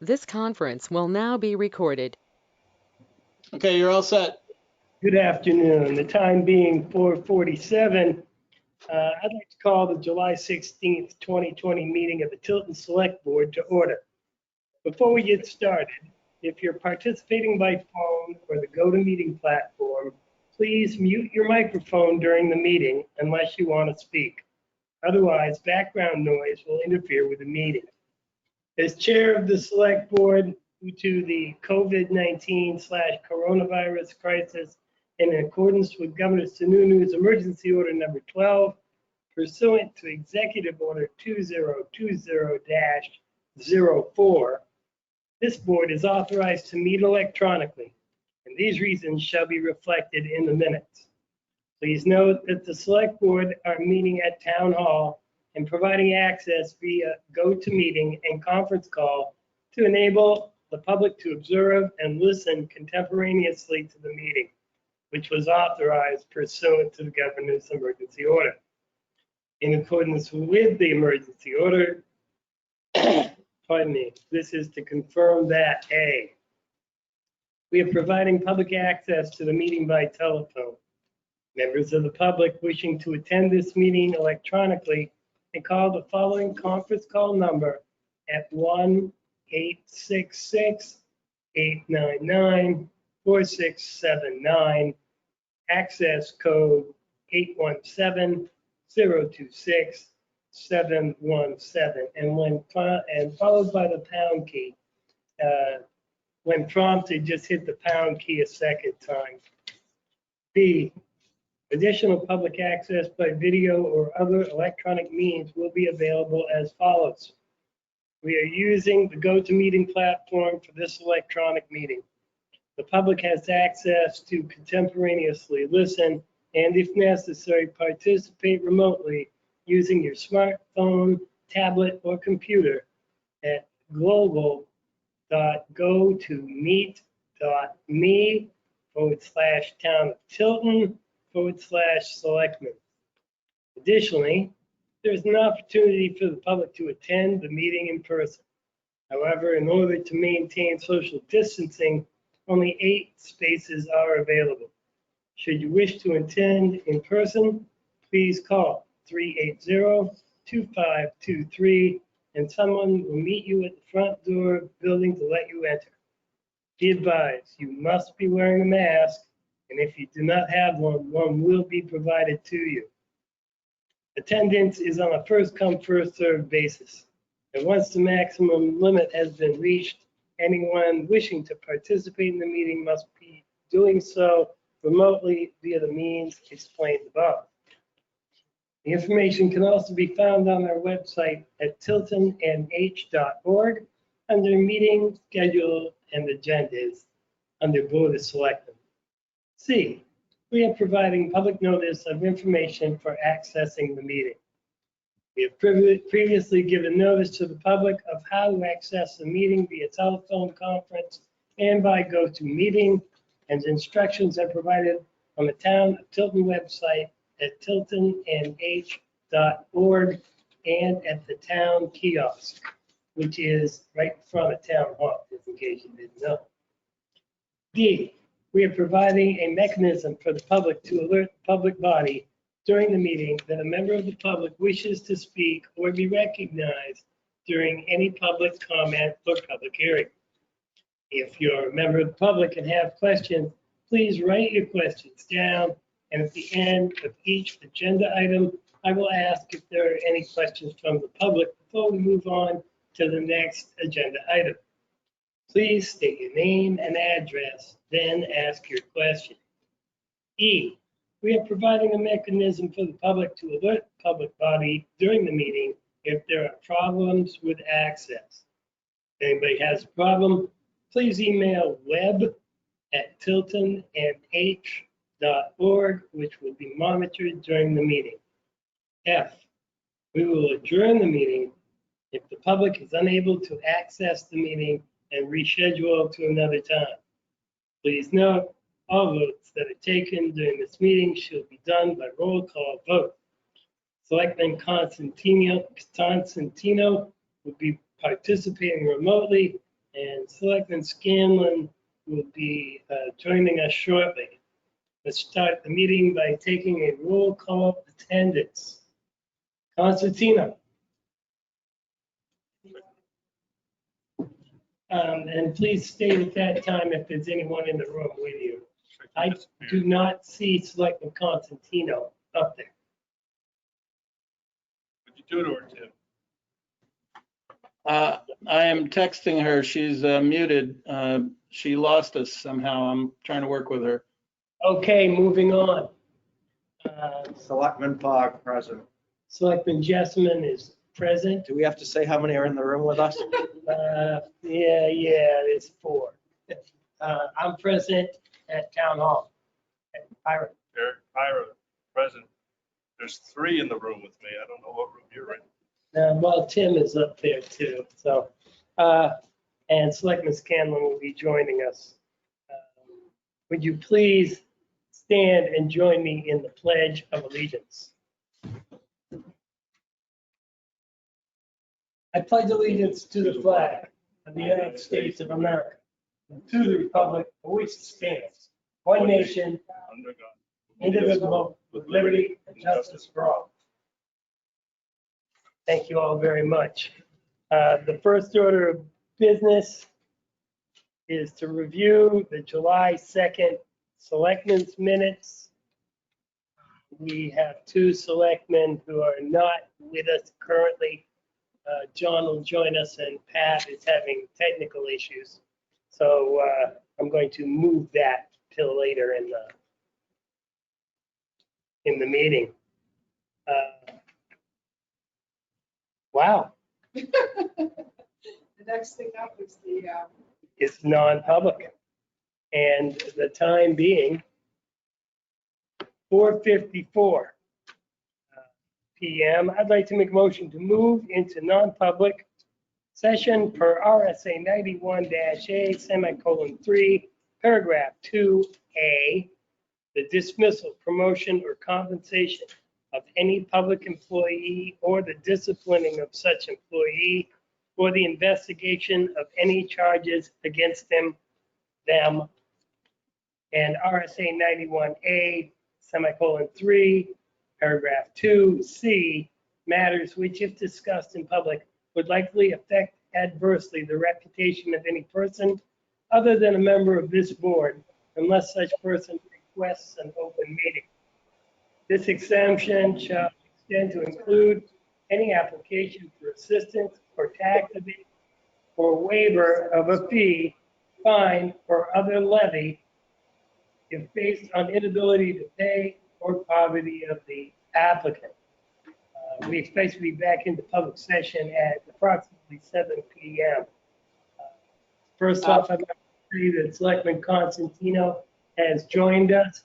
This conference will now be recorded. Okay, you're all set. Good afternoon. The time being 4:47. I'd like to call the July 16th, 2020 meeting of the Tilton Select Board to order. Before we get started, if you're participating by phone or the GoToMeeting platform, please mute your microphone during the meeting unless you want to speak. Otherwise, background noise will interfere with the meeting. As chair of the Select Board, due to the COVID-19/coronavirus crisis, and in accordance with Governor Sununu's Emergency Order Number 12, pursuant to Executive Order 2020-04, this board is authorized to meet electronically, and these reasons shall be reflected in the minutes. Please note that the Select Board are meeting at Town Hall and providing access via GoToMeeting and conference call to enable the public to observe and listen contemporaneously to the meeting, which was authorized pursuant to the governor's emergency order. In accordance with the emergency order, pardon me, this is to confirm that A, we are providing public access to the meeting by telephone. Members of the public wishing to attend this meeting electronically and call the following conference call number at 1-866-899-4679, access code 817-026-717, and followed by the pound key. When prompted, just hit the pound key a second time. B, additional public access by video or other electronic means will be available as follows. We are using the GoToMeeting platform for this electronic meeting. The public has access to contemporaneously listen and, if necessary, participate remotely using your smartphone, tablet, or computer at global.gotomeet.me/Town of Tilton /Selectmen. Additionally, there's an opportunity for the public to attend the meeting in person. However, in order to maintain social distancing, only 8 spaces are available. Should you wish to attend in person, please call 380-2523 and someone will meet you at the front door of the building to let you enter. Be advised, you must be wearing a mask, and if you do not have one, one will be provided to you. Attendance is on a first-come, first-served basis, and once the maximum limit has been reached, anyone wishing to participate in the meeting must be doing so remotely via the means explained above. The information can also be found on our website at tiltonnh.org under Meeting, Schedule, and Agendas under Board of Selectmen. C, we are providing public notice of information for accessing the meeting. We have previously given notice to the public of how to access the meeting via telephone conference and by GoToMeeting, and instructions are provided on the Town of Tilton website at tiltonnh.org and at the town kiosk, which is right in front of Town Hall, just in case you didn't know. D, we are providing a mechanism for the public to alert the public body during the meeting that a member of the public wishes to speak or be recognized during any public comment or public hearing. If you're a member of the public and have questions, please write your questions down, and at the end of each agenda item, I will ask if there are any questions from the public before we move on to the next agenda item. Please state your name and address, then ask your question. E, we are providing a mechanism for the public to alert the public body during the meeting if there are problems with access. If anybody has a problem, please email web@tiltonnh.org, which will be monitored during the meeting. F, we will adjourn the meeting if the public is unable to access the meeting and reschedule to another time. Please note, all votes that are taken during this meeting should be done by roll call vote. Selectman Constantino will be participating remotely, And Selectman Scanlon will be joining us shortly. Let's start the meeting by taking a roll call attendance. Constantino. And please stay at that time if there's anyone in the room with you. I do not see Selectman Constantino up there. What'd you do to her, Tim? I am texting her. She's muted. She lost us somehow. I'm trying to work with her. Okay, moving on. Selectman Fogg, present. Selectman Jessamine is present. Do we have to say how many are in the room with us? Yeah, there's 4. I'm present at Town Hall. Byron. Eric Pyra, present. There's 3 in the room with me. I don't know what room you're in. Well, Tim is up there too, so, and Selectman Scanlon will be joining us. Would you please stand and join me in the Pledge of Allegiance? I pledge allegiance to the flag of the United States of America, and to the republic for which it stands, one nation, Under God. indivisible, with liberty and justice for all. Thank you all very much. The first order of business is to review the July 2nd Selectmen's minutes. We have 2 selectmen who are not with us currently. John will join us and Pat is having technical issues. So I'm going to move that till later in the meeting. Wow, The next thing up is the, it's non-public. And the time being 4:54 PM. I'd like to make a motion to move into non-public session per RSA 91-A:3, paragraph 2A, the dismissal, promotion, or compensation of any public employee or the disciplining of such employee or the investigation of any charges against them, and RSA 91A:3, paragraph 2C, matters which, if discussed in public, would likely affect adversely the reputation of any person other than a member of this board, unless such person requests an open meeting. This exemption shall extend to include any application for assistance or tax abatement or waiver of a fee, fine, or other levy if based on inability to pay or poverty of the applicant. We expect to be back into public session at approximately 7 PM. First off, I'd like to say that Selectman Constantino has joined us.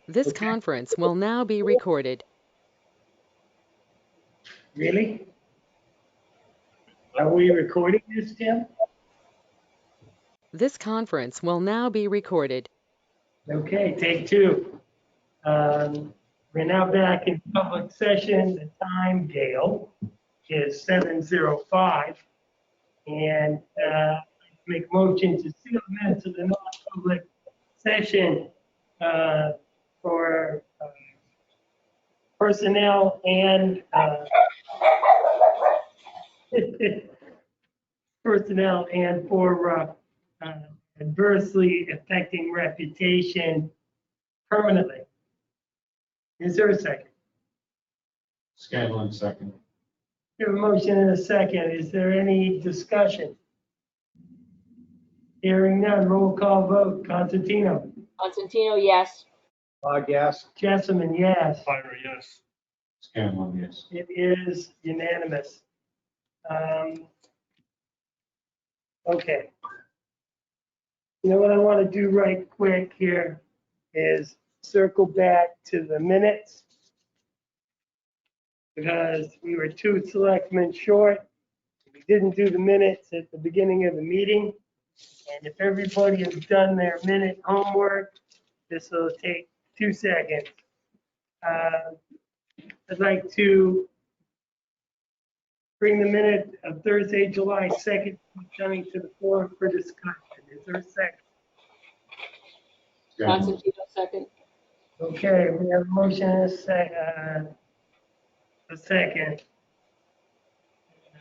This Okay. conference will now be recorded. Really? Are we recording this, Tim? This conference will now be recorded. Okay, take 2. We're now back in public session. The time, Dale, is 7:05. And make a motion to seal the minutes of the non-public session for personnel and personnel and for adversely affecting reputation permanently. Is there a second? Scanlon, second. We have a motion and a second. Is there any discussion? Hearing none, roll call vote. Constantino. Constantino, yes. Fogg, yes. Jessamine, yes. Pyra, yes. Scanlon, yes. It is unanimous. Okay. You know what I want to do right quick here is circle back to the minutes, because we were 2 selectmen short. We didn't do the minutes at the beginning of the meeting. And if everybody has done their minute homework, this will take 2 seconds. I'd like to bring the minute of Thursday, July 2nd, coming to the floor for discussion. Is there a second? Scanlon, Constantino, second. Okay, we have a motion and a second.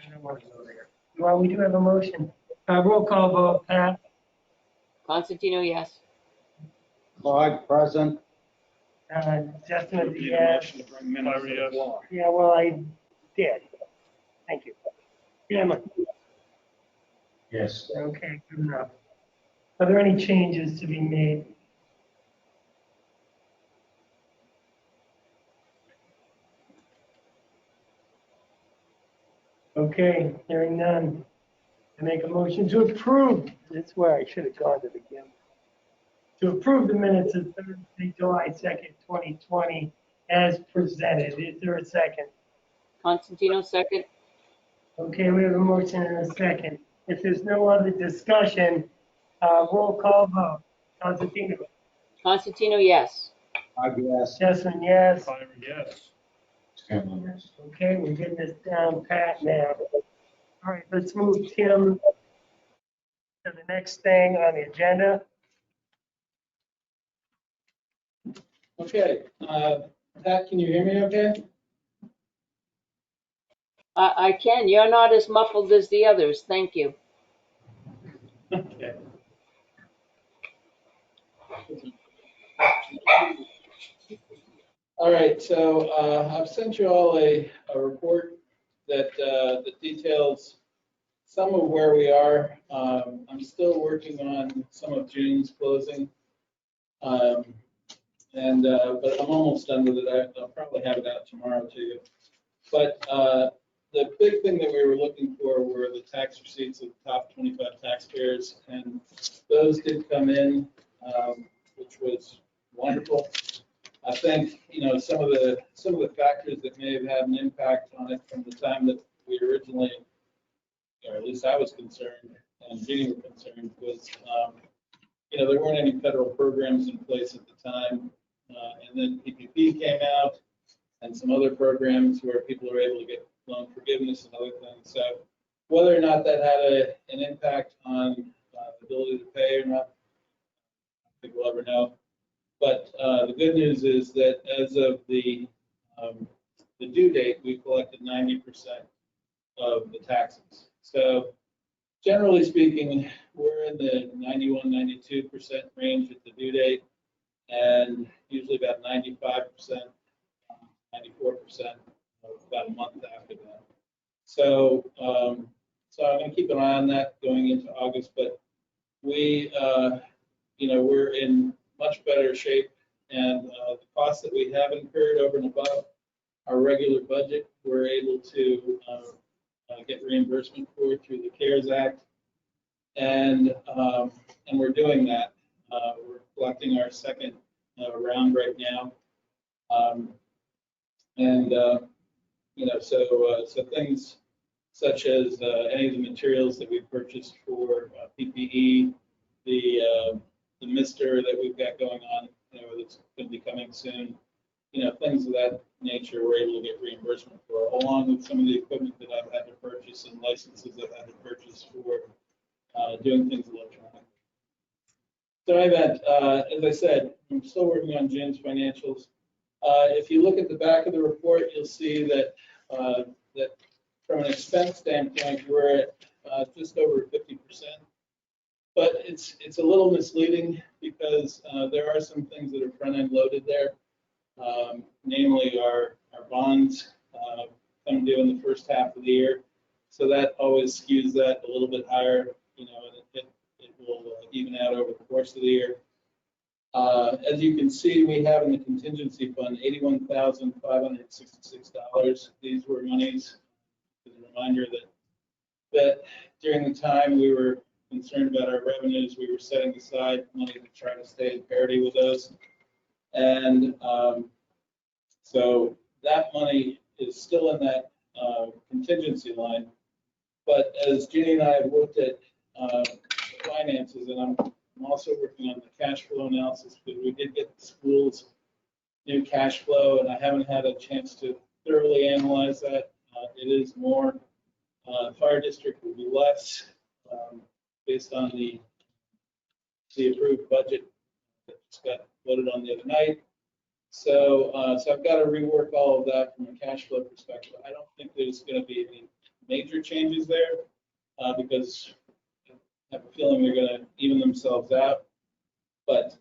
I don't want to go there. Well, we do have a motion. Roll call vote, Pat. Constantino, yes. Clog, present. Justin, Would be a yes. motion to bring minutes to the Yes. floor. Yeah, well, I did. Thank you. Yeah, yes. okay, good enough. Are there any changes to be made? Okay, hearing none. I make a motion to approve. That's where I should have gone to begin. To approve the minutes of Thursday, July 2nd, 2020 as presented. Is there a second? Constantino, second. Okay, we have a motion and a second. If there's no other discussion, roll call vote. Constantino? Constantino, yes. Clog, yes. Justin, yes. Fire, yes. Scanlon, yes. Okay, we're getting this down pat now. All right, let's move Tim to the next thing on the agenda. Okay, Pat, can you hear me okay? I can. You're not as muffled as the others. Thank you. Okay. All right, so I've sent you all a report that details some of where we are. I'm still working on some of June's closing. But I'm almost done with it. I'll probably have it out tomorrow to you. But the big thing that we were looking for were the tax receipts of the top 25 taxpayers, and those did come in, which was wonderful. I think, you know, some of the factors that may have had an impact on it from the time that we originally, or at least I was concerned, and Jeannie were concerned, was, you know, there weren't any federal programs in place at the time. And then PPP came out and some other programs where people are able to get loan forgiveness and other things. So whether or not that had an impact on the ability to pay or not, I think we'll ever know. But the good news is that as of the due date, we collected 90% of the taxes. So generally speaking, we're in the 91, 92% range at the due date, and usually about 95%, 94% about a month after that. So, so I'm going to keep an eye on that going into August, but we, you know, we're in much better shape, and the costs that we have incurred over and above our regular budget, we're able to get reimbursement for through the CARES Act, and we're doing that. We're collecting our second round right now, you know, so things such as any of the materials that we purchased for PPE, the mister that we've got going on, you know, that's going to be coming soon, you know, things of that nature, we're able to get reimbursement for, along with some of the equipment that I've had to purchase and licenses I've had to purchase for doing things electronically. So I bet, as I said, I'm still working on June's financials. If you look at the back of the report, you'll see that that from an expense standpoint, we're at just over 50%. But it's a little misleading because there are some things that are front-end loaded there. Namely, our bonds come due in the first half of the year, so that always skews that a little bit higher. You know, and it will even out over the course of the year. As you can see, we have in the contingency fund $81,566. These were monies, as a reminder that during the time we were concerned about our revenues, we were setting aside money to try to stay in parity with those. And so that money is still in that contingency line. But as Jeannie and I have looked at finances, and I'm also working on the cash flow analysis, because we did get the school's new cash flow, and I haven't had a chance to thoroughly analyze that. It is more Fire district will be less, based on the approved budget that just got voted on the other night. So I've got to rework all of that from a cash flow perspective. I don't think there's going to be any major changes there, because I have a feeling they're going to even themselves out. But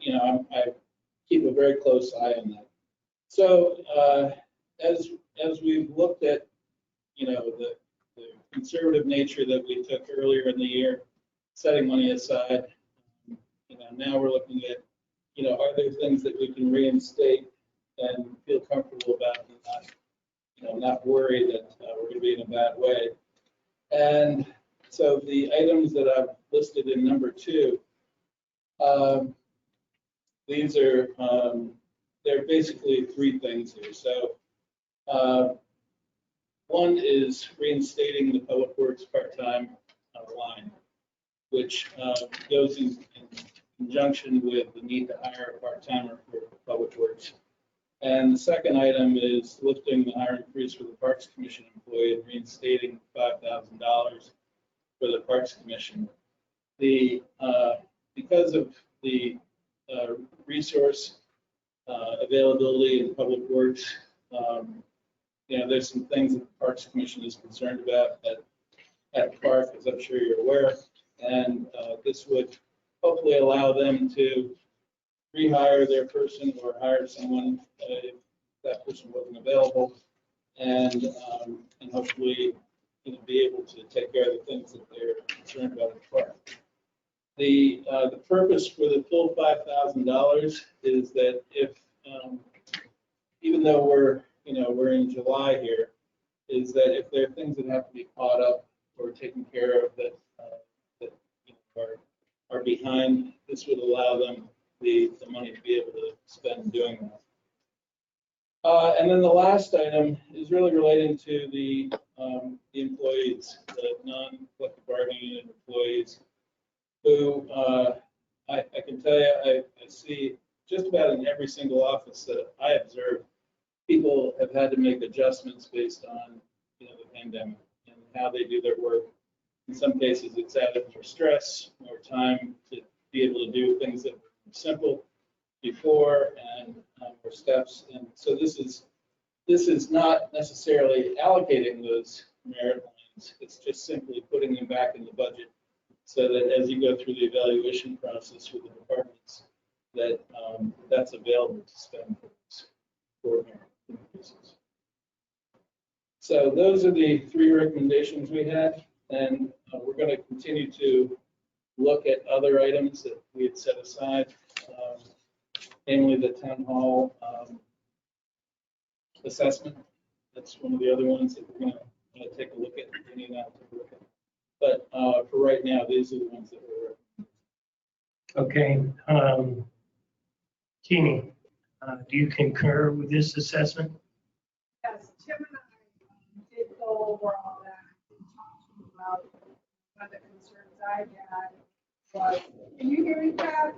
you know, I keep a very close eye on that. So as we've looked at, you know, the conservative nature that we took earlier in the year, setting money aside, you know, now we're looking at, you know, are there things that we can reinstate and feel comfortable about and not, you know, not worry that we're going to be in a bad way. And so the items that I've listed in number 2, these are, they're basically 3 things here. So one is reinstating the Public Works part-time line, which goes in conjunction with the need to hire a part-timer for Public Works. And the second item is lifting the hiring freeze for the Parks Commission employee and reinstating $5,000 for the Parks Commission. Because of the resource availability in Public Works, you know, there's some things that the Parks Commission is concerned about at the park, as I'm sure you're aware, and this would hopefully allow them to rehire their person or hire someone if that person wasn't available, and hopefully, you know, be able to take care of the things that they're concerned about at the park. The purpose for the full $5,000 is that if, even though we're in July here, is that if there are things that have to be caught up or taken care of that you know, are behind, this would allow them the money to be able to spend doing that. And then the last item is really relating to the employees, the non-collective bargaining unit employees, who I can tell you, I see just about in every single office that I observe, people have had to make adjustments based on, you know, the pandemic and how they do their work. In some cases, it's added more stress, more time to be able to do things that were simple before, and more steps. And so this is not necessarily allocating those merit lines. It's just simply putting them back in the budget, so that as you go through the evaluation process with the departments, that that's available to spend for merit increases. So those are the 3 recommendations we had, and we're going to continue to look at other items that we had set aside, namely the town hall assessment. That's one of the other ones that we're going to take a look at. But for right now, these are the ones that we're recommending. Okay. Jeannie, do you concur with this assessment? Yes, Tim and I did go over all that and talked about one of the concerns I had was, can you hear me, Pat?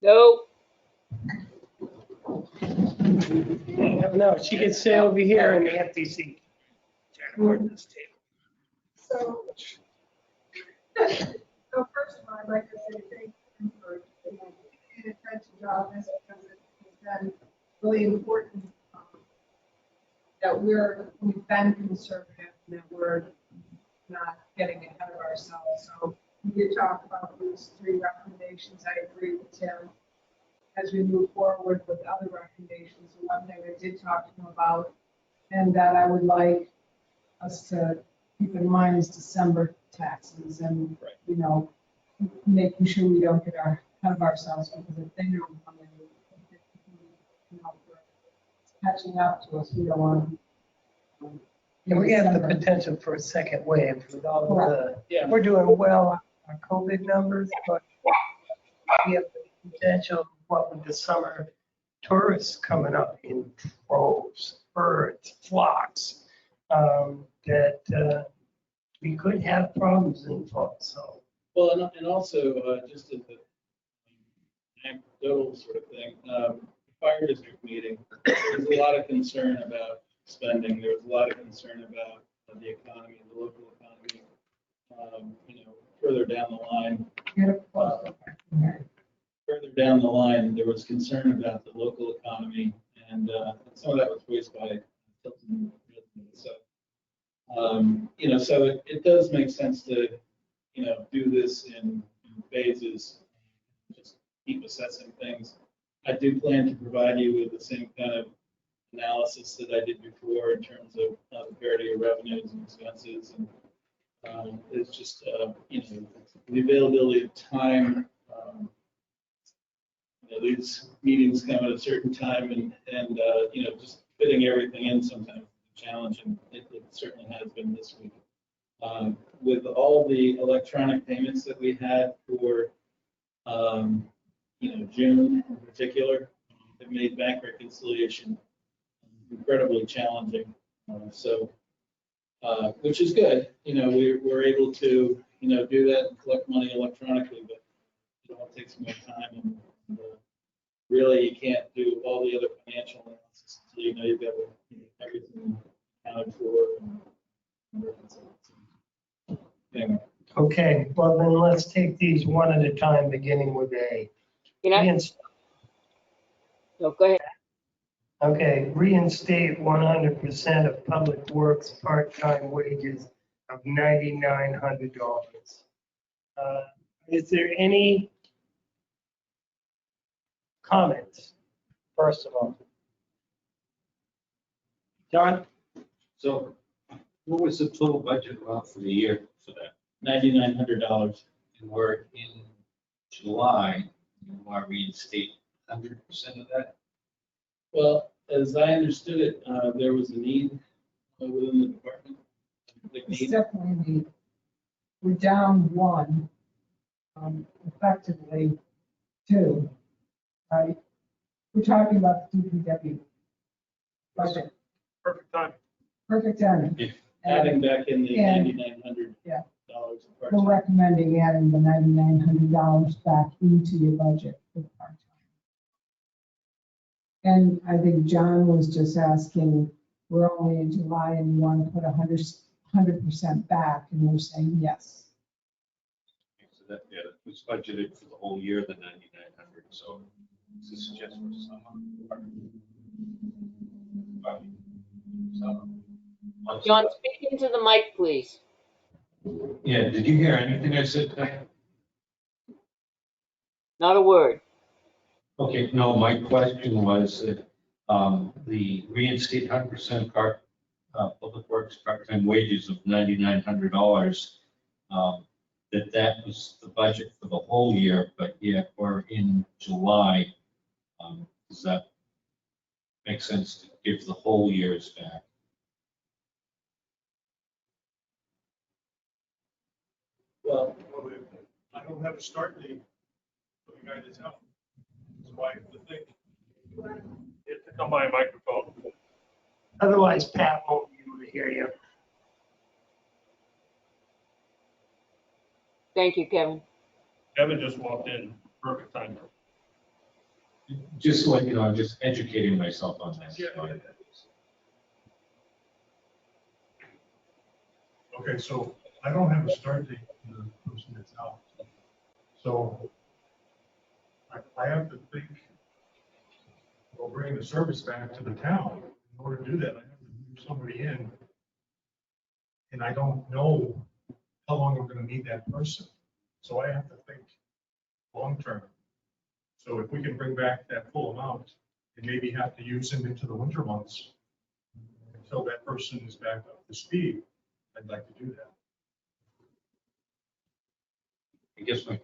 No, No, she can sit over here in the empty seat. Toward this table. So first of all, I'd like to say thank you for taking attention to all this, because it has been really important that we've been conservative and that we're not getting ahead of ourselves. So we did talk about these 3 recommendations. I agree with Tim. As we move forward with other recommendations, the one thing I did talk to him about, and that I would like us to keep in mind, is December taxes, and you know, making sure we don't get ahead of ourselves, because if they don't come in, you know, catching up to us, we don't want. And we have the potential for a second wave with all of the, Yeah. we're doing well on COVID numbers, but we have the potential of what with the summer tourists coming up in droves, herds, flocks, that we could have problems in fall. So. Well, and also just as an anecdotal sort of thing, fire district meeting, there's a lot of concern about spending. There was a lot of concern about the economy, the local economy. Further down the line, there was concern about the local economy, and some of that was voiced by Tilton residents. So, so it does make sense to, do this in phases, just keep assessing things. I do plan to provide you with the same kind of analysis that I did before in terms of the parity of revenues and expenses. And it's just, the availability of time. These meetings come at a certain time, and just fitting everything in sometimes is a challenge, and it certainly has been this week. With all the electronic payments that we had for, June in particular, it made bank reconciliation incredibly challenging. Which is good. We're able to, do that and collect money electronically, but it all takes more time. And really, you can't do all the other financial analysis until you know you've got everything accounted for. Anyway. Okay, well then let's take these one at a time, beginning with A. No, go ahead. Okay, reinstate 100% of Public Works part-time wages of $9,900. Is there any comments, first of all? John? So what was the total budget amount for the year for that? $9,900. And we're in July, you want to reinstate 100% of that? Well, as I understood it, there was a need within the department. It's definitely a need. We're down one, effectively two, right? We're talking about the DPW budget. Perfect time. Perfect timing. If Adding back in the And- $9,900. Yeah. of We're part-time. recommending adding the $9,900 back into your budget for part-time. And I think John was just asking, we're only in July and you want to put 100% back, and we're saying yes. So that, yeah, that was budgeted for the whole year, the 9,900, so this is just for summer. John, speak into the mic, please. Yeah, did you hear anything I said tonight? Not a word. Okay, no, my question was that the reinstate 100% public works part-time wages of $9,900, that was the budget for the whole year, but yet we're in July. Does that make sense to give the whole year's back? Well, I don't have a start date for the guy that's out. That's why I have to think. You have to come by a microphone. Otherwise, Pat won't be able to hear you. Thank you, Kevin. Kevin just walked in, perfect time. Just like, I'm just educating myself on this. Yeah. Okay, so I don't have a start date for the person that's out. So I have to think, well, bringing the service back to the town. In order to do that, I have to move somebody in. And I don't know how long I'm going to need that person. So I have to think long-term. So if we can bring back that full amount and maybe have to use them into the winter months until that person is back up to speed, I'd like to do that. I guess my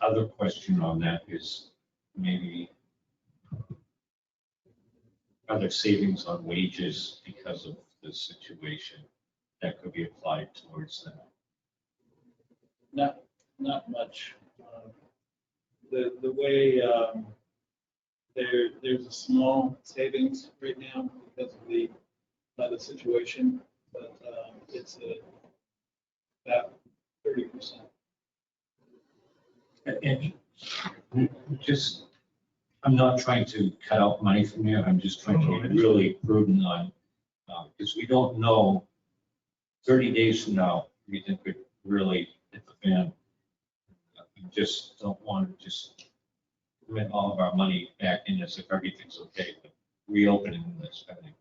other question on that is maybe are there savings on wages because of the situation that could be applied towards that? not much. The way there's a small savings right now because of the situation, but it's about 30%. And just, I'm not trying to cut out money from you. I'm just trying to be really prudent on Because we don't know 30 days from now, anything could really hit the fan. We just don't want to just commit all of our money back in as if everything's okay, but reopening the spending.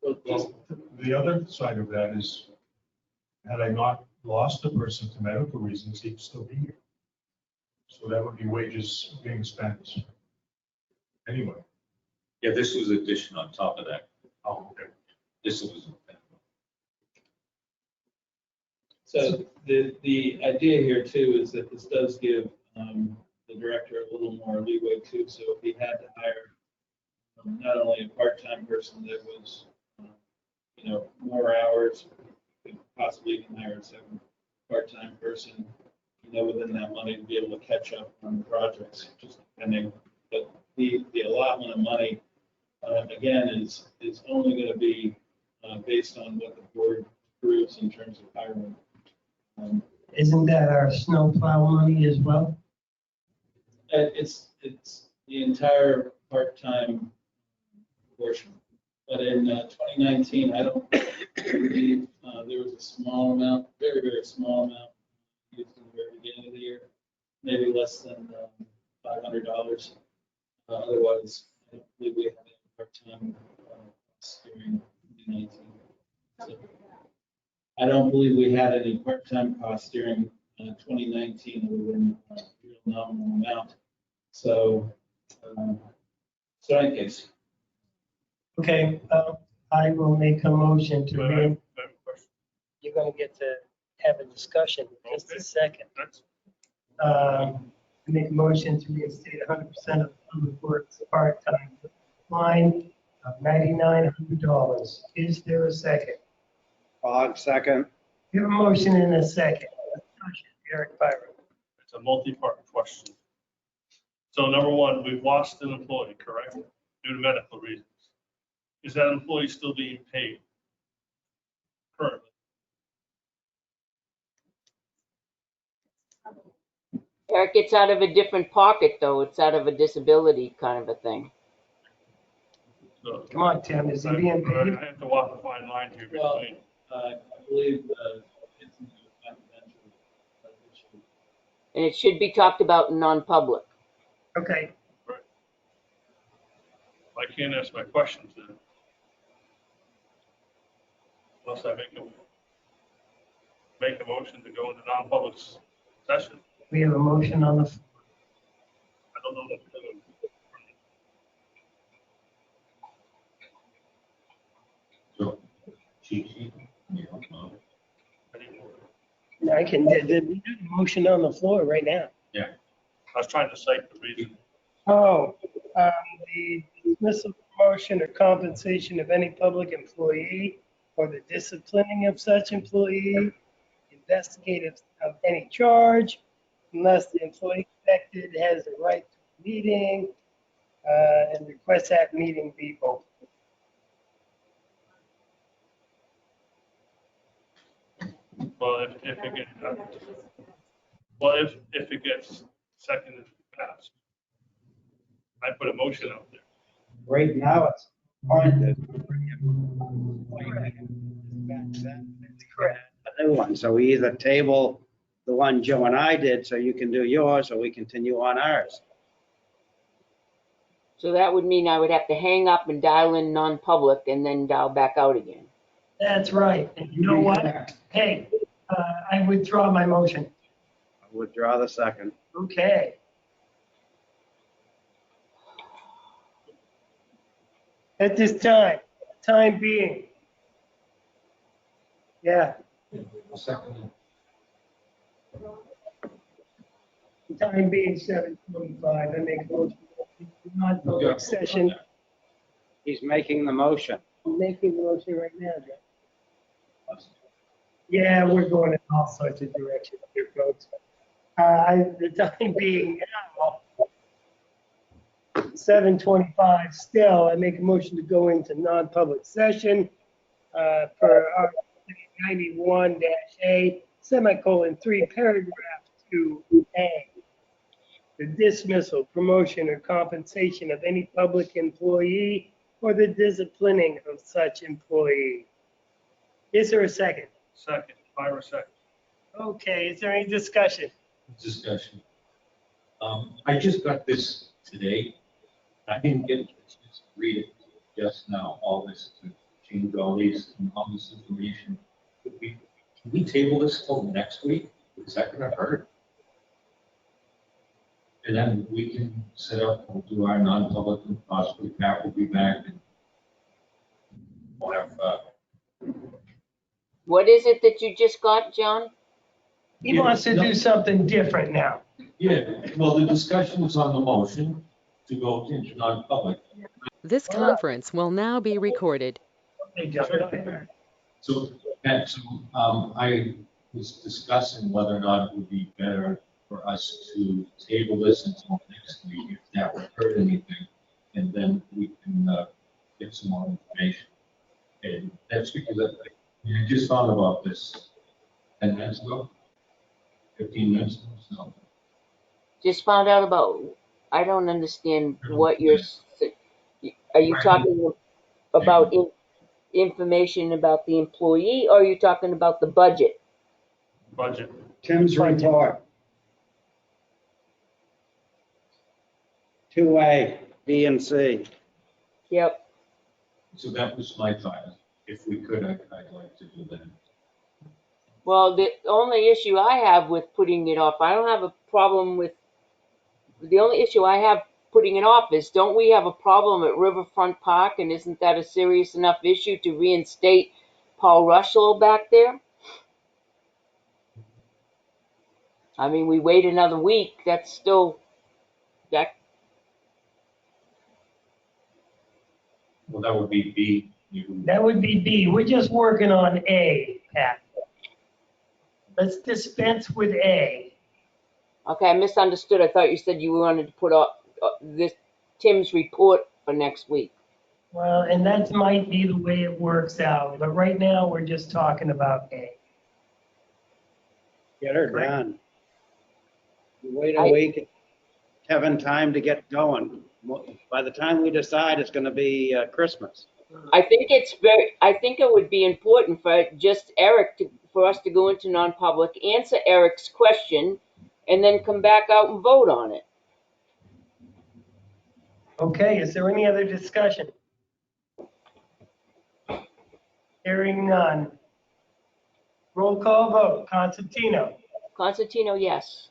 Well, the other side of that is, had I not lost the person to medical reasons, he'd still be here. So that would be wages being spent anyway. Yeah, this was addition on top of that. Oh, okay. This was. So the idea here too is that this does give the director a little more leeway too. So if he had to hire not only a part-time person that was, more hours, could possibly even hire a second part-time person, within that money to be able to catch up on the projects, just depending. But the allotment of money, again, is only going to be based on what the board approves in terms of hiring. Isn't that our snowplow money as well? It's the entire part-time portion. But in 2019, I don't believe there was a small amount, very, very small amount used in the very beginning of the year, maybe less than $500. Otherwise, I don't believe we had any part-time during 2019. So, I don't believe we had any part-time costs during 2019 other than real nominal amount. So in case. Okay, I will make a motion to, you're gonna get to have a discussion in just a second. Make a motion to reinstate 100% of the public works part-time line of $9,900. Is there a second? Cog, second. You have a motion in a second. Discussion. Eric Byron. It's a multi-part question. So number one, we've lost an employee, correct? Due to medical reasons. Is that employee still being paid currently? Eric, it's out of a different pocket, though. It's out of a disability kind of a thing. So, Come on, Tim, is he being I paid? have to walk the fine line here Well, between. I believe it's in the confidential issue. And it should be talked about in non-public. Okay, I can't ask my questions then. Unless I make a motion to go into non-public session. we have a motion on the floor. I don't know that. So, Chief, I can, we do the motion on the floor right now. I was trying to cite the reason. Oh, the dismissal, promotion, or compensation of any public employee, or the disciplining of such employee, investigative of any charge, unless the employee affected has the right to a meeting, and request that meeting be open. Well, if it gets, if it gets seconded passed, I put a motion out there. Right now, it's appointed. Correct. A new one, so we either table the one Joe and I did, so you can do yours, or we continue on ours. So that would mean I would have to hang up and dial in non-public and then dial back out again. That's right. And you know what? Hey, I withdraw my motion. I withdraw the second. Okay. At this time being. Yeah, time being 7:25, I make a motion. Non-public session. He's making the motion. I'm making the motion right now, Joe. Yeah, we're going in all sorts of directions here, folks. The time being now, 7:25 still, I make a motion to go into non-public session per RSA 91-A, semicolon 3, paragraph 2A. the dismissal, promotion, or compensation of any public employee or the disciplining of such employee. Is there a second? Second, Ira second. Okay, is there any discussion? Discussion. I just got this today. I didn't get a chance to read it just now, all this, to change all these, and all this information. Can we table this till next week? Is that gonna hurt? And then we can set up, we'll do our non-public, and possibly Pat will be back, and we'll have, What is it that you just got, John? He wants to do something different now. yeah, well, the discussion was on the motion to go into non-public. This conference will now be recorded. Okay, John, go ahead. So, Pat, I was discussing whether or not it would be better for us to table this until next week, if that would hurt anything, and then we can get some more information. And that's because I just found about this 10 minutes ago, 15 minutes ago, so. Just found out about, I don't understand what you're, are you talking about information about the employee, or are you talking about the budget? Budget. Tim's report. 2A, B and C. Yep. So that was my thought. If we could, I'd like to do that. Well, the only issue I have with putting it off, I don't have a problem with, the only issue I have putting it off is, don't we have a problem at Riverfront Park, and isn't that a serious enough issue to reinstate Paul Russell back there? I mean, we wait another week, that's still, that, Well, that would be B. That would be B. We're just working on A, Pat. Let's dispense with A. okay, I misunderstood. I thought you said you wanted to put up this Tim's report for next week. Well, and that might be the way it works out, but right now we're just talking about A. Get her done. You wait a week, having time to get going. By the time we decide, it's gonna be Christmas. I think it would be important for just Eric for us to go into non-public, answer Eric's question, and then come back out and vote on it. Okay, is there any other discussion? Hearing none. Roll call vote. Constantino. Constantino, yes.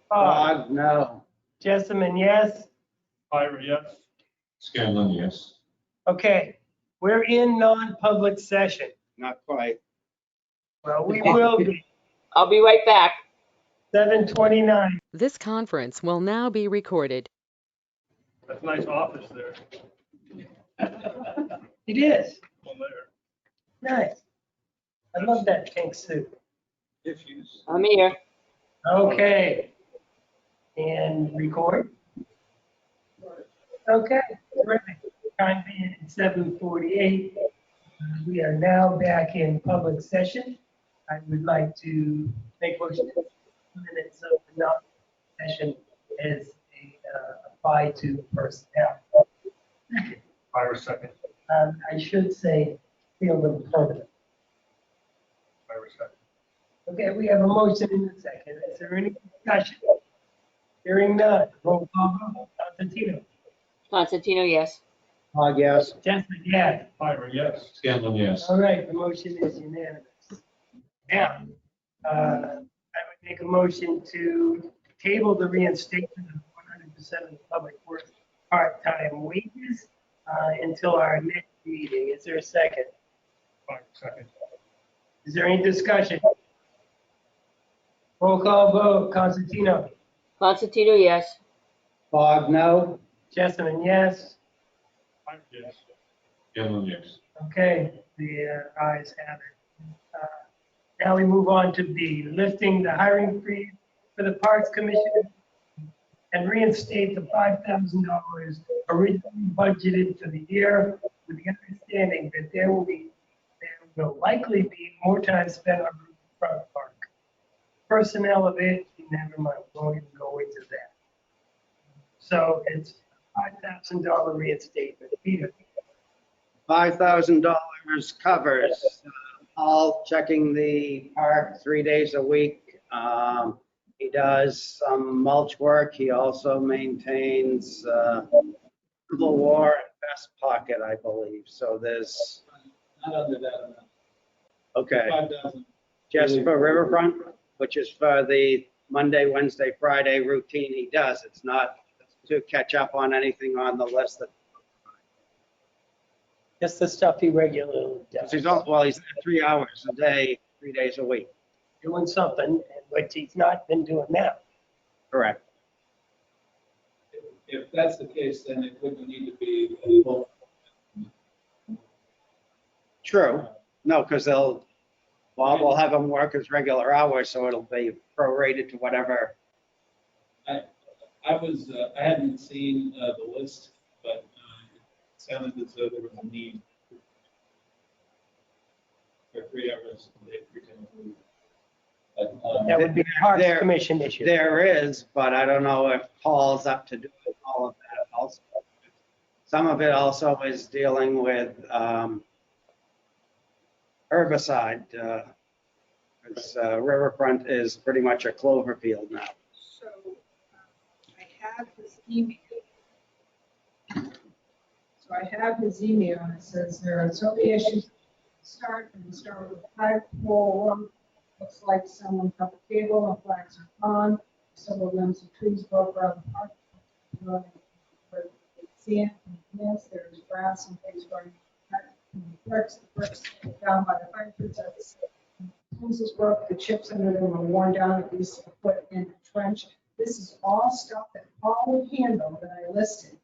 Fogg. No. Jessamine, yes. Ira, yes. Scanlon, yes. Okay, we're in non-public session. Not quite. Well, we will be. I'll be right back. 7:29. This conference will now be recorded. That's a nice office there. It is. One there. Nice. I love that pink suit. Issues. I'm here. Okay. And record. Okay, terrific. Time being 7:48. We are now back in public session. I would like to make motion that 2 minutes of the non-session as apply to personnel. Ira second. I should say field employment. Ira second. Okay, we have a motion in a second. Is there any discussion? Hearing none. Roll call vote. Constantino. Constantino, yes. Fogg, yes. Jensen, yes. Ira, yes. Scanlon, yes. All right, the motion is unanimous. Now, I would make a motion to table the reinstatement of 100% of the public works part-time wages until our next meeting. Is there a second? Ira second. Is there any discussion? Roll call vote. Constantino. Constantino, yes. Fogg, no. Jessamine, yes. Ira, yes. Scanlon, yes. Okay, the ayes have it. Now we move on to B, lifting the hiring freeze for the Parks Commission and reinstate the $5,000 originally budgeted for the year, with the understanding that there will likely be more time spent on the front park. Personnel of it, never mind, we won't even go into that. So it's $5,000 reinstatement. Peter, $5,000 covers all checking the park 3 days a week. He does some mulch work. He also maintains Civil War and Best Pocket, I believe. So there's, Not under that amount. okay, 5,000. just for Riverfront, which is for the Monday, Wednesday, Friday routine he does. It's not to catch up on anything on the list that, just the stuff he regularly does. he's there 3 hours a day, 3 days a week. Doing something, but he's not been doing now. Correct. If that's the case, then it wouldn't need to be a full. True. No, because Bob will have him work his regular hours, so it'll be prorated to whatever. I hadn't seen the list, but it sounded as though there was a need for 3 hours a day, 3 times a week. But, That would be a Parks There- Commission issue. There is, but I don't know if Paul's up to doing all of that also. Some of it also is dealing with herbicide. 'Cause, Riverfront is pretty much a clover field now. So I have his email. So I have his email, and it says there are so many issues. We start with flagpole. Looks like someone cut the cable and flags are on. Several limbs of trees broke around the park. Sand and mist, there's grass and things growing. The bricks down by the fire trucks. Hoses broke, the chips under them were worn down at least a foot in the trench. This is all stuff that Paul would handle that I listed.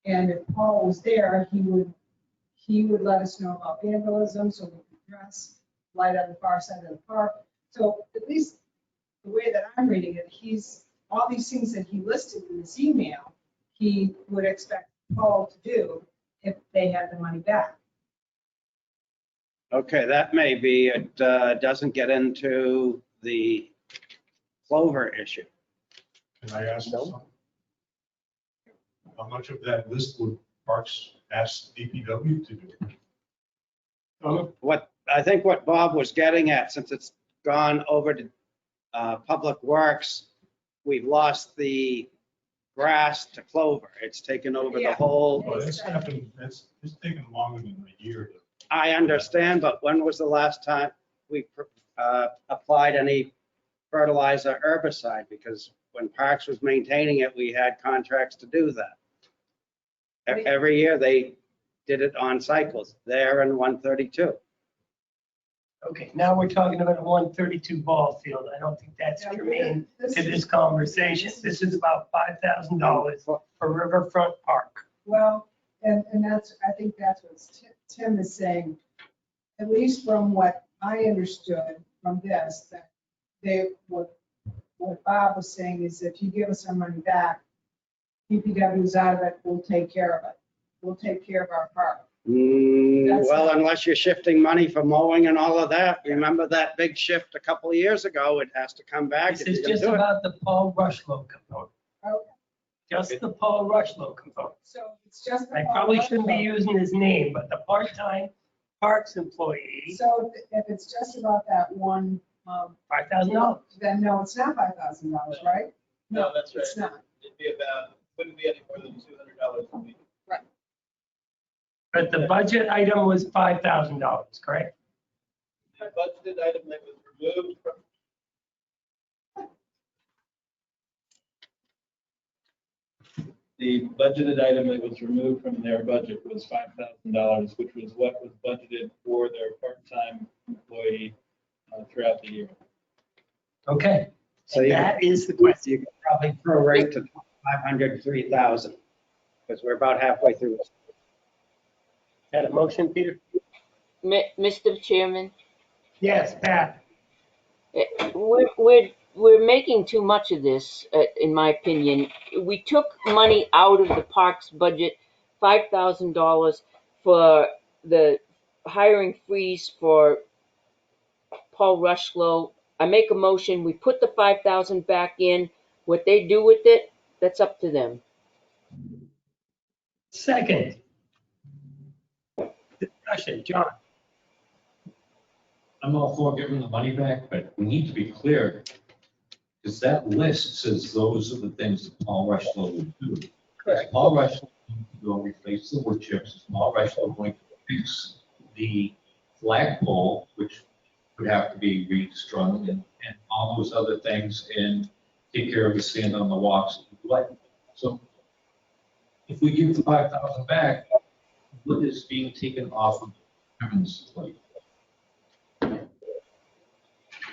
And if Paul was there, he would let us know about vandalism, so we could address light on the far side of the park. So at least the way that I'm reading it, all these things that he listed in his email, he would expect Paul to do if they had the money back. Okay, that may be, it doesn't get into the clover issue. Can I ask something? How much of that list would Parks ask DPW to do? I think what Bob was getting at, since it's gone over to Public Works, we've lost the grass to clover. It's taken over the Yeah. whole. Well, it's happened, it's taken longer than a year to. I understand, but when was the last time we applied any fertilizer herbicide? Because when Parks was maintaining it, we had contracts to do that. Every year they did it on cycles, there and 132. Okay, now we're talking about a 132 ball field. I don't think that's Yeah, germane this to is- this conversation. This is about $5,000 for Riverfront Park. Well, and I think that's what Tim is saying, at least from what I understood from this, that what Bob was saying is if you give us our money back, DPW's out of it, we'll take care of it. We'll take care of our park. Well, unless you're shifting money for mowing and all of that. Remember that big shift a couple of years ago? It has to come back. This if is you're gonna just do it. about the Paul Rushlow component. Okay, Just the Paul Rushlow component. so it's just. I probably shouldn't be using his name, but the part-time Parks employee, So if it's just about that one, $5,000. then no, it's not $5,000, right? No, that's right. It's not. It'd be wouldn't be any more than $200 a week. But the budget item was $5,000, correct? The budgeted item that was removed from. The budgeted item that was removed from their budget was $5,000, which was what was budgeted for their part-time employee throughout the year. Okay, So you that is the question. you could probably prorate to 503,000, because we're about halfway through. Had a motion, Peter? Mr. Chairman, Yes, Pat. we're making too much of this, in my opinion. We took money out of the parks budget, $5,000 for the hiring freeze for Paul Rushlow. I make a motion, we put the 5,000 back in. What they do with it, That's up to them. Second. Discussion, John. I'm all for giving the money back, but we need to be clear, because that list says those are the things that Paul Rushlow would do. Correct. Paul Rushlow going to go replace the wood chips. Is Paul Rushlow going to fix the flagpole, which would have to be restrung, and all those other things, and take care of the sand on the walks. So if we give the 5,000 back, what is being taken off of Kevin's plate?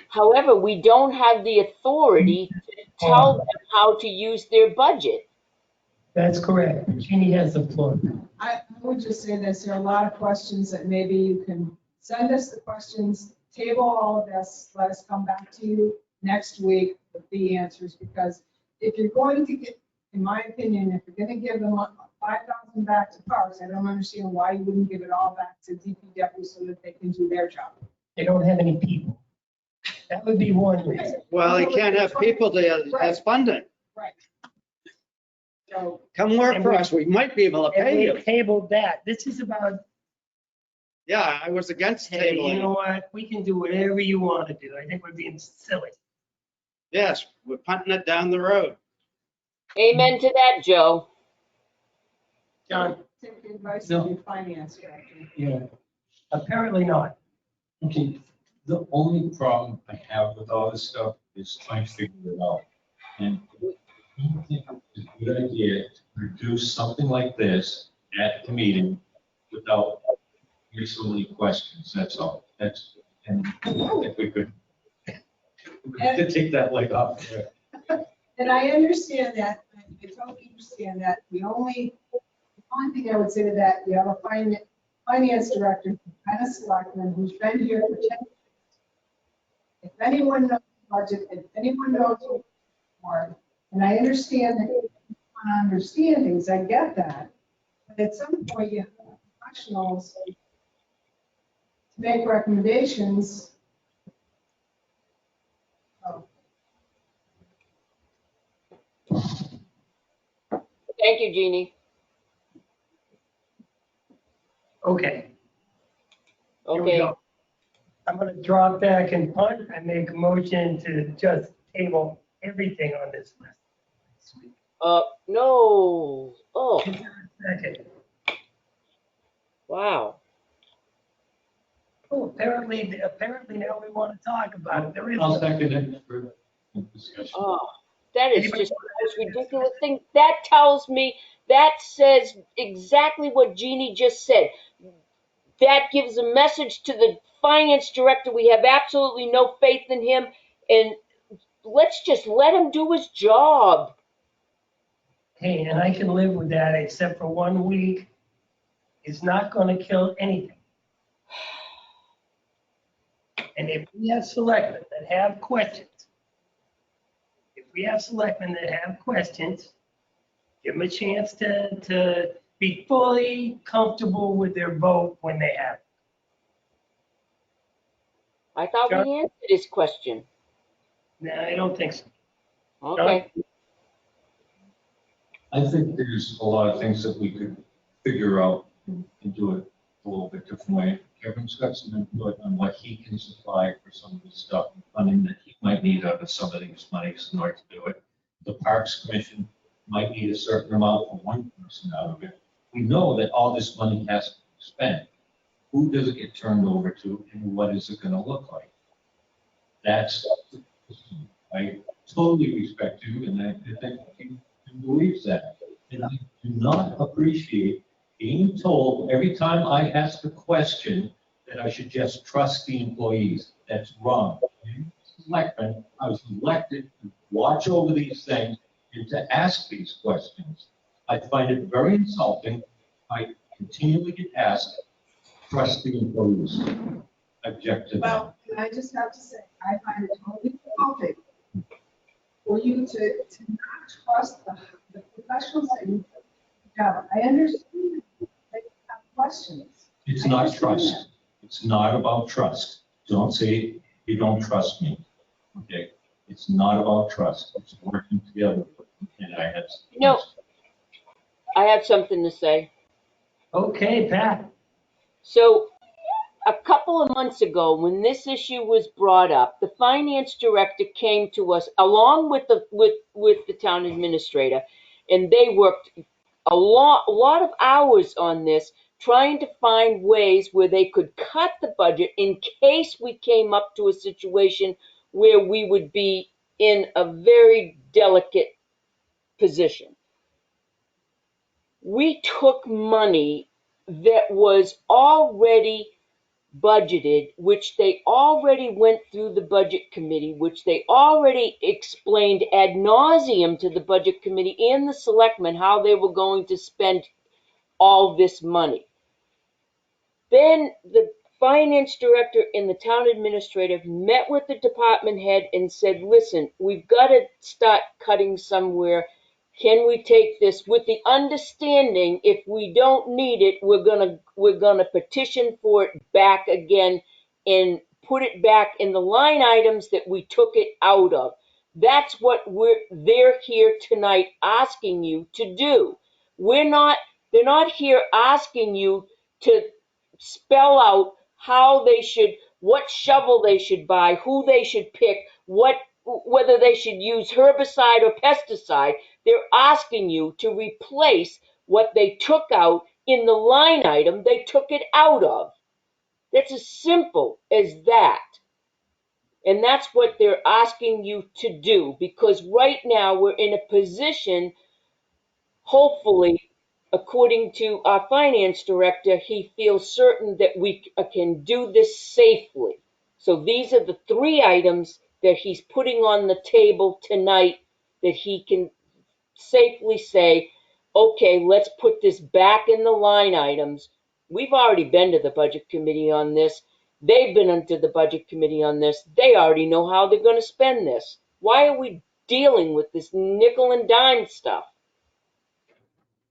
However, we don't have the authority to tell them how to use their budget. That's correct. Jeannie has the floor. I would just say this, there are a lot of questions that maybe you can send us the questions, table all of this, let us come back to you next week with the answers, because if you're going to get, in my opinion, if you're going to give them 5,000 back to parks, I don't understand why you wouldn't give it all back to DPW so that they can do their job. They don't have any people. That would be one reason. Well, you can't have people that has funding. Right. So, Come work for us, we might be able to And pay we you. tabled that. This is about, Yeah, I was against hey, you tabling. know what? We can do whatever you want to do. I think we're being silly. Yes, we're punting it down the road. Amen to that, Joe. John, take the advice No. of your finance director. Yeah. apparently not. Okay, the only problem I have with all this stuff is trying to figure it out. And I don't think it's a good idea to produce something like this at the meeting without so many questions, that's all. And I think we could take that leg off there. And I understand that, I totally understand that. The only thing I would say to that, you have a finance director, and a selectman who's been here for 10 years. If anyone knows the budget, if anyone knows more, and I understand that you want to understand things, I get that. But at some point, you have professionals to make recommendations. Oh. Thank you, Jeannie. Okay. Here we Okay. go. I'm going to drop back and punt. I make a motion to just table everything on this list. this week. No. Oh, Is there a second? wow. Oh, apparently now we want to talk about it. There is. I'll second it for discussion. Oh, that is Anybody just the most ridiculous thing. That tells me, that says exactly what Jeannie just said. That gives a message to the finance director. We have absolutely no faith in him, and let's just let him do his job. Hey, and I can live with that, except for 1 week. It's not going to kill anything. And if we have selectmen that have questions, give them a chance to be fully comfortable with their vote when they have it. I thought Sure. we answered his question. No, I don't think so. Okay. I think there's a lot of things that we could figure out and do it a little bit different way. Kevin's got some input on what he can supply for some of this stuff and funding that he might need out of some of these monies in order to do it. The Parks Commission might need a certain amount for one person out of it. We know that all this money has to be spent. Who does it get turned over to, and what is it going to look like? That's, I totally respect you, and I think you believes that. And I do not appreciate being told every time I ask a question that I should just trust the employees. That's wrong. Selectmen, I was elected to watch over these things and to ask these questions. I find it very insulting. I continually get asked, trust the employees. I object to that. Well, I just have to say, I find it totally insulting for you to not trust the professionals that you have. I understand that you have questions. It's not trust. It's not about trust. Don't say you don't trust me. Okay? It's not about trust. It's working together with And I had. No, I have something to say. Okay, Pat. So a couple of months ago, when this issue was brought up, the finance director came to us along with the town administrator, and they worked a lot of hours on this, trying to find ways where they could cut the budget in case we came up to a situation where we would be in a very delicate position. We took money that was already budgeted, which they already went through the budget committee, which they already explained ad nauseum to the budget committee and the selectmen how they were going to spend all this money. Then the finance director and the town administrator met with the department head and said, listen, we've got to start cutting somewhere. Can we take this with the understanding if we don't need it, we're gonna petition for it back again and put it back in the line items that we took it out of. That's what they're here tonight asking you to do. They're not here asking you to spell out how they should, what shovel they should buy, who they should pick, whether they should use herbicide or pesticide. They're asking you to replace what they took out in the line item they took it out of. That's as simple as that. And that's what they're asking you to do, because right now we're in a position, hopefully, according to our finance director, he feels certain that we can do this safely. So these are the three items that he's putting on the table tonight that he can safely say, okay, let's put this back in the line items. We've already been to the budget committee on this. They've been into the budget committee on this. They already know how they're going to spend this. Why are we dealing with this nickel and dime stuff?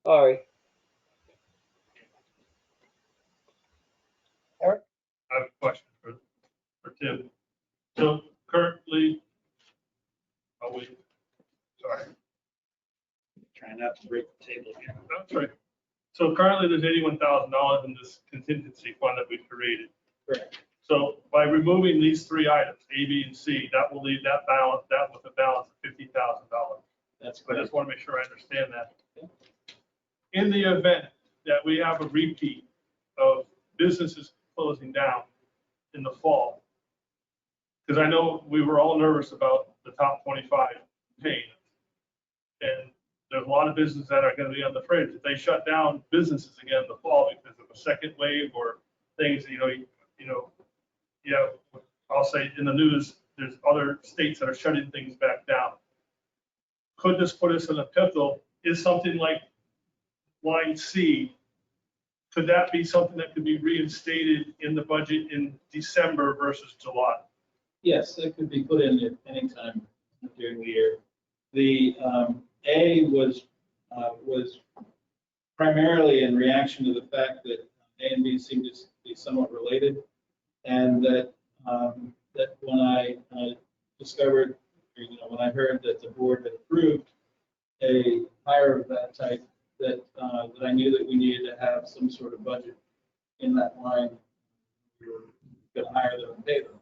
Sorry. I have a question for Tim. So currently, oh wait, sorry. Trying not to break the table again. That's right. So currently, there's $81,000 in this contingency fund that we've created. Correct. So by removing these three items, A, B, and C, that will leave that with a balance of $50,000. That's I correct. just want to make sure I understand that. In the event that we have a repeat of businesses closing down in the fall, because I know we were all nervous about the top 25 paying. And there's a lot of businesses that are going to be on the fringe. If they shut down businesses again in the fall because of a second wave or things, I'll say in the news, there's other states that are shutting things back down. Could this put us in a pickle? Is something like line C, could that be something that could be reinstated in the budget in December versus July? Yes, that could be put in at any time during the year. The A was primarily in reaction to the fact that A and B seem to be somewhat related, and that when I discovered, when I heard that the board had approved a hire of that type, that I knew that we needed to have some sort of budget in that line. We were going to hire them and pay them.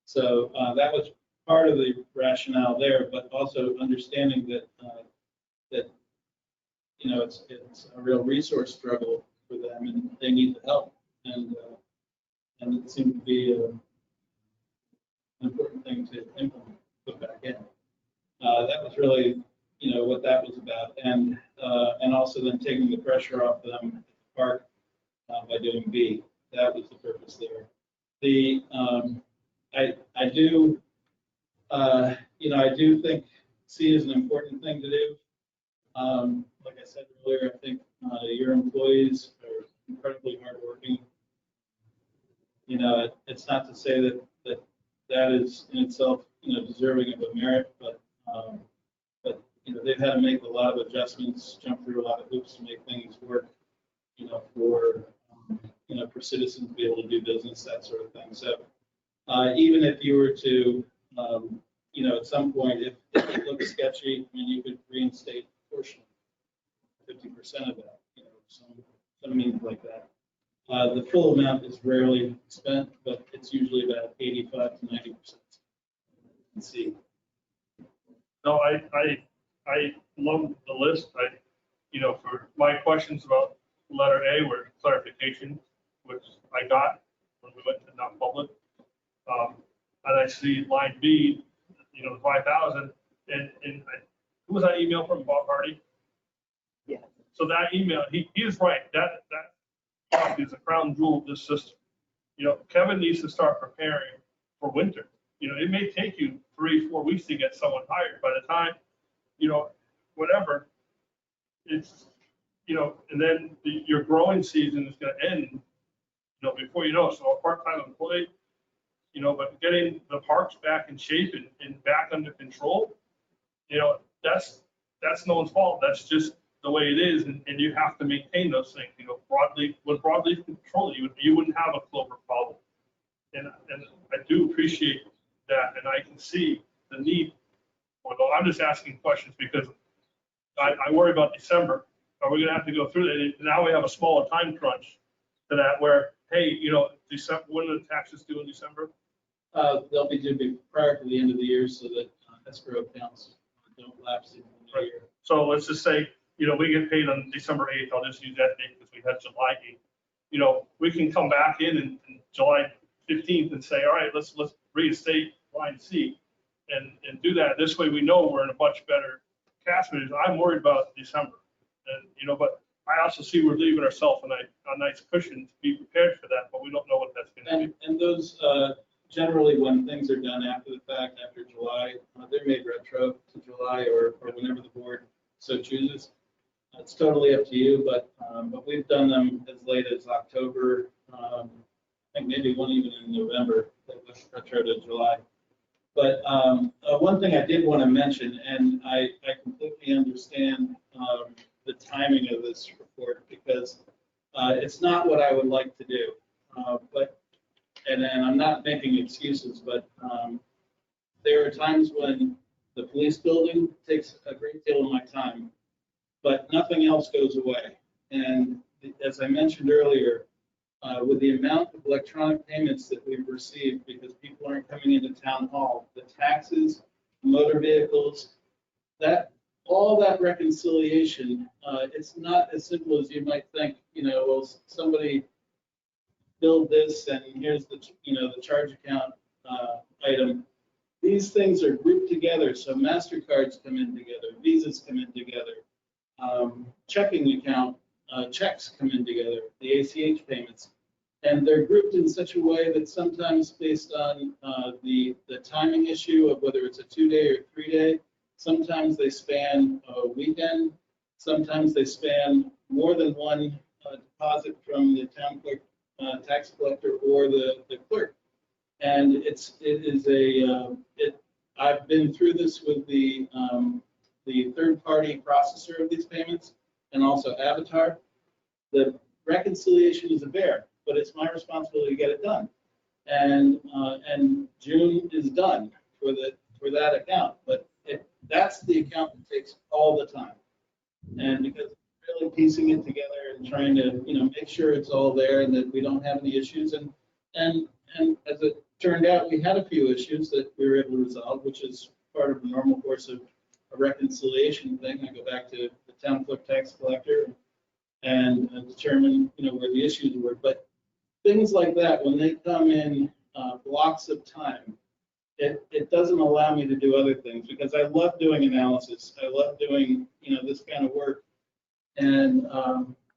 So that was part of the rationale there, but also understanding that it's a real resource struggle for them, and they need the help, and it seemed to be an important thing to implement, put back in. That was really what that was about, and also then taking the pressure off them at the park by doing B. That was the purpose there. I do think C is an important thing to do. Like I said earlier, I think your employees are incredibly hardworking. It's not to say that is in itself, deserving of a merit, but they've had to make a lot of adjustments, jump through a lot of hoops to make things work, for citizens to be able to do business, that sort of thing. So even if you were to at some point, if it looks sketchy, I mean, you could reinstate a portion, 50% of that, some means like that. The full amount is rarely spent, but it's usually about 85 to 90%. Let's see. No, I love the list. For my questions about letter A were clarification, which I got when we went to non-public. And I see line B, 5,000, and who was that email from, Bob Hardy? Yeah. So that email, he is right. That is a crown jewel of this system. Kevin needs to start preparing for winter. It may take you 3-4 weeks to get someone hired. By the time, whatever, it's, and then your growing season is going to end, before you know it. So a part-time employee, but getting the parks back in shape and back under control, that's no one's fault. That's just the way it is, and you have to maintain those things. With broadleaf control, you wouldn't have a clover problem. And I do appreciate that, and I can see the need. Although I'm just asking questions because I worry about December. Are we going to have to go through that? Now we have a smaller time crunch to that where, hey, December, when are the taxes due in December? They'll be due prior to the end of the year so that escrow accounts don't lapse in the Right. year. So let's just say, we get paid on December 8th. I'll just use that date because we had July 8th. We can come back in July 15th and say, all right, let's reinstate line C and do that. This way we know we're in a much better cash position. I'm worried about December. And, but I also see we're leaving ourselves a nice cushion to be prepared for that, but we don't know what that's going to be. And those, generally when things are done after the fact, after July, they're made retro to July or whenever the board so chooses. It's totally up to you, but we've done them as late as October. I think maybe one even in November that was retro to July. But one thing I did want to mention, and I completely understand the timing of this report because it's not what I would like to do. And I'm not making excuses, but there are times when the police building takes a great deal of my time, but nothing else goes away. And as I mentioned earlier, with the amount of electronic payments that we've received because people aren't coming into town hall, the taxes, motor vehicles, all that reconciliation, it's not as simple as you might think. Well, somebody billed this and here's the charge account item. These things are grouped together, so MasterCards come in together, Visas come in together, checking account checks come in together, the ACH payments, and they're grouped in such a way that sometimes based on the timing issue of whether it's a 2-day or 3-day, sometimes they span a weekend, sometimes they span more than one deposit from the town clerk, tax collector, or the clerk. And I've been through this with the third-party processor of these payments and also Avatar. The reconciliation is a bear, but it's my responsibility to get it done. And June is done for that account, but that's the account that takes all the time. And because really piecing it together and trying to make sure it's all there and that we don't have any issues, and as it turned out, we had a few issues that we were able to resolve, which is part of the normal course of a reconciliation thing. I go back to the town clerk tax collector and determine where the issues were. But things like that, when they come in blocks of time, it doesn't allow me to do other things because I love doing analysis. I love doing this kind of work, and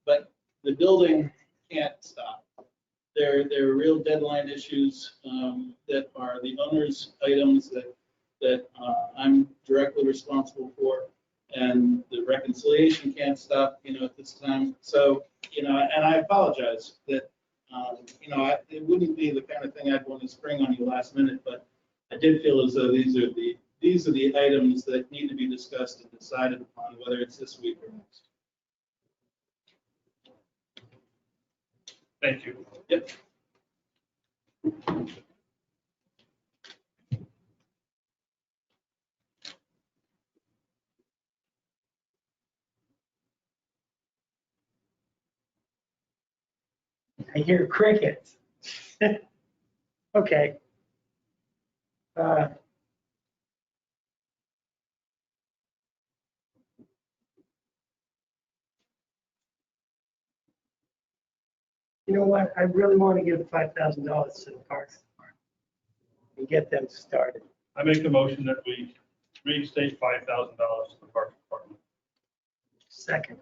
but the building can't stop. There are real deadline issues that are the owner's items that I'm directly responsible for, and the reconciliation can't stop at this time. So and I apologize that it wouldn't be the kind of thing I'd want to spring on you last minute, but I did feel as though these are the items that need to be discussed and decided upon, whether it's this week or next. Thank you. Yep. I hear crickets. Okay. You know what? I really want to give $5,000 to the Parks Department and get them started. I make the motion that we reinstate $5,000 to the park department. Second.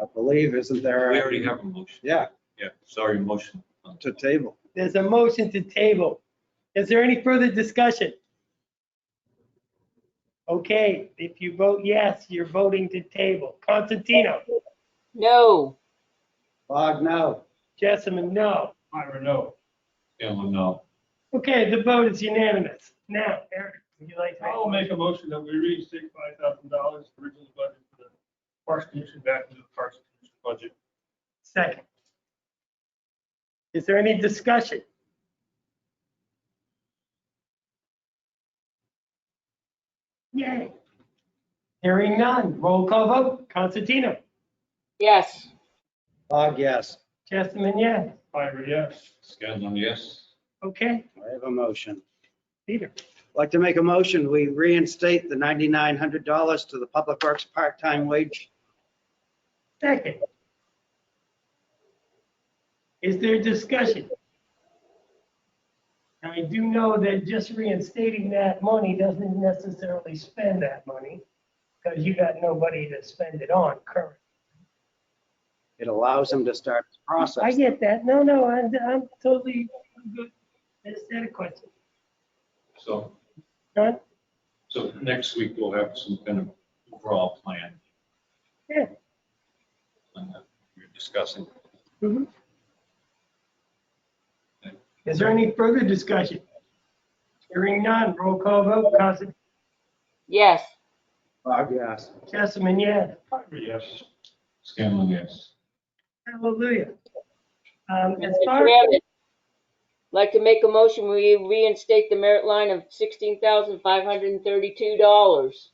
I believe, isn't there? We already have a motion. Yeah, Yeah, sorry, motion. to table. There's a motion to table. Is there any further discussion? Okay, if you vote yes, you're voting to table. Constantino, No. Bog, no. Jessamine, no. Ira, no. Scanlon, no. Okay, the vote is unanimous. Now, Eric, would you like to? I'll make a motion that we reinstate $5,000 originally budgeted for the Parks Commission back into the Parks Commission budget. Second. Is there any discussion? Yay. Hearing none. Roll call vote. Constantino. Yes. Bog, yes. Jessamine, yes. Ira, yes. Scanlon, yes. Okay, I have a motion. Peter. I'd like to make a motion, we reinstate the $9,900 to the Public Works part-time wage. Second. Is there discussion? Now, I do know that just reinstating that money doesn't necessarily spend that money because you got nobody to spend it on currently. It allows them to start the process. I get that. No, I'm totally good. Is that a question? So, John? so next week we'll have some kind of overall plan Yeah. we're discussing. Mhm. Is there any further discussion? Hearing none, roll call vote. Constantino. Yes. Bog, yes. Jessamine, yes. Ira, yes. Scanlon, yes. Hallelujah. As Mr. far Chairman, like to make a motion, we reinstate the merit line of $16,532.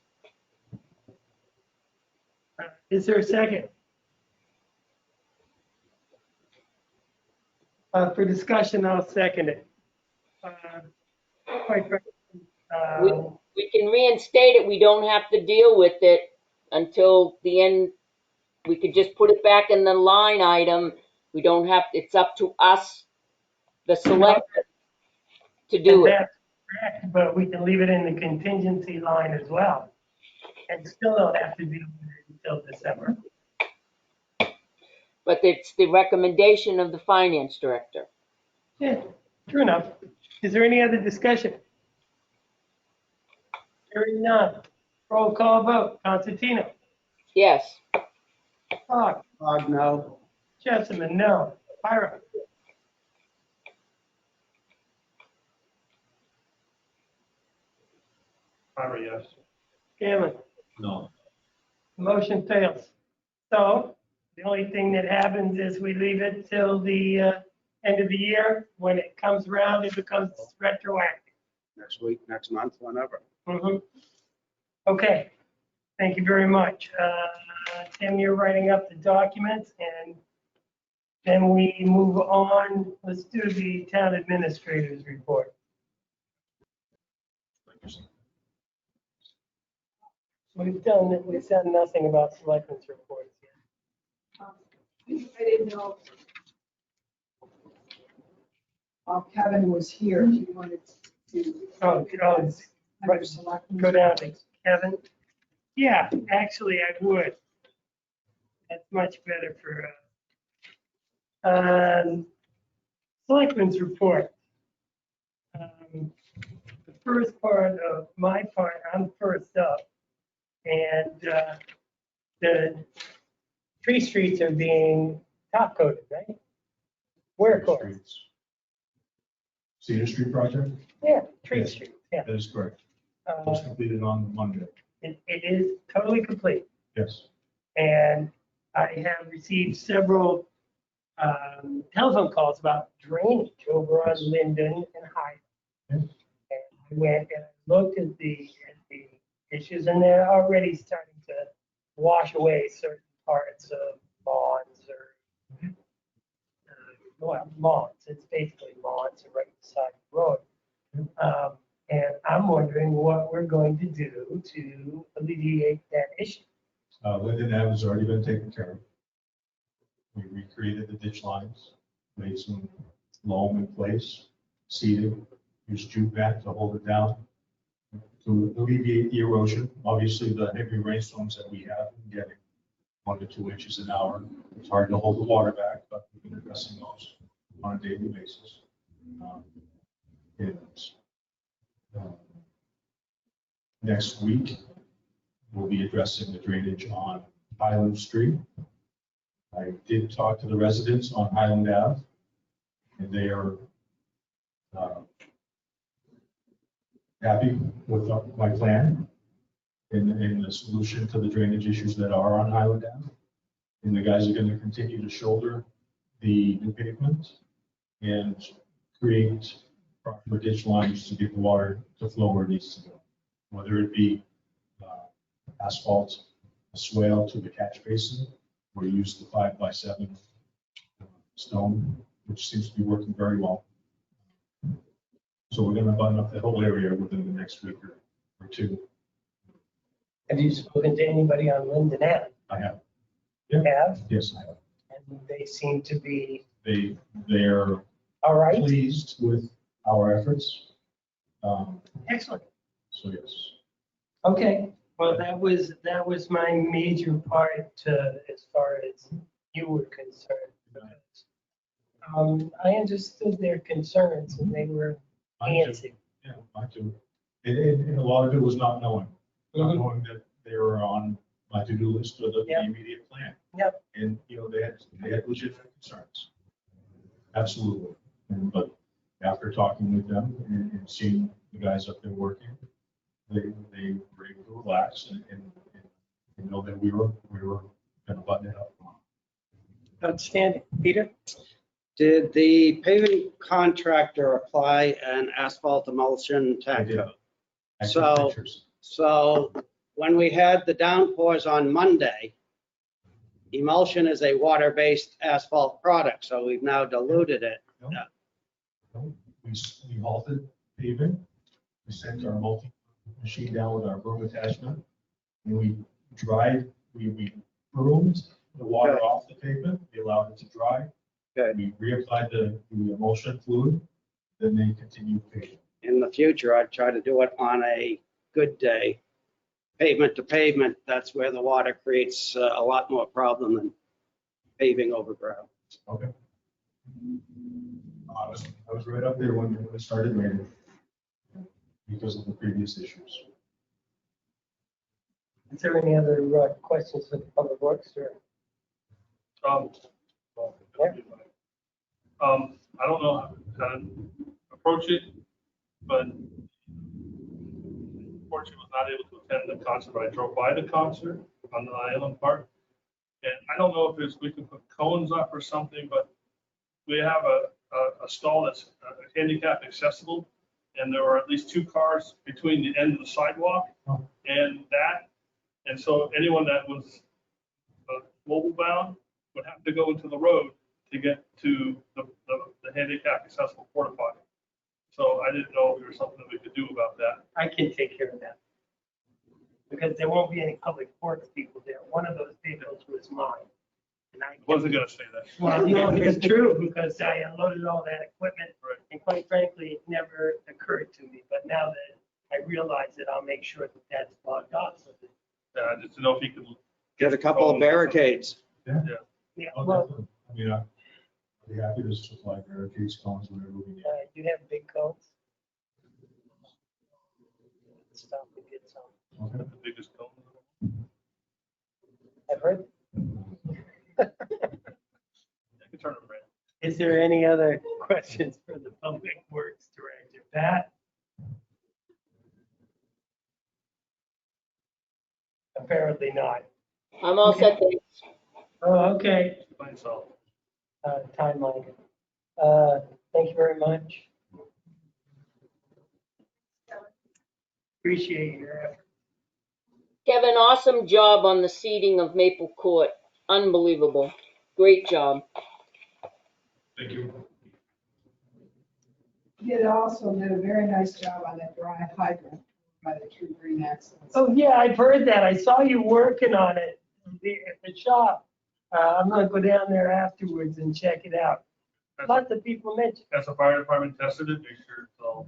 is there a second? For discussion, I'll second it. Quite frankly, We can reinstate it. We don't have to deal with it until the end. We could just put it back in the line item. We don't have, it's up to us, the selectmen, to do it. that's correct, but we can leave it in the contingency line as well. And still don't have to deal with it until December. But it's the recommendation of the finance director. Yeah, true enough. Is there any other discussion? Hearing none. Roll call vote. Constantino. Yes. Bog. Bog, no. Jessamine, no. Ira. Ira, yes. Scanlon. No. Motion fails. So the only thing that happens is we leave it till the end of the year. When it comes around, it becomes retroactive. Next week, next month, whenever. Mhm. Okay, thank you very much. Tim, you're writing up the documents and then we move on. Let's do the town administrator's report. We've done nothing about selectmen's reports yet. I didn't know Kevin was here, if you wanted to. Oh, it's Under selectmen's go down to reports. Kevin. Yeah, actually, I would. That's much better for selectmen's report. The first part of my part, I'm first up. And the tree streets are being top coated, right? Where coated? Cedar Street project? Yeah, tree Yes. streets, yeah. That is correct. It was completed on Monday. It is totally complete. Yes. And I have received several telephone calls about drainage over on Linden and Hyde. Yeah. And I went and looked at the issues, and they're already starting to wash away certain parts of lawns or well, lawns, it's basically lawns right beside the road. And I'm wondering what we're going to do to alleviate that issue. Linden Ave has already been taken care of. We recreated the ditch lines, made some loam in place, seeded, used jute mat to hold it down to alleviate the erosion. Obviously, the heavy rainstorms that we have been getting, 1 to 2 inches an hour. It's hard to hold the water back, but we've been addressing those on a daily basis. And, next week, we'll be addressing the drainage on Highland Street. I did talk to the residents on Highland Ave, and they are happy with my plan and the solution to the drainage issues that are on Highland Ave. And the guys are going to continue to shoulder the new pavement and create proper ditch lines to get the water to flow where it needs to go. Whether it be asphalt, a swale to the catch basin, or use the 5x7 stone, which seems to be working very well. So we're going to button up the whole area within the next week or two. Have you spoken to anybody on Linden Ave? I have. You have? Yes, I have. And they seem to be They're all right? pleased with our efforts. Excellent. So yes. Okay, well, that was my major part as far as you were concerned. I understood their concerns and they were answered. Yeah, I do. And a lot of it was not knowing that they were on my to-do list for the immediate plan. Yep. And, they had legitimate concerns. Absolutely. But after talking with them and seeing the guys up there working, they were able to relax and know that we were going to button it up. Outstanding. Peter? Did the paving contractor apply an asphalt emulsion I tack did. coat? I took So- pictures. So when we had the downpours on Monday, emulsion is a water-based asphalt product, so we've now diluted it. No, we halted paving. We sent our multi-machine down with our broom attachment. And we broomed the water Okay. off the pavement. We allowed it to dry. Good. We reapplied the emulsion fluid, then they continued paving. In the future, I'd try to do it on a good day. Pavement to pavement, that's where the water creates a lot more problem than paving over gravel. Okay. I was right up there when it started raining because of the previous issues. Is there any other questions for the public works or? I don't know how to approach it, but unfortunately was not able to attend the concert, but I drove by the concert on the Island Park. And I don't know if we can put cones up or something, but we have a stall that's handicap accessible. And there were at least 2 cars between the end of the sidewalk and that. And so anyone that was mobile bound would have to go into the road to get to the handicap accessible porta potty. So I didn't know if there was something that we could do about that. I can take care of that. Because there won't be any public works people there. One of those vehicles was mine. And I Wasn't gonna say that. Well, no, it's true, because I unloaded all that equipment, Right. and quite frankly, it never occurred to me. But now that I realize it, I'll make sure that that's blocked off. So that- Yeah, just to know if you could. Get a couple of barricades. Yeah, Oh, well, definitely. I mean, I'd be happy to supply barricades, cones, whatever we need. you have big cones? Stop and get some. Okay. The biggest cone. I've heard. I can turn it around. Is there any other questions for the public works director? Pat? Apparently not. I'm all set. Thanks. Oh, okay. By itself. Timeline. Thank you very much. Appreciate your effort. Kevin, awesome job on the seating of Maple Court. Unbelievable. Great job. Thank you. You also did a very nice job on that dry hydrant by the True Green Excellence. Oh, yeah, I've heard that. I saw you working on it at the shop. I'm gonna go down there afterwards and check it out. Lots of people mentioned. As the fire department tested it, make sure it's all.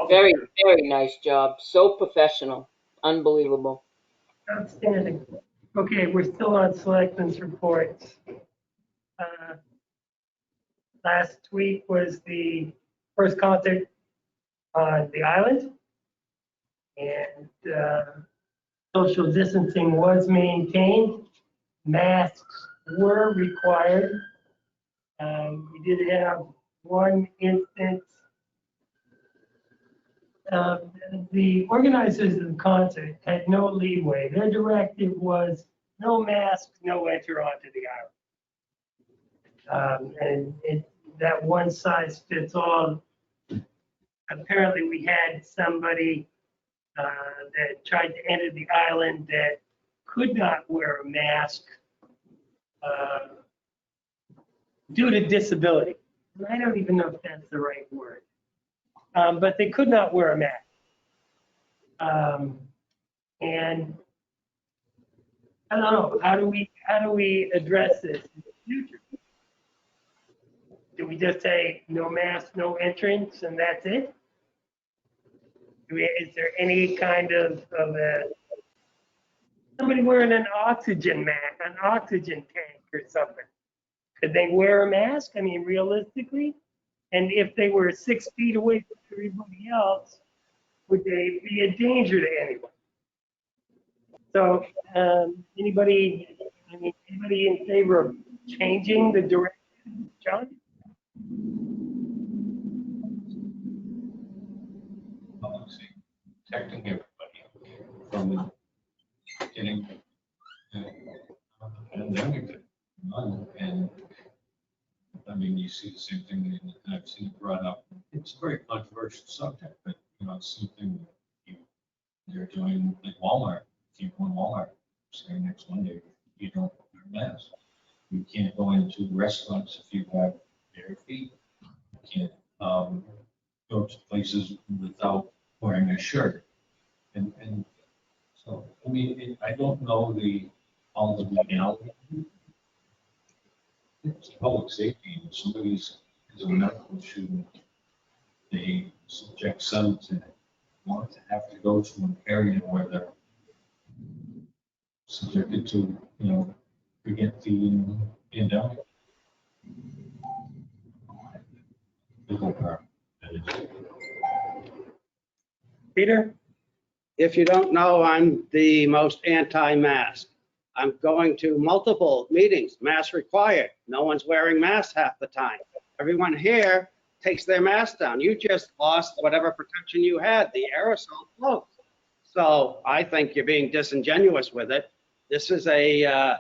Very, very nice job. So professional. Unbelievable. Outstanding. Okay, we're still on selectmen's reports. Last week was the first concert on the island. And social distancing was maintained. Masks were required. We did have one instance. The organizers of the concert had no leeway. Their directive was no masks, no enter onto the island. That one size fits all. Apparently, we had somebody that tried to enter the island that could not wear a mask due to disability. And I don't even know if that's the right word. But they could not wear a mask. And I don't know, how do we address this in the future? Do we just say no mask, no entrance, and that's it? Is there any kind of somebody wearing an oxygen mask, an oxygen tank or something? Could they wear a mask? I mean, realistically? And if they were 6 feet away from everybody else, would they be a danger to anyone? So, anybody in favor of changing the direction, John? Protecting everybody from getting the pandemic on. And I mean, you see the same thing, and I've seen it brought up. It's a very controversial subject, but it's something they're doing at Walmart. If you go in Walmart, say next Monday, you don't wear a mask. You can't go into restaurants if you have bare feet. You can't go to places without wearing a shirt. And so, I mean, I don't know all the legality. It's public safety. If somebody's is a medical issue, they subject some to want to have to go to an area where they're subjected to, forget the pandemic. Legal power. Peter? If you don't know, I'm the most anti-mask. I'm going to multiple meetings, mask required. No one's wearing masks half the time. Everyone here takes their mask down. You just lost whatever protection you had, the aerosol floats. So I think you're being disingenuous with it. This is a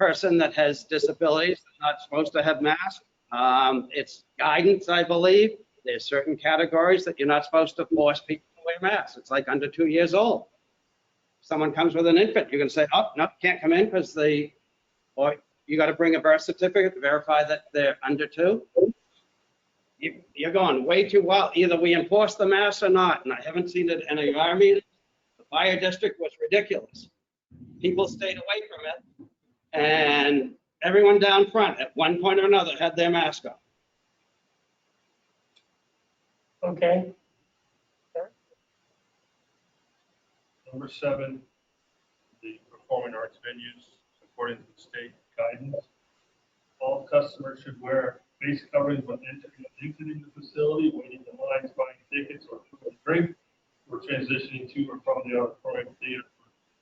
person that has disabilities, not supposed to have masks. It's guidance, I believe. There's certain categories that you're not supposed to force people to wear masks. It's like under 2 years old. Someone comes with an infant, you're going to say, oh, no, can't come in because or you got to bring a birth certificate to verify that they're under 2. You're going way too wild. Either we enforce the mask or not, and I haven't seen it in any of our meetings. The fire district was ridiculous. People stayed away from it, and everyone down front at one point or another had their mask on. Okay. Number 7, the performing arts venues, according to the state guidance, all customers should wear face coverings when entering and exiting the facility, waiting in lines, buying tickets or food and drink, or transitioning to or from the auditorium theater,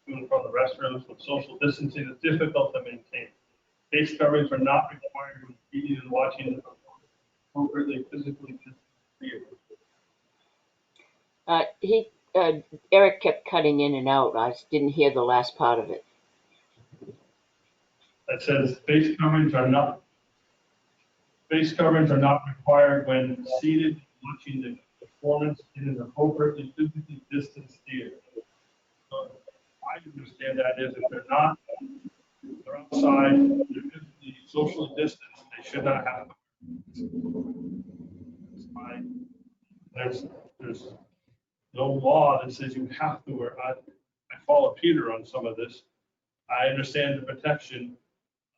to and from the restrooms. With social distancing is difficult to maintain. Face coverings are not required when eating and watching the performance appropriately physically distanced theater. Eric kept cutting in and out. I didn't hear the last part of it. That says face coverings are not required when seated watching the performance in an appropriately physically distanced theater. So I understand that is if they're not, they're outside, they're physically socially distanced, they should not have. There's no law that says you have to wear. I follow Peter on some of this. I understand the protection.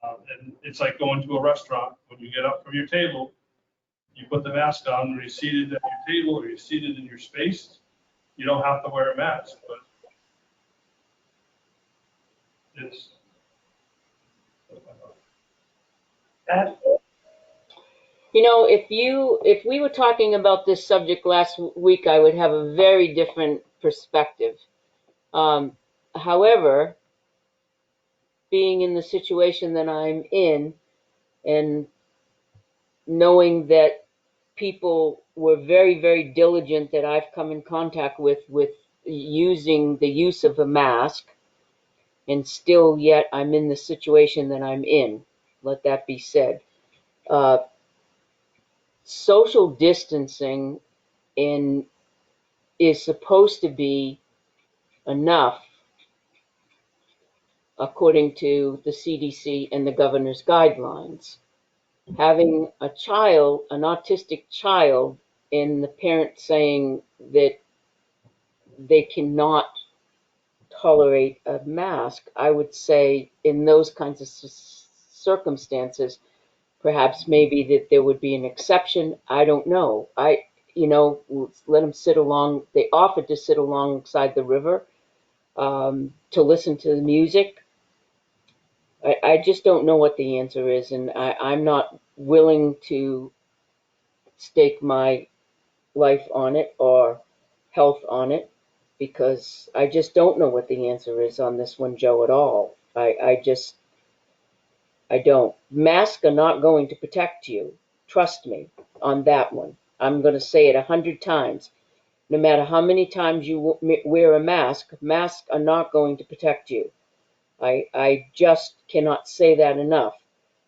And it's like going to a restaurant. When you get up from your table, you put the mask on. When you're seated at your table or you're seated in your space, you don't have to wear a mask. But it's. Pat? You know, if we were talking about this subject last week, I would have a very different perspective. However, being in the situation that I'm in and knowing that people were very, very diligent that I've come in contact with using the use of a mask, and still yet I'm in the situation that I'm in. Let that be said. Social distancing is supposed to be enough, according to the CDC and the governor's guidelines. Having a child, an autistic child, and the parent saying that they cannot tolerate a mask, I would say in those kinds of circumstances, perhaps maybe that there would be an exception. I don't know. Let them sit along. They offered to sit alongside the river to listen to the music. I just don't know what the answer is, and I'm not willing to stake my life on it or health on it because I just don't know what the answer is on this one, Joe, at all. I don't. Masks are not going to protect you. Trust me on that one. I'm going to say it 100 times. No matter how many times you wear a mask, masks are not going to protect you. I just cannot say that enough.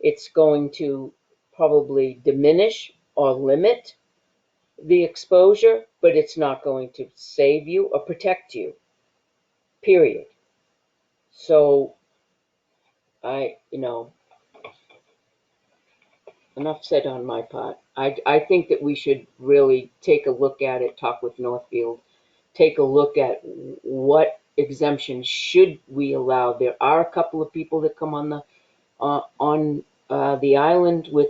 It's going to probably diminish or limit the exposure, but it's not going to save you or protect you, period. So, enough said on my part. I think that we should really take a look at it, talk with Northfield, take a look at what exemptions should we allow. There are a couple of people that come on the island with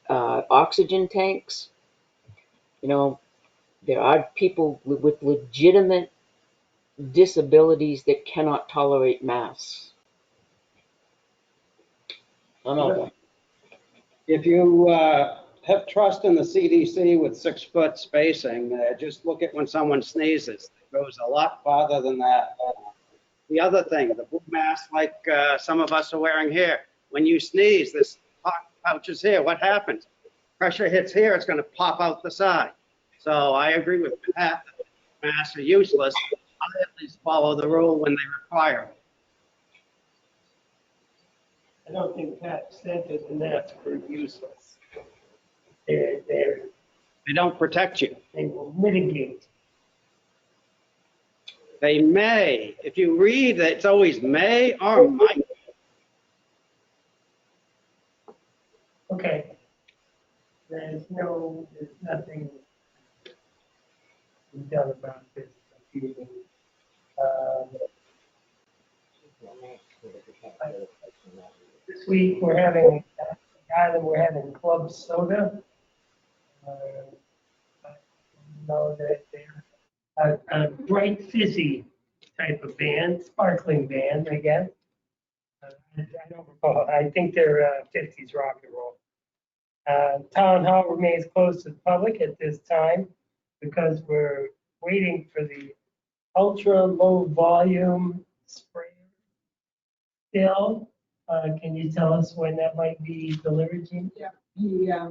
oxygen tanks. There are people with legitimate disabilities that cannot tolerate masks. I'm over. If you have trust in the CDC with 6-foot spacing, just look at when someone sneezes. It goes a lot farther than that. The other thing, the blue mask like some of us are wearing here, when you sneeze, this pouch is here. What happens? Pressure hits here, it's going to pop out the side. So I agree with Pat that masks are useless. I at least follow the rule when they require it. I don't think Pat said that the masks were useless. They don't protect you. They will mitigate. They may. If you read, it's always may or might. Okay. There's nothing done about this. This week we're having club soda. I know that they're a bright fizzy type of band, sparkling band, I guess. I don't recall. I think they're 50s rock and roll. Town hall remains closed to the public at this time because we're waiting for the ultra low volume sprayer still. Can you tell us when that might be delivered, Jean? Yeah,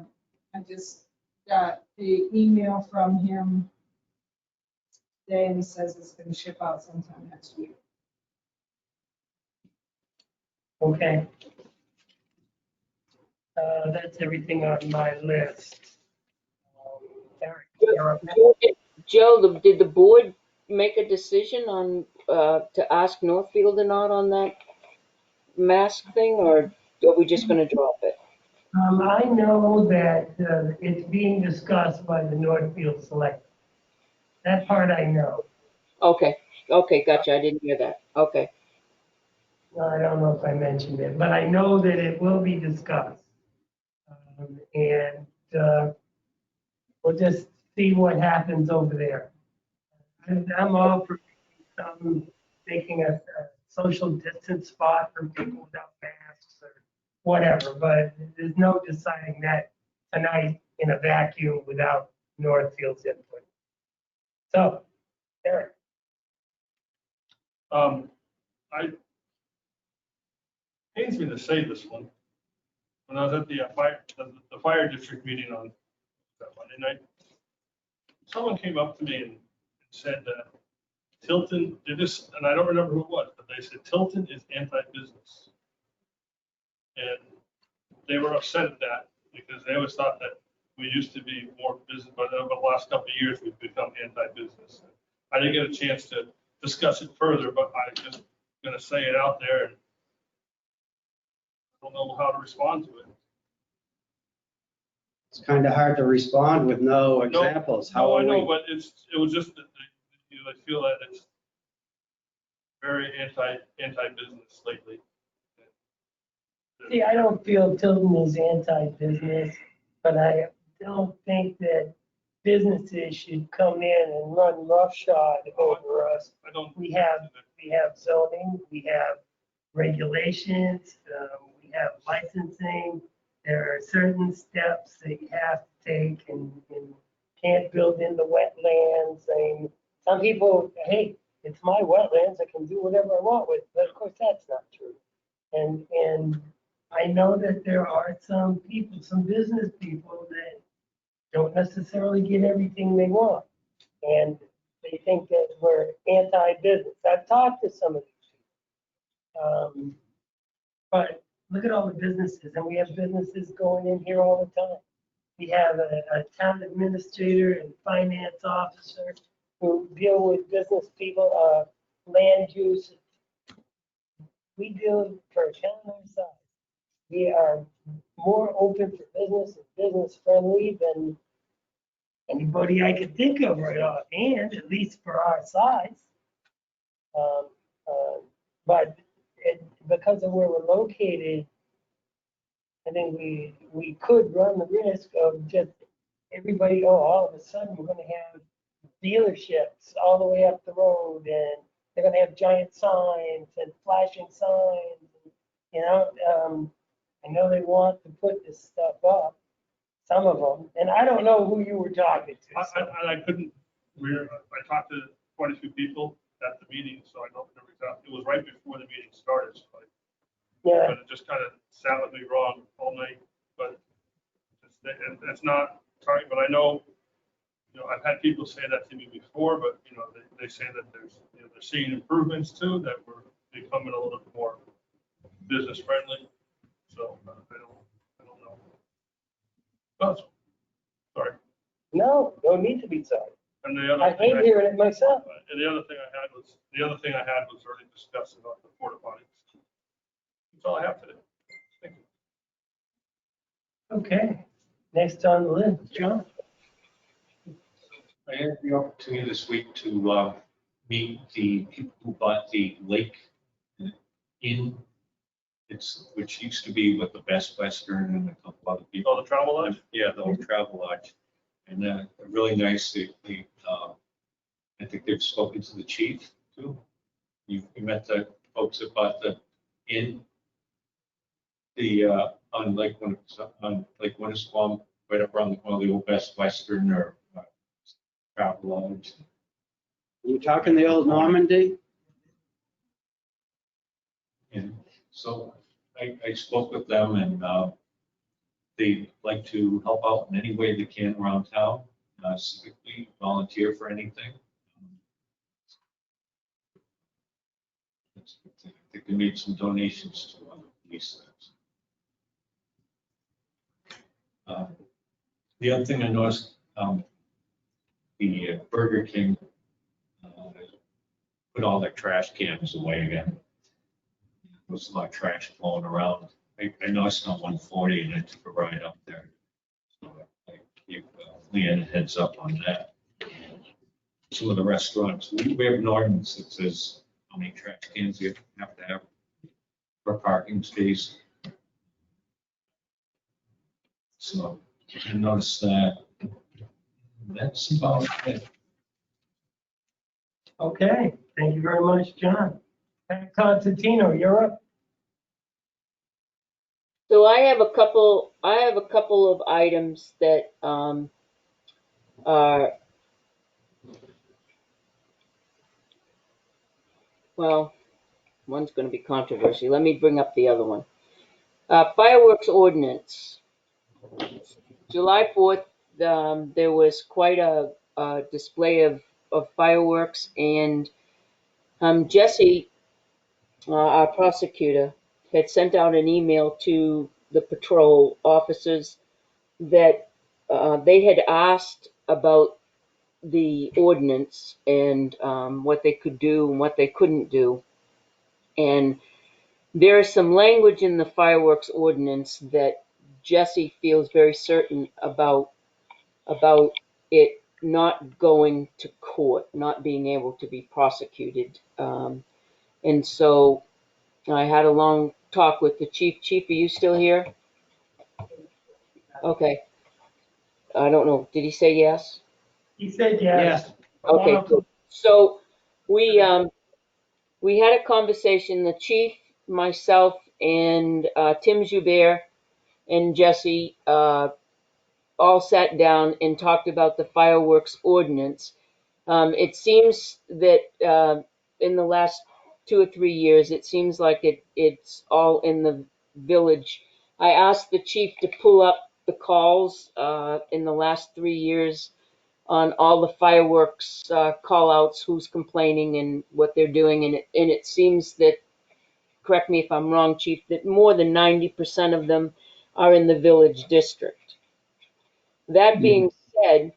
I just got the email from him today and he says it's going to ship out sometime next week. Okay. That's everything on my list. Eric, you're up next. Joe, did the board make a decision on to ask Northfield or not on that mask thing, or are we just going to drop it? I know that it's being discussed by the Northfield Selectmen. That part I know. Okay, okay, gotcha, I didn't hear that, okay. No, I don't know if I mentioned it, but I know that it will be discussed. And we'll just see what happens over there. I'm all for making a social distance spot for people without masks or whatever, but there's no deciding that tonight in a vacuum without Northfield's input. So, Eric. I pains me to say this one. When I was at the fire district meeting on that Monday night, someone came up to me and said that Tilton did this, and I don't remember who it was, but they said Tilton is anti-business. And they were upset at that because they always thought that we used to be more business, but over the last couple of years, we've become anti-business. I didn't get a chance to discuss it further, but I'm just gonna say it out there, and I don't know how to respond to it. It's kind of hard to respond with no examples. How No, I are know, we? but it was just that I feel that it's very anti-business lately. See, I don't feel Tilton is anti-business, but I don't think that businesses should come in and run roughshod over us. I don't. We have zoning, we have regulations, we have licensing. There are certain steps that you have to take and can't build in the wetlands. I mean, some people, hey, it's my wetlands, I can do whatever I want with it, but of course that's not true. And I know that there are some people, some business people that don't necessarily get everything they want. And they think that we're anti-business. I've talked to some of these people. But look at all the businesses, and we have businesses going in here all the time. We have a town administrator and finance officer who deal with business people, land use. We deal for a town our size. We are more open for business and business friendly than anybody I could think of right offhand, at least for our size. But because of where we're located, I think we could run the risk of just everybody, all of a sudden we're going to have dealerships all the way up the road, and they're going to have giant signs and flashing signs. You know, I know they want to put this stuff up, some of them, and I don't know who you were talking to. So. I couldn't. I talked to quite a few people at the meeting, so I don't remember exactly. It was right before the meeting started, so Yeah. but it just kind of sat with me wrong all night. But it's not target. But I know, I've had people say that to me before, but they say that they're seeing improvements too, that we're becoming a little bit more business friendly. So I don't know. Oh, sorry. No need to be sorry. And the other I hate hearing it myself. And the other thing I had was already discussed about the porta potties. That's all I have today. Thank you. Okay. Next on the list, John. I had the opportunity this week to meet the people who bought the lake inn. Which used to be with the Best Western and a couple other people. Oh, the travel lodge? Yeah, the old travel lodge. And really nice. I think they've spoken to the chief too. You met the folks that bought the inn. On Lake Winnisquam, right up around one of the old Best Western or travel lodge. You talking the old Normandy? And so I spoke with them, and they'd like to help out in any way they can around town, civically, volunteer for anything. I think they made some donations to police things. The other thing I noticed, the Burger King put all their trash cans away again. There was a lot of trash flowing around. I noticed on 140 and I took a ride up there. So I gave Leanne a heads up on that. some of the restaurants, we have an ordinance that says how many trash cans you have to have per parking space. So I noticed that. That's about it. Okay, thank you very much, John. Pat Constantino, you're up. So I have a couple of items that are, well, one's going to be controversial. Let me bring up the other one. Fireworks ordinance. July 4th, there was quite a display of fireworks, and Jesse, our prosecutor, had sent out an email to the patrol officers that they had asked about the ordinance and what they could do and what they couldn't do. And there is some language in the fireworks ordinance that Jesse feels very certain about it not going to court, not being able to be prosecuted. And so I had a long talk with the chief. Chief, are you still here? Okay. I don't know. Did he say yes? He said yes. Yes. Okay, good. So we had a conversation, the chief, myself, and Tim Joubert and Jesse all sat down and talked about the fireworks ordinance. It seems that in the last 2 or 3 years, it seems like it's all in the village. I asked the chief to pull up the calls in the last 3 years on all the fireworks call outs, who's complaining and what they're doing. And it seems that, correct me if I'm wrong, Chief, that more than 90% of them are in the village district. That being said,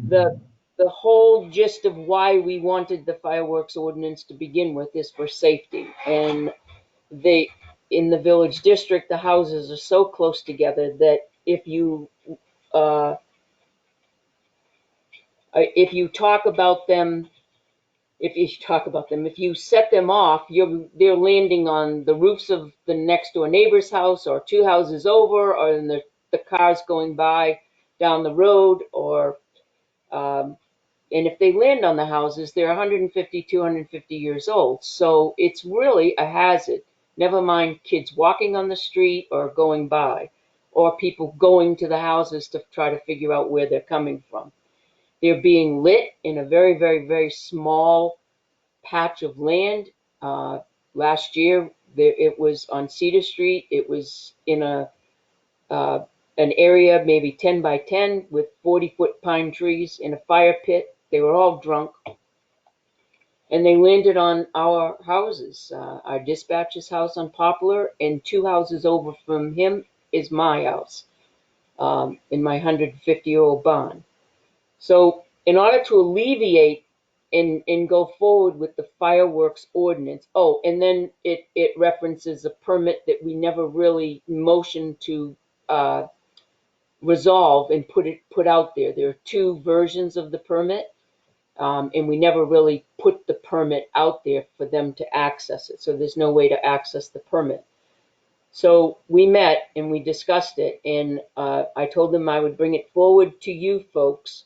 the whole gist of why we wanted the fireworks ordinance to begin with is for safety. And in the village district, the houses are so close together that if you talk about them, if you set them off, they're landing on the roofs of the next door neighbor's house or 2 houses over, or in the cars going by down the road, or and if they land on the houses, they're 150, 250 years old. So it's really a hazard. Never mind kids walking on the street or going by, or people going to the houses to try to figure out where they're coming from. They're being lit in a very, very, very small patch of land. Last year, it was on Cedar Street. It was in an area maybe 10 by 10 with 40-foot pine trees in a fire pit. They were all drunk, and they landed on our houses. Our dispatcher's house on Poplar, and 2 houses over from him is my house in my 150-year-old barn. So in order to alleviate and go forward with the fireworks ordinance, and then it references a permit that we never really motioned to resolve and put out there. There are 2 versions of the permit, and we never really put the permit out there for them to access it. So there's no way to access the permit. So we met and we discussed it, and I told them I would bring it forward to you folks,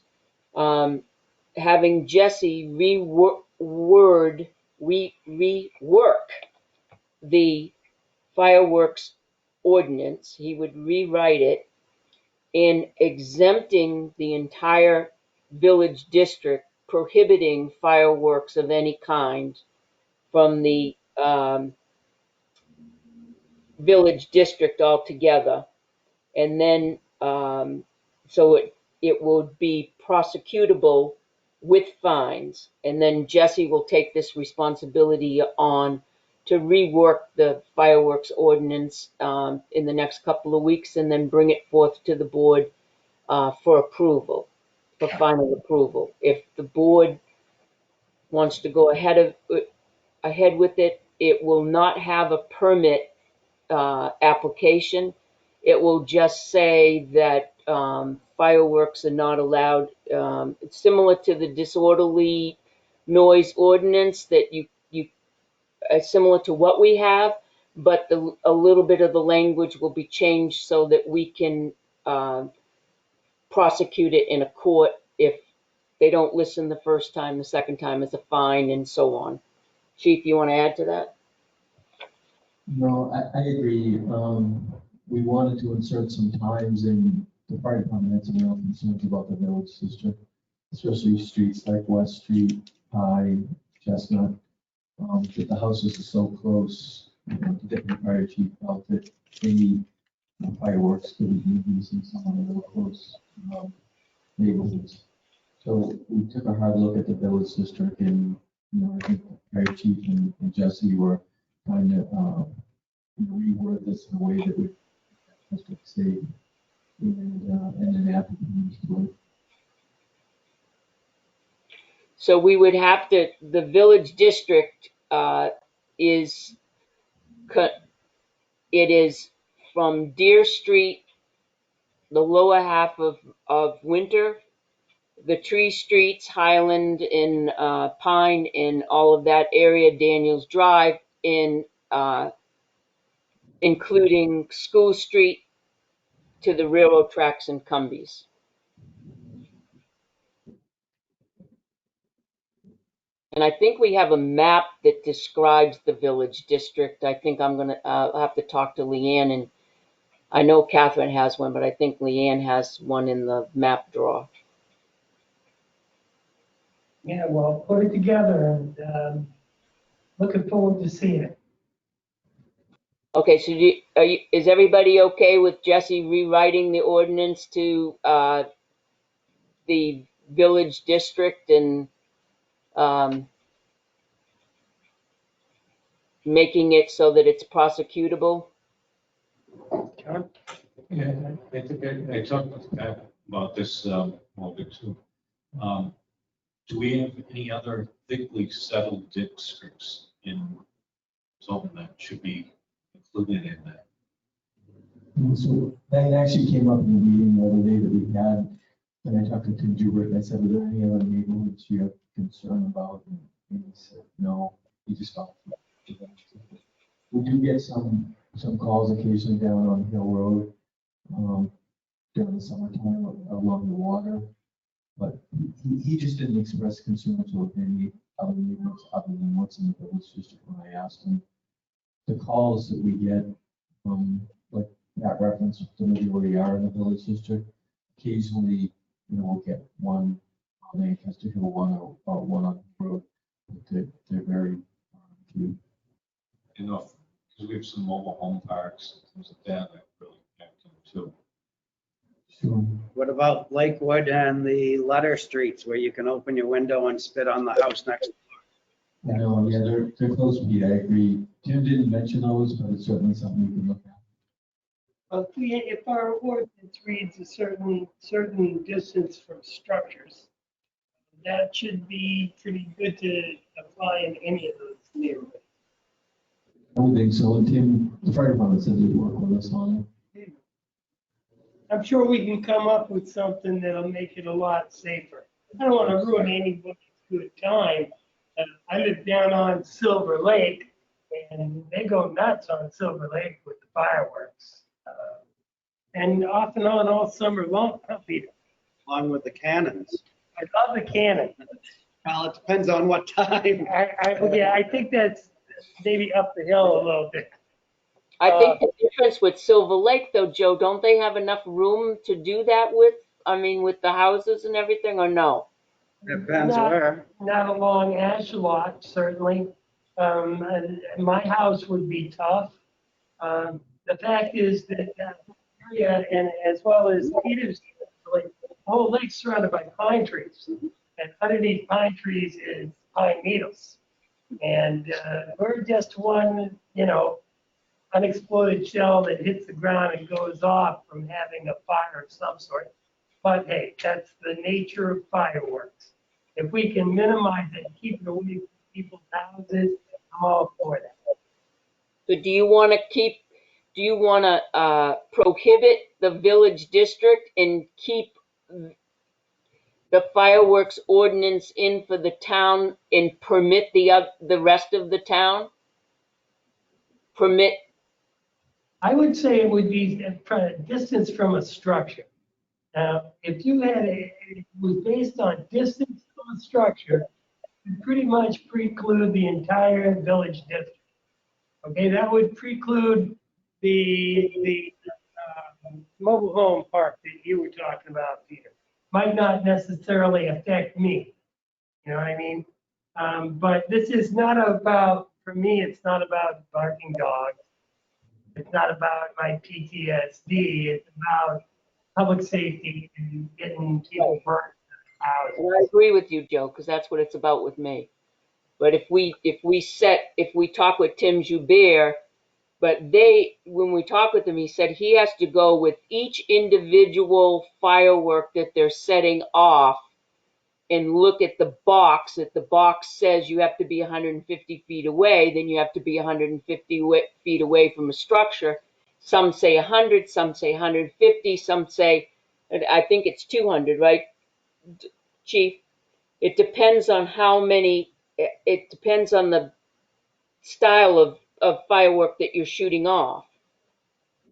having Jesse rework the fireworks ordinance. He would rewrite it in exempting the entire village district, prohibiting fireworks of any kind from the village district altogether. And then, so it would be prosecutable with fines. And then Jesse will take this responsibility on to rework the fireworks ordinance in the next couple of weeks, and then bring it forth to the board for approval, for final approval. If the board wants to go ahead with it, it will not have a permit application. It will just say that fireworks are not allowed. It's similar to the disorderly noise ordinance that you similar to what we have, but a little bit of the language will be changed so that we can prosecute it in a court if they don't listen the first time, the second time is a fine, and so on. Chief, you want to add to that? No, I agree. We wanted to insert some times in the fire department had some real concerns about the village district, especially streets like West Street, High, Chestnut. That the houses are so close, the different fire chief felt that any fireworks could be used in some of the real close neighborhoods. So we took a hard look at the village district and, I think the fire chief and Jesse were trying to reword this in a way that would district safe and an applicant to it. So we would have to, the village district is, it is from Deer Street, the lower half of Winter, the Tree Streets, Highland and Pine, and all of that area, Daniels Drive, in including School Street to the railroad tracks and Cumbies. And I think we have a map that describes the village district. I think I'm gonna have to talk to Leanne, and I know Catherine has one, but I think Leanne has one in the map drawer. Yeah, well, put it together and looking forward to seeing it. Okay, so is everybody okay with Jesse rewriting the ordinance to the village district and making it so that it's prosecutable? John? Yeah, I think I talked with Pat about this a little bit too. Do we have any other thickly settled districts in something that should be included in that? And so that actually came up in the meeting the other day that we had, and I talked to Tim Jubert, and I said, are there any other neighborhoods you have concern about? And he said, no, he just felt. We do get some calls occasionally down on Hill Road during the summertime along the water, but he just didn't express concerns with any other neighborhoods other than what's in the village district when I asked him. The calls that we get like that reference to maybe where we are in the village district, occasionally, we'll get one on Lancaster Hill, one or one on the road. They're very few. Enough, because we have some mobile home parks, things like that really affect them too. Sure. What about Lakewood and the letter streets where you can open your window and spit on the house next door? I know, yeah, they're close to me, I agree. Tim didn't mention those, but it's certainly something we can look at. Well, if our ordinance reads a certain distance from structures, that should be pretty good to apply in any of those neighborhoods. I would think so, and Tim, the fire department said they'd work with us on it. I'm sure we can come up with something that'll make it a lot safer. I don't want to ruin anybody's good time. I live down on Silver Lake, and they go nuts on Silver Lake with the fireworks. And off and on all summer long, Peter. Along with the cannons. I love the cannon. Well, it depends on what time. I think that's maybe up the hill a little bit. I think the difference with Silver Lake, though, Joe, don't they have enough room to do that with? I mean, with the houses and everything, or no? Depends where. Not along Ashelot, certainly. My house would be tough. The fact is that area, and as well as Peter's, the whole lake's surrounded by pine trees, and underneath pine trees is pine needles, and we're just one, unexploded shell that hits the ground and goes off from having a fire of some sort. But hey, that's the nature of fireworks. If we can minimize it and keep it away from people's houses, I'm all for that. So do you want to keep do you want to prohibit the village district and keep the fireworks ordinance in for the town and permit the rest of the town? Permit, I would say it would be a distance from a structure. Now, if you had it was based on distance from a structure, it pretty much preclude the entire village district. Okay, that would preclude the mobile home park that you were talking about, Peter. Might not necessarily affect me. You know what I mean? But this is not about, for me, it's not about barking dogs. It's not about my PTSD. It's about public safety and getting people burnt out. and I agree with you, Joe, because that's what it's about with me. But if we talk with Tim Joubert, but when we talk with him, he said he has to go with each individual firework that they're setting off and look at the box. If the box says you have to be 150 feet away, then you have to be 150 feet away from a structure. Some say 100, some say 150, some say, I think it's 200, right, Chief? It depends on it depends on the style of firework that you're shooting off.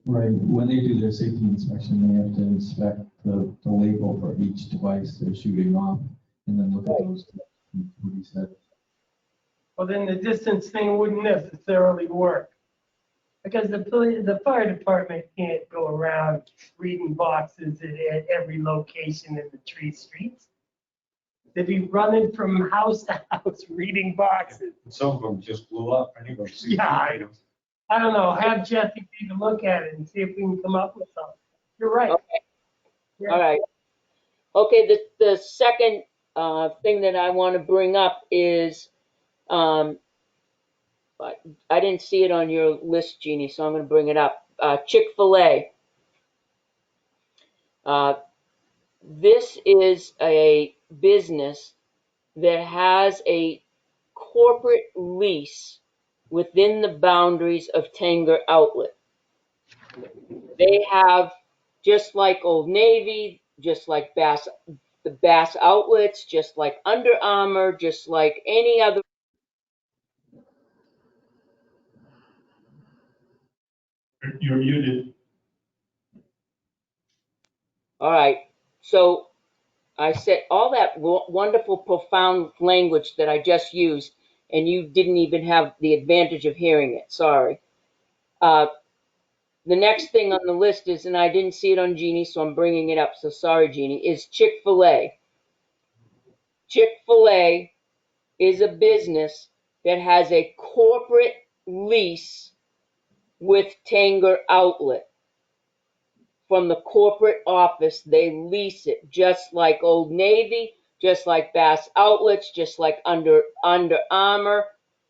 Right, when they do their safety inspection, they have to inspect the label for each device they're shooting off, and then look at those, what he said. Well, then the distance thing wouldn't necessarily work. Because the fire department can't go around reading boxes at every location in the tree streets. They'd be running from house to house reading boxes. Some of them just blew up anyway. Yeah, I don't know. Have Jesse take a look at it and see if we can come up with something. You're right. Okay. Yeah. All right. Okay. The second thing that I want to bring up is, I didn't see it on your list, Jeannie, so I'm going to bring it up. Chick-fil-A. This is a business that has a corporate lease within the boundaries of Tanger Outlet. They have, just like Old Navy, just like the Bass Outlets, just like Under Armour, just like any other. You're muted. All right. So I said all that wonderful, profound language that I just used, and you didn't even have the advantage of hearing it. Sorry. The next thing on the list is, and I didn't see it on Jeannie, so I'm bringing it up. So sorry, Jeannie, is Chick-fil-A. Chick-fil-A is a business that has a corporate lease with Tanger Outlet. From the corporate office, they lease it, just like Old Navy, just like Bass Outlets, just like Under Armour.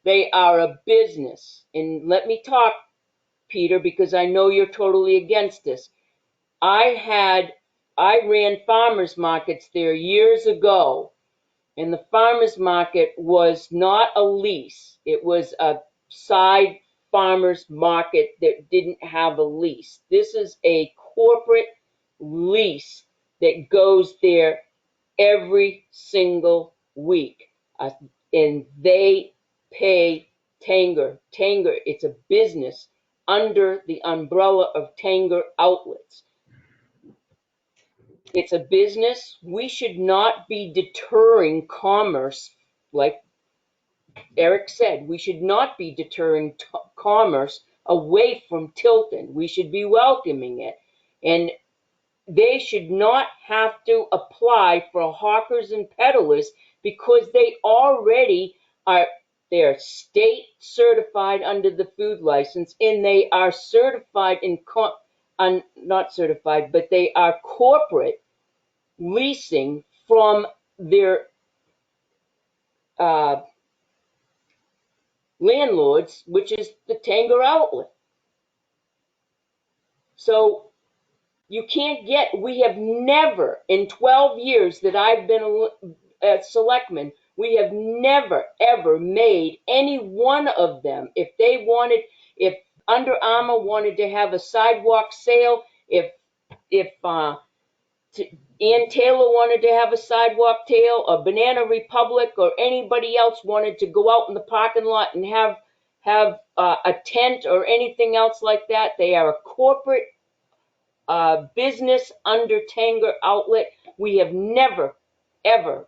They are a business. And let me talk, Peter, because I know you're totally against this. I ran farmers markets there years ago, and the farmers market was not a lease. It was a side farmers market that didn't have a lease. This is a corporate lease that goes there every single week. And they pay Tanger. Tanger, it's a business under the umbrella of Tanger Outlets. It's a business. We should not be deterring commerce. Like Eric said, we should not be deterring commerce away from Tilton. We should be welcoming it. And they should not have to apply for hawkers and peddlers because they already are. They're state certified under the food license, and they are certified not certified, but they are corporate leasing from their landlords, which is the Tanger Outlet. So you can't we have never, in 12 years that I've been a selectman, we have never, ever made any one of them, if Under Armour wanted to have a sidewalk sale, if Ann Taylor wanted to have a sidewalk sale, or Banana Republic, or anybody else wanted to go out in the parking lot and have a tent or anything else like that, they are a corporate business under Tanger Outlet. We have never, ever.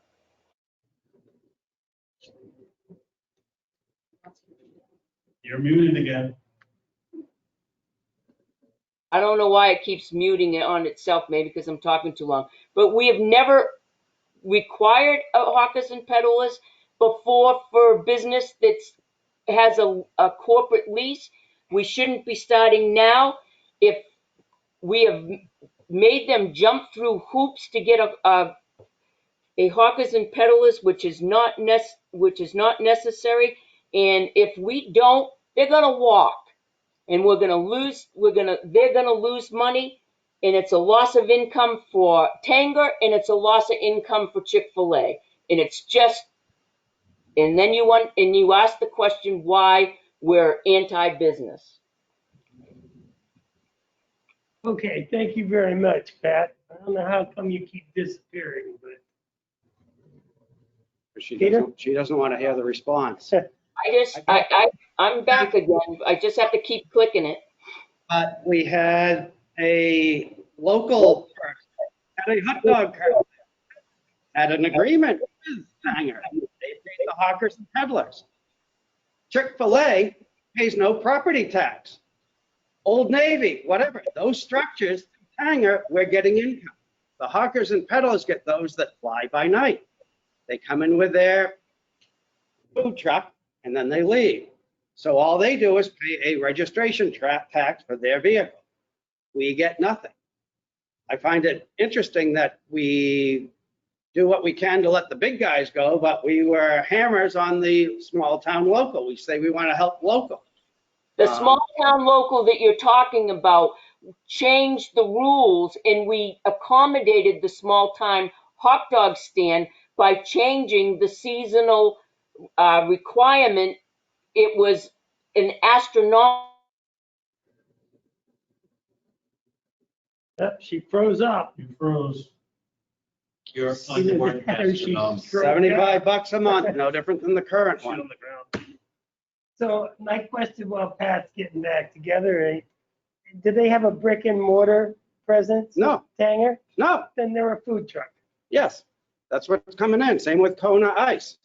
You're muted again. I don't know why it keeps muting it on itself, maybe because I'm talking too long. But we have never required hawkers and peddlers before for a business that has a corporate lease. We shouldn't be starting now. If we have made them jump through hoops to get a hawkers and peddlers, which is not necessary, and if we don't, they're gonna walk. And they're gonna lose money, and it's a loss of income for Tanger, and it's a loss of income for Chick-fil-A. And it's just, and then you ask the question why we're anti-business. Okay, thank you very much, Pat. I don't know how come you keep disappearing, but. She doesn't want to hear the response. I'm back again. I just have to keep clicking it. But we had a local person at a hot dog cart, had an agreement with Tanger. They paid the hawkers and peddlers. Chick-fil-A pays no property tax. Old Navy, whatever, those structures, Tanger, we're getting income. The hawkers and peddlers get those that fly by night. They come in with their food truck and then they leave. So all they do is pay a registration tax for their vehicle. We get nothing. I find it interesting that we do what we can to let the big guys go, but we were hammers on the small town local. We say we want to help local. The small town local that you're talking about changed the rules, and we accommodated the small time hot dog stand by changing the seasonal requirement. It was an astronomical. She froze up. You froze. You're on the word metronome. $75 a month, no different than the current Shit on one. the ground. So my question while Pat's getting back together, do they have a brick and mortar presence? No. Tanger? No, Then they're a food truck. yes, that's what's coming in. Same with Kona Ice.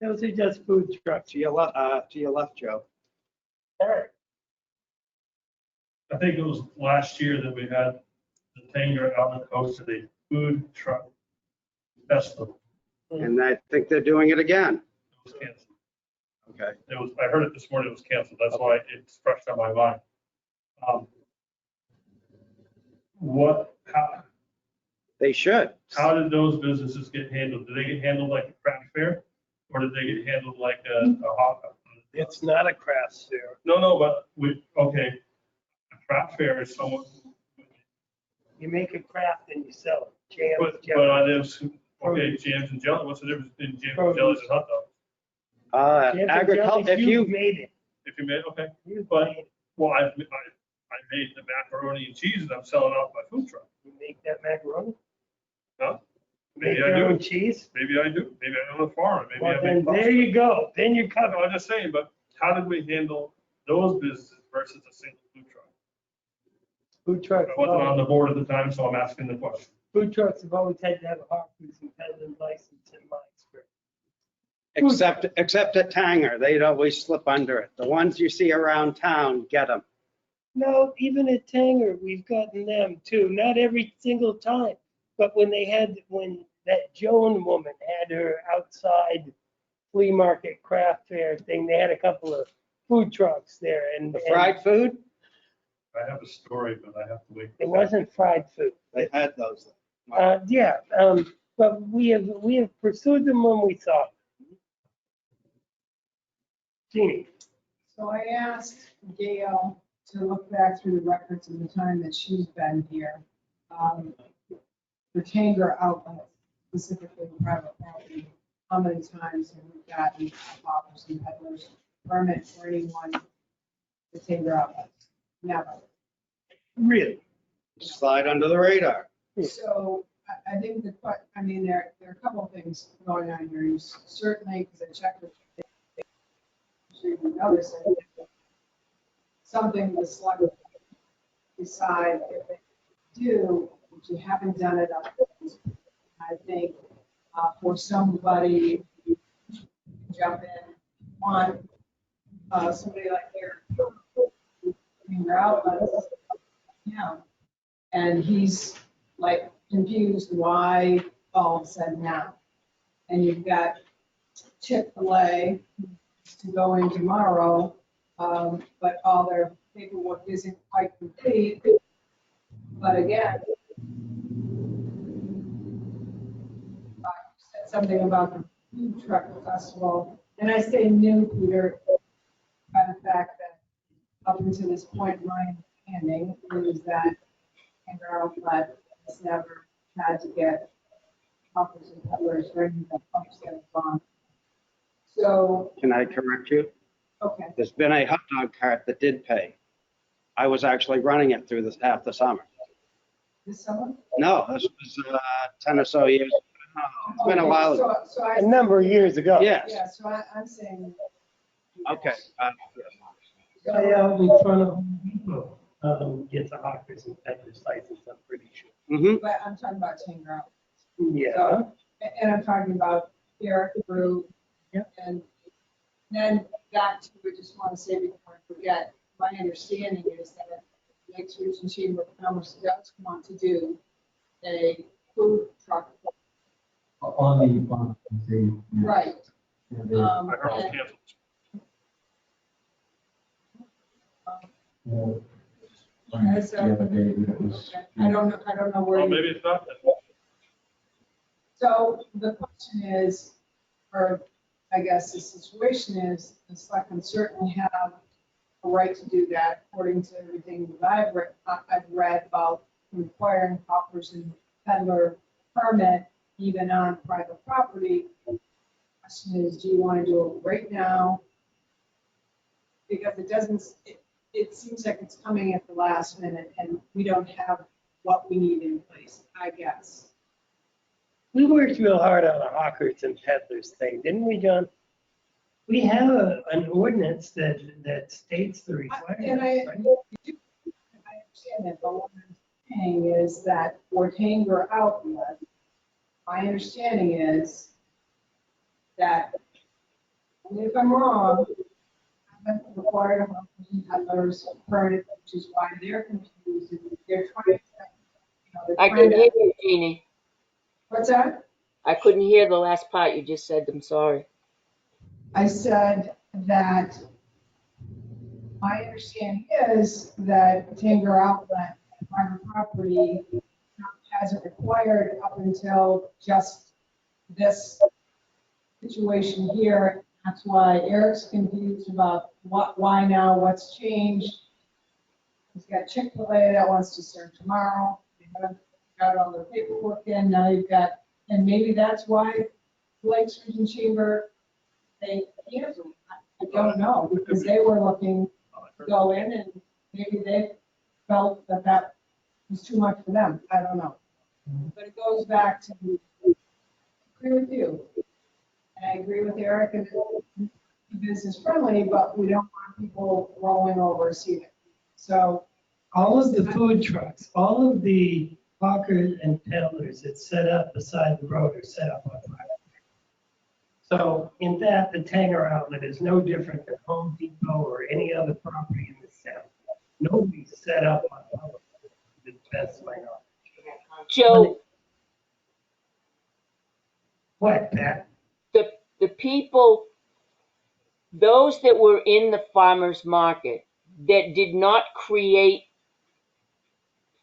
Those are just food trucks. To your left, Joe. All right. I think it was last year that we had the Tanger out on the coast of the food truck festival. And I think they're doing it again. It was canceled. Okay. I heard it this morning, it was canceled. That's why it's fresh on my mind. They should. How did those businesses get handled? Did they get handled like a craft fair? Or did they get handled like a hot? It's not a craft fair. No, but okay. A craft fair is someone. You make a craft and you sell it. Jams, But jellies. on this, okay, jams and jelly, what's the difference between jams and jellies and hot dogs? Jams and Agriculture, jellies, if you, made it. If you made, okay, You've but, made it. well, I made the macaroni and cheese and I'm selling off my food truck. You make that macaroni? Huh? Make Maybe I your own do. cheese? Maybe I do. Maybe I own a farm. Maybe Well, I then make pasta. there you go. Then you're No, covered. I'm just saying, but how did we handle those businesses versus a single food truck? Food trucks. I wasn't on the board at the time, so I'm asking the question. Food trucks have always had to have a hawkers and peddlers license in my experience. except at Tanger, they'd always slip under it. The ones you see around town, get them. No, even at Tanger, we've gotten them too. Not every single time, but when that Joan woman had her outside flea market craft fair thing, they had a couple of food trucks there, and The fried food, I have a story, but I have to wait. it wasn't fried food. they had those. Yeah, but we have pursued them when we saw them. Jeannie, So I asked Gail to look back through the records in the time that she's been here. For Tanger Outlet, specifically private property, how many times have we gotten hawkers and peddlers permit for anyone the Tanger outlets. Never. Really? Slide under the radar. So I think I mean, there are a couple of things going on here. You certainly, because I checked with the others, something the select decide if they do, which you haven't done it up. I think for somebody to jump in on somebody like your outlets, yeah, and he's like confused why all of a sudden now. And you've got Chick-fil-A to go in tomorrow, but all their paperwork isn't quite complete. But again, you said something about the food truck festival, and I say new, Peter, by the fact that up until this point, my understanding is that Hanger Outlet has never had to get offers and peddlers for anything that pumps get on. So, Can I correct you? okay, There's been a hot dog cart that did pay. I was actually running it through this half the summer. this summer? No, this was 10 or so years. It's been a while ago. So I. A number of years ago. Yes. Yeah, so I'm saying. Okay. Guy out in front of Home Depot gets a hawkers and peddlers license, I'm pretty sure. Mm-hmm. But I'm talking about Tanger Outlets. Yeah. So, and I'm talking about Eric, Brew, Yeah. and then back to, I just want to say before I forget, my understanding is that Lakes Region Chamber of Commerce does want to do a food truck. On the. Right. Yeah, I heard all And, canceled. The other day, it was. I don't know where. Well, you- maybe it's not then. So the question is, or I guess the situation is, the selectmen certainly have a right to do that according to everything that I've read about requiring hawkers and peddler permit even on private property. The question is, do you want to do it right now? Because it seems like it's coming at the last minute and we don't have what we need in place, I guess. We worked real hard on the hawkers and peddlers thing, didn't we, John? We have an ordinance that states the And I requirements, right? understand that, but what I'm saying is that for Tanger Outlet, my understanding is that, and if I'm wrong, haven't required a peddlers permit, which is why they're confused. They're trying to, they're I trying couldn't hear to, you, Jeannie. what's that? I couldn't hear the last part you just said. I'm sorry. I said that my understanding is that Tanger Outlet, private property, hasn't required up until just this situation here. That's why Eric's confused about why now, what's changed. He's got Chick-fil-A that wants to serve tomorrow. They haven't got all their paperwork in. Now you've got, and maybe that's why Lakes Region Chamber, they canceled. I don't know, because they were looking to go in and maybe they felt that that was too much for them. I don't know. But it goes back to, I agree with you. And I agree with Eric and business friendly, but we don't want people rolling over a ceiling. So, All of the food trucks, all of the hawkers and peddlers that set up beside the road are set up on private. So in that, the Tanger Outlet is no different than Home Depot or any other property in this town. Nobody's set up on public, to the best of my knowledge. Joe, What, Pat? the people, those that were in the farmer's market that did not create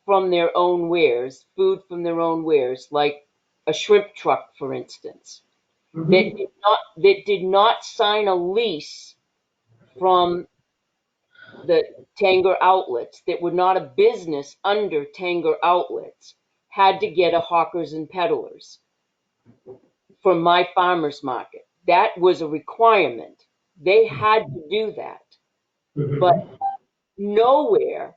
from their own wares, food from their own wares, like a shrimp truck, for instance, that did not sign a lease from the Tanger Outlets, that were not a business under Tanger Outlets, had to get a hawkers and peddlers from my farmer's market. That was a requirement. They had to do that. But nowhere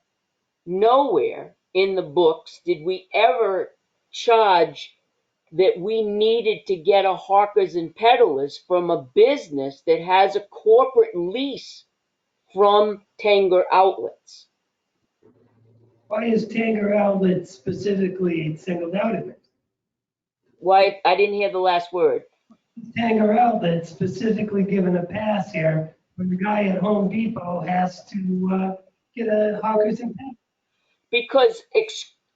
in the books did we ever charge that we needed to get a hawkers and peddlers from a business that has a corporate lease from Tanger Outlets. Why is Tanger Outlet specifically singled out in it? Why, I didn't hear the last word. Tanger Outlet specifically given a pass here when the guy at Home Depot has to get a hawkers and peddlers. Because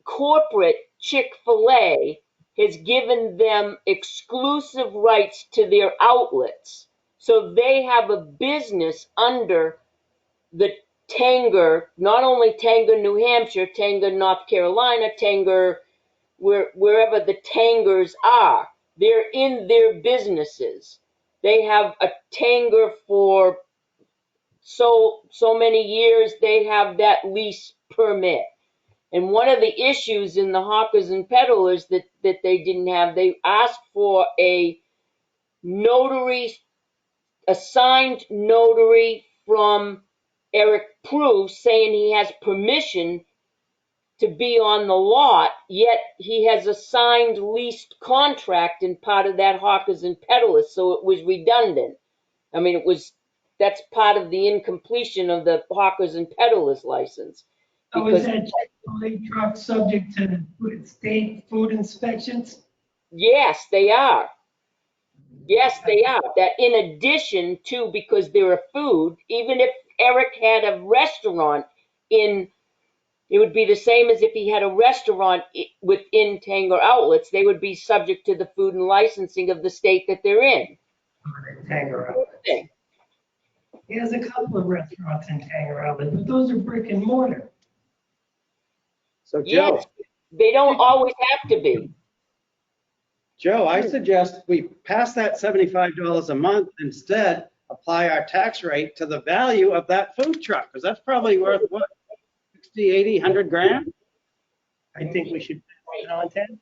corporate Chick-fil-A has given them exclusive rights to their outlets. So they have a business under the Tanger, not only Tanger, New Hampshire, Tanger, North Carolina, Tanger, wherever the Tangers are. They're in their businesses. They have a Tanger for so many years. They have that lease permit. And one of the issues in the hawkers and peddlers that they didn't have, they asked for a notary, a signed notary from Eric Prue saying he has permission to be on the lot, yet he has a signed leased contract in part of that hawkers and peddlers, so it was redundant. I mean, that's part of the incompletion of the hawkers and peddlers license. So is that Chick-fil-A truck subject to state food inspections? Yes, they are. Yes, they are. That in addition to, because they're a food, even if Eric had a restaurant it would be the same as if he had a restaurant within Tanger Outlets. They would be subject to the food and licensing of the state that they're in. Tanger Outlets. He has a couple of restaurants in Tanger Outlet, but those are brick and mortar. So Joe, Yes, they don't always have to be. Joe, I suggest we pass that $75 a month, instead apply our tax rate to the value of that food truck, because that's probably worth what, 60, 80, 100 grand? I think we should content.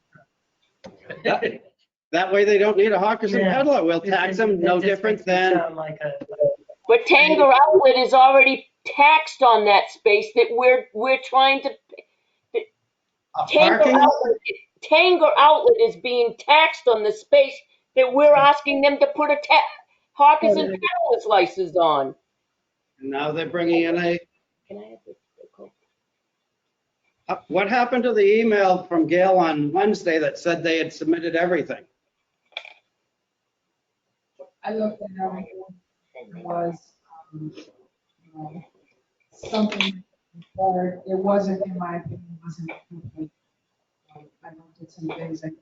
That way they don't need a hawkers and Yeah. peddler. We'll tax them no That just different makes it than, sound like But Tanger Outlet is already taxed on that space that we're trying to. a parking. Tanger Outlet is being taxed on the space that we're asking them to put a hawkers and peddlers license on. Now they're bringing in a, Can I have the Coke? what happened to the email from Gail on Wednesday that said they had submitted everything? I looked at everything. It was something better. It wasn't, in my opinion, wasn't complete. I looked at some things that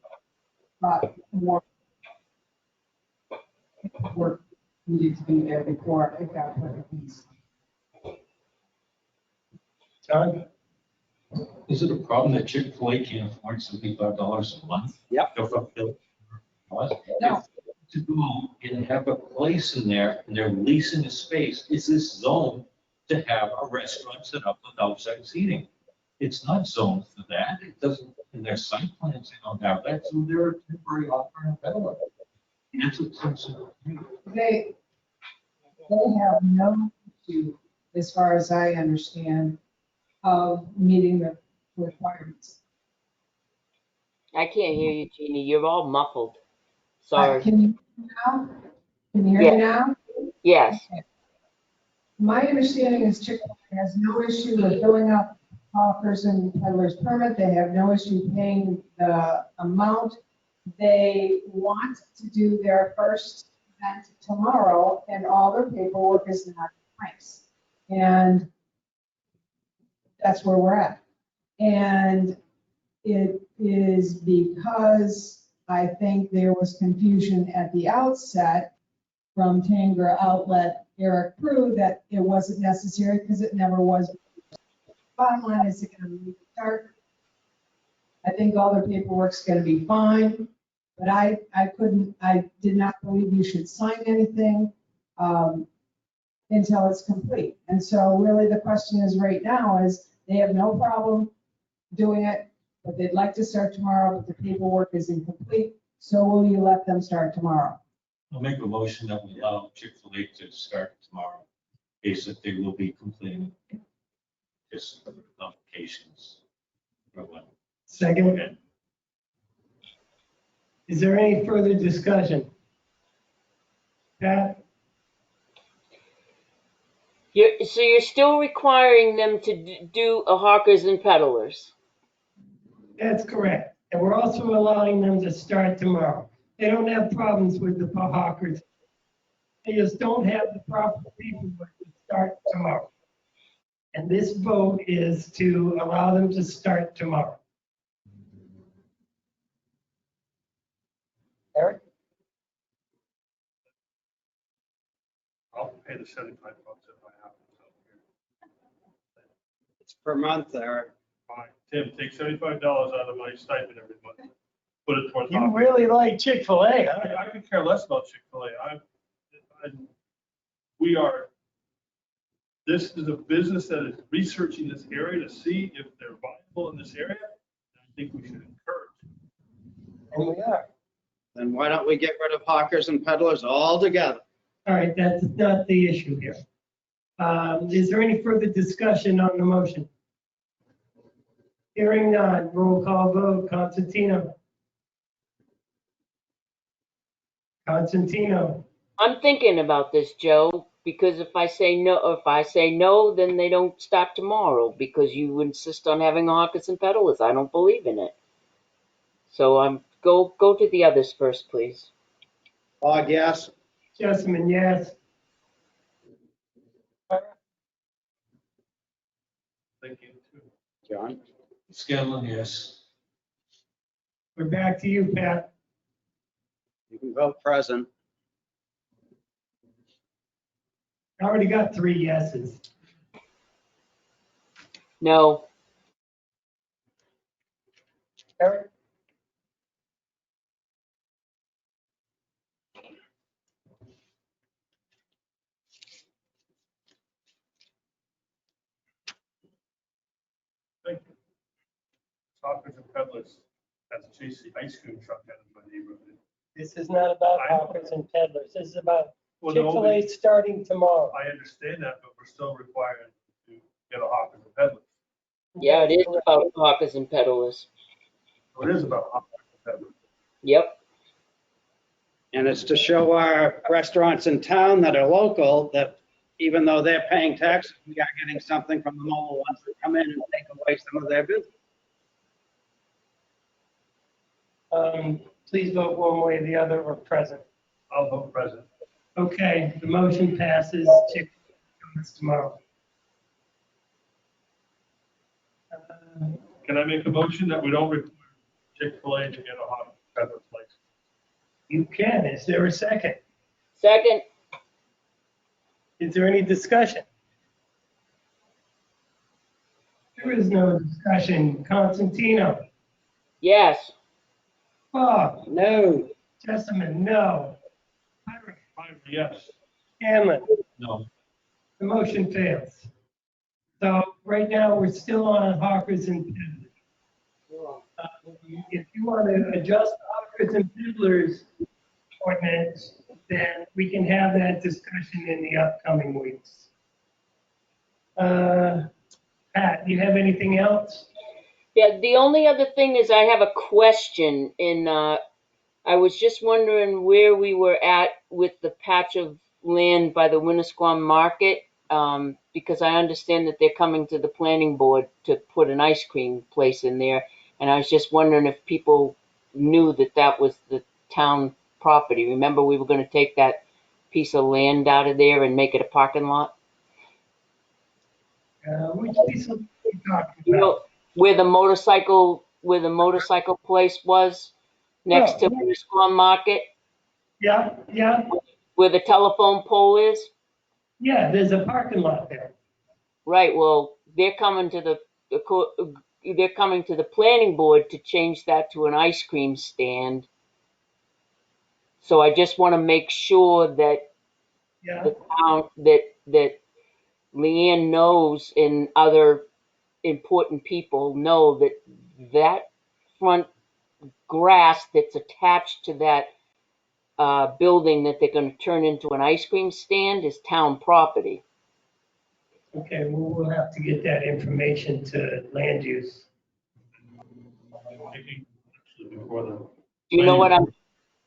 thought more work needed to be there before it got put in place. John? Is it a problem that Chick-fil-A can't afford $75 a month? Yep. To fulfill what? No. To go and have a place in there, and they're leasing a space, is this zoned to have a restaurant set up with outside seating? It's not zoned for that. It doesn't, in their site plans, they don't have that, so they're a temporary offer and peddler. That's what seems to me. They have no issue, as far as I understand, of meeting the requirements. I can't hear you, Jeannie. You're all muffled. Sorry. Can you hear me now? Can you hear me now? Yes. My understanding is Chick-fil-A has no issue with filling out hawkers and peddlers permit. They have no issue paying the amount. They want to do their first event tomorrow, and all their paperwork is not in place. And that's where we're at. And it is because I think there was confusion at the outset from Tanger Outlet Eric Prue that it wasn't necessary because it never was. Bottom line is it's going to start. I think all the paperwork's going to be fine, but I did not believe you should sign anything until it's complete. And so really the question is right now is they have no problem doing it, but they'd like to start tomorrow, but the paperwork is incomplete. So will you let them start tomorrow? I'll make a motion that we allow Chick-fil-A to start tomorrow, based that they will be completing. just for the complications. For what? Second, Okay. is there any further discussion? Pat? So you're still requiring them to do a hawkers and peddlers? That's correct. And we're also allowing them to start tomorrow. They don't have problems with the hawkers. They just don't have the proper paperwork to start tomorrow. And this vote is to allow them to start tomorrow. Eric? I'll pay the 75 bucks if I have to. It's per month, Eric. Fine. Tim, take $75 out of my stipend every month. Put it towards. You really like Chick-fil-A, huh? I could care less about Chick-fil-A. We are, this is a business that is researching this area to see if they're viable in this area. I think we should encourage. And we are. Then why don't we get rid of hawkers and peddlers altogether? All right, that's not the issue here. Is there any further discussion on the motion? Hearing none, roll call vote, Constantino. Constantino, I'm thinking about this, Joe, because if I say no, then they don't start tomorrow because you insist on having hawkers and peddlers. I don't believe in it. So go to the others first, please. Bog, yes? Jessamine, yes. Thinking too. John? Scanlon, yes. We're back to you, Pat. You can vote present. I already got 3 yeses. No. Eric? Thank you. Hawkers and peddlers, that's chasing ice cream truck out of my neighborhood. This is not about hawkers and peddlers. This is about Well, no, Chick-fil-A starting tomorrow. I understand that, but we're still required to get a hawkers and peddlers. Yeah, it is about hawkers and peddlers. So it is about hawkers and peddlers. Yep. And it's to show our restaurants in town that are local that even though they're paying taxes, we are getting something from the mobile ones that come in and take away some of their business. Please vote one way or the other or present. I'll vote present. Okay, the motion passes. Chick-fil-A comes tomorrow. Can I make a motion that we don't require Chick-fil-A to get a hot peddler license? You can. Is there a second? Second. Is there any discussion? There is no discussion. Constantino? Yes. Bob? No. Jessamine, no. Yes. Scanlon? No. The motion fails. So right now, we're still on hawkers and peddlers. If you want to adjust hawkers and peddlers ordinance, then we can have that discussion in the upcoming weeks. Pat, do you have anything else? Yeah, the only other thing is I have a question I was just wondering where we were at with the patch of land by the Winnisquam Market, because I understand that they're coming to the planning board to put an ice cream place in there. And I was just wondering if people knew that that was the town property. Remember, we were going to take that piece of land out of there and make it a parking lot? Which piece of are you talking You about? know, where the motorcycle place was, next to Winnisquam Market, Yeah, where the telephone pole is? yeah, there's a parking lot there. Right, well, they're coming to the planning board to change that to an ice cream stand. So I just want to make sure that Yeah, the town, that Leanne knows and other important people know that that front grass that's attached to that building that they're going to turn into an ice cream stand is town property. Okay, well, we'll have to get that information to land use. Maybe before the. You know what I'm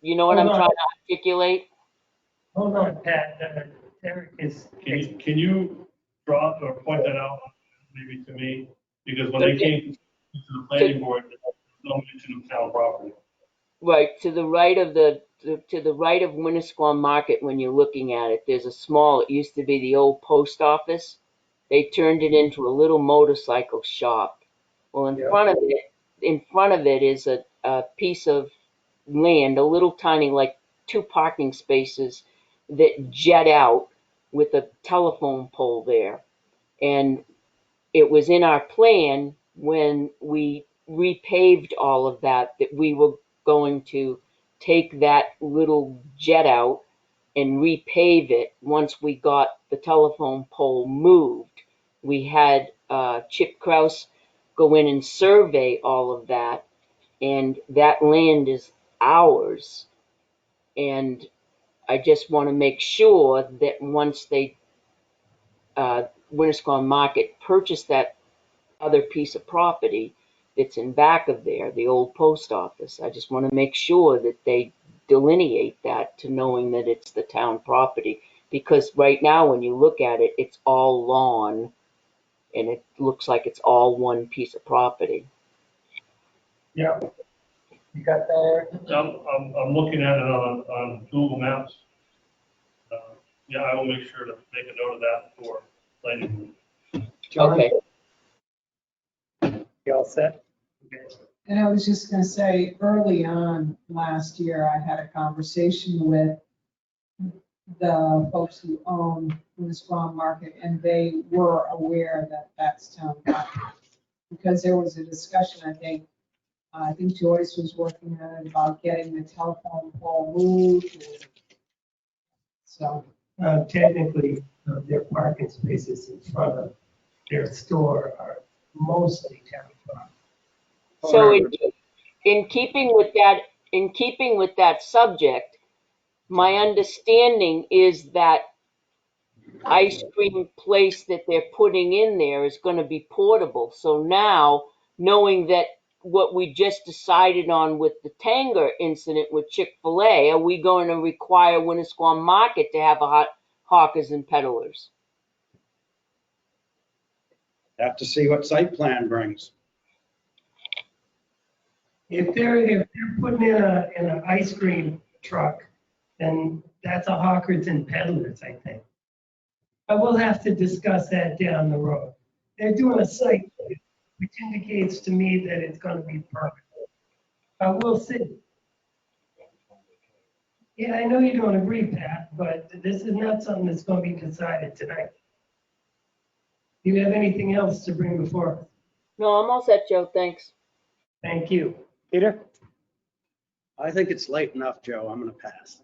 Hold on. trying to articulate? Hold on, Pat, Derek is. Can you draw or point that out maybe to me? Because when they came to the planning board, there was no mention of town property. Right, to the right of to the right of Winnisquam Market, when you're looking at it, there's a small, it used to be the old post office. They turned it into a little motorcycle shop. Well, in front of it is a piece of land, a little tiny, like 2 parking spaces that jet out with a telephone pole there. And it was in our plan when we repaved all of that we were going to take that little jet out and repave it once we got the telephone pole moved. We had Chip Kraus go in and survey all of that, and that land is ours. And I just want to make sure that once they, Winnisquam Market purchased that other piece of property that's in back of there, the old post office. I just want to make sure that they delineate that to knowing that it's the town property. Because right now, when you look at it, it's all lawn and it looks like it's all one piece of property. Yeah. You got that, Eric? I'm looking at it on Google Maps. Yeah, I will make sure to make a note of that for planning. John? Okay. You all set? Okay. And I was just gonna say, early on last year, I had a conversation with the folks who own Winnisquam Market, and they were aware that that's town property. Because there was a discussion, I think Joyce was working on it about getting the telephone pole moved. So, Technically, their parking spaces in front of their store are mostly town property. So in keeping with that subject, my understanding is that ice cream place that they're putting in there is going to be portable. So now, knowing that what we just decided on with the Tanger incident with Chick-fil-A, are we going to require Winnisquam Market to have a hawkers and peddlers? Have to see what site plan brings. If they're putting in an ice cream truck, then that's a hawkers and peddlers, I think. But we'll have to discuss that down the road. They're doing a site, which indicates to me that it's going to be permanent. But we'll see. Yeah, I know you don't agree, Pat, but this is not something that's going to be decided tonight. Do you have anything else to bring before us? No, I'm all set, Joe. Thanks. Thank you. Peter? I think it's late enough, Joe. I'm going to pass.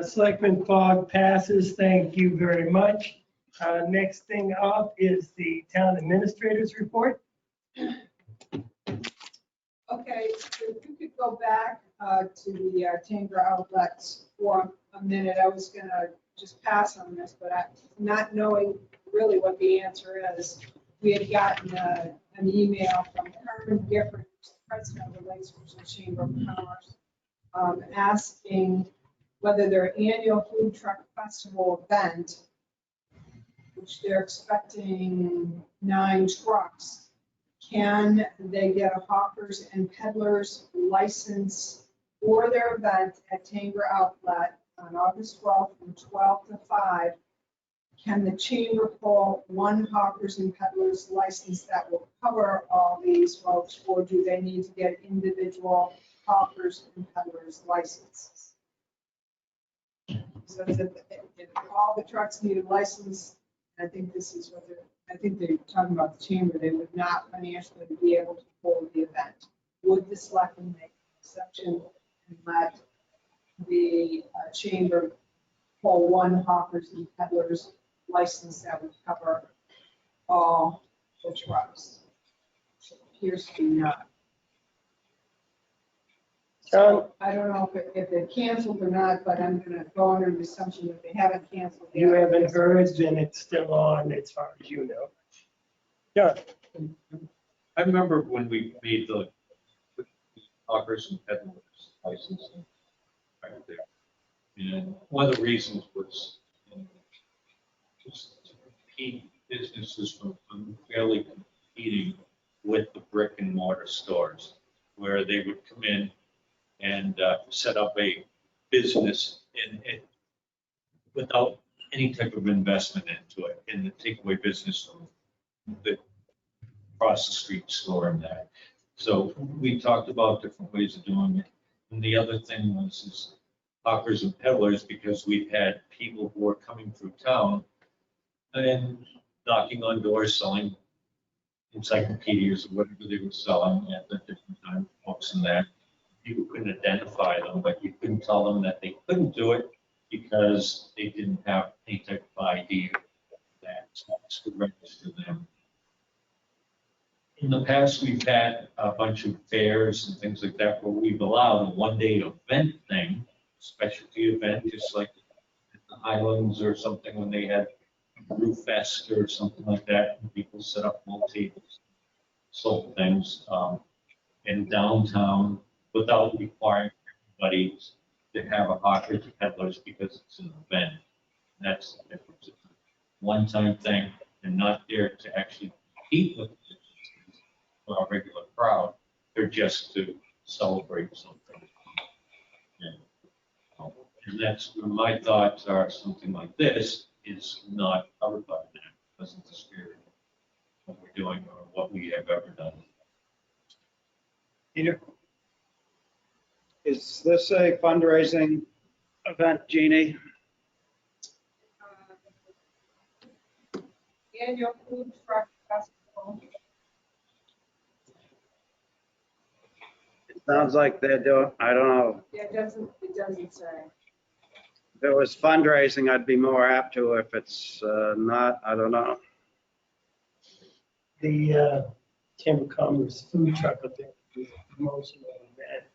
Selectman Fogg passes. Thank you very much. Next thing up is the town administrator's report. okay, so if you could go back to the Tanger outlets for a minute, I was gonna just pass on this, but not knowing really what the answer is, we had gotten an email from Carmen Gifford, president of the Lakes Regional Chamber of Commerce, asking whether their annual food truck festival event, which they're expecting 9 trucks, can they get a hawkers and peddlers license for their event at Tanger Outlet on August 12th from 12 to 5? Can the chamber pull 1 hawkers and peddlers license that will cover all these folks, or do they need to get individual hawkers and peddlers licenses? So if all the trucks need a license, I think this is what I think they're talking about the chamber, they would not financially be able to pull the event. Would the selectmen make an exception and let the chamber pull 1 hawkers and peddlers license that would cover all the trucks? It appears to be not. So I don't know if they're canceled or not, but I'm gonna go under the assumption that they haven't canceled. You yet. haven't heard, then it's still on as far as you know. Yeah, I remember when we made the hawkers and peddlers licensing right there. And one of the reasons was just to keep businesses from unfairly competing with the brick and mortar stores, where they would come in and set up a business without any type of investment into it, and the takeaway business from the across the street store and that. So we talked about different ways of doing it. And the other thing was is hawkers and peddlers, because we've had people who are coming through town and knocking on doors selling encyclopedias or whatever they were selling at the different times, books and that. People couldn't identify them, but you couldn't tell them that they couldn't do it because they didn't have any type of ID that would register them. In the past, we've had a bunch of fairs and things like that where we've allowed a one-day event thing, specialty event, just like at the Highlands or something when they had Roof Fest or something like that, and people set up little tables, sold things in downtown without requiring everybody to have a hawkers and peddlers because it's an event. And that's the difference. It's a one-time thing and not there to actually compete with a regular crowd. They're just to celebrate something. And that's where my thoughts are. Something like this is not covered by that. Doesn't interfere with what we're doing or what we have ever done. Peter? Is this a fundraising event, Jeannie? Annual food truck festival. It sounds like they're doing, I don't know. Yeah, it doesn't say. If it was fundraising, I'd be more apt to. If it's not, I don't know. The Chamber of Commerce food truck event is a promotional event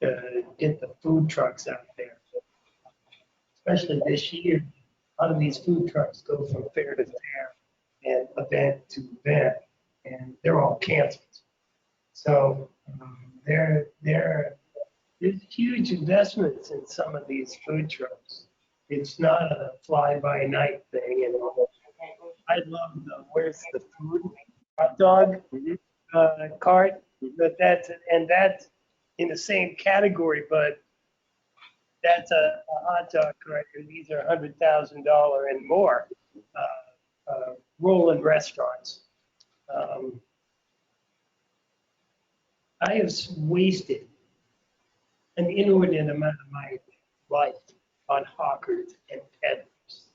to get the food trucks out there. Especially this year, a lot of these food trucks go from fair to fair and event to event, and they're all canceled. So there's huge investments in some of these food trucks. It's not a fly-by-night thing, and I love where's the food hot dog cart. That's in the same category, but that's a hot dog cart. And these are $100,000 and more rolling restaurants. I have wasted an inordinate amount of my life on hawkers and peddlers.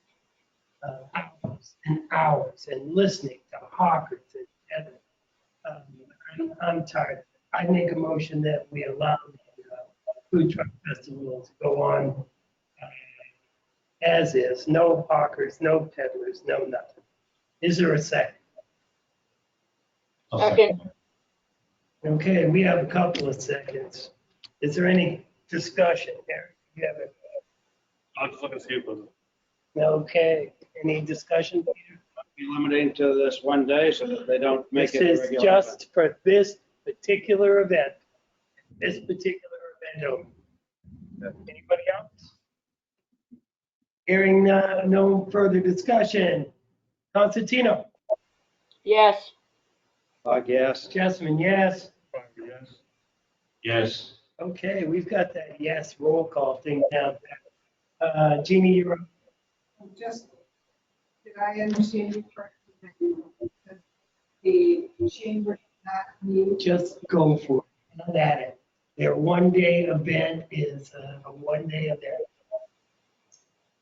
Hours and hours and listening to hawkers and peddlers. I'm tired. I make a motion that we allow the food truck festival to go on as is. No hawkers, no peddlers, no nothing. Is there a second? Second. Okay, we have a couple of seconds. Is there any discussion there? You have it. I'll just look and see if there's. Okay, any discussion, Peter? Be limiting to this one day so that they don't make This it a is regular just for this particular event. This particular event only. Anybody else? Hearing no further discussion. Constantino? Yes. Yes. Jessamine, yes. Yes. Yes. Okay, we've got that yes roll call thing down there. Jeannie, you're up. Just, did I understand you correctly? That the chamber did not need. Just go for it. Not at it. Their one-day event is a one-day event.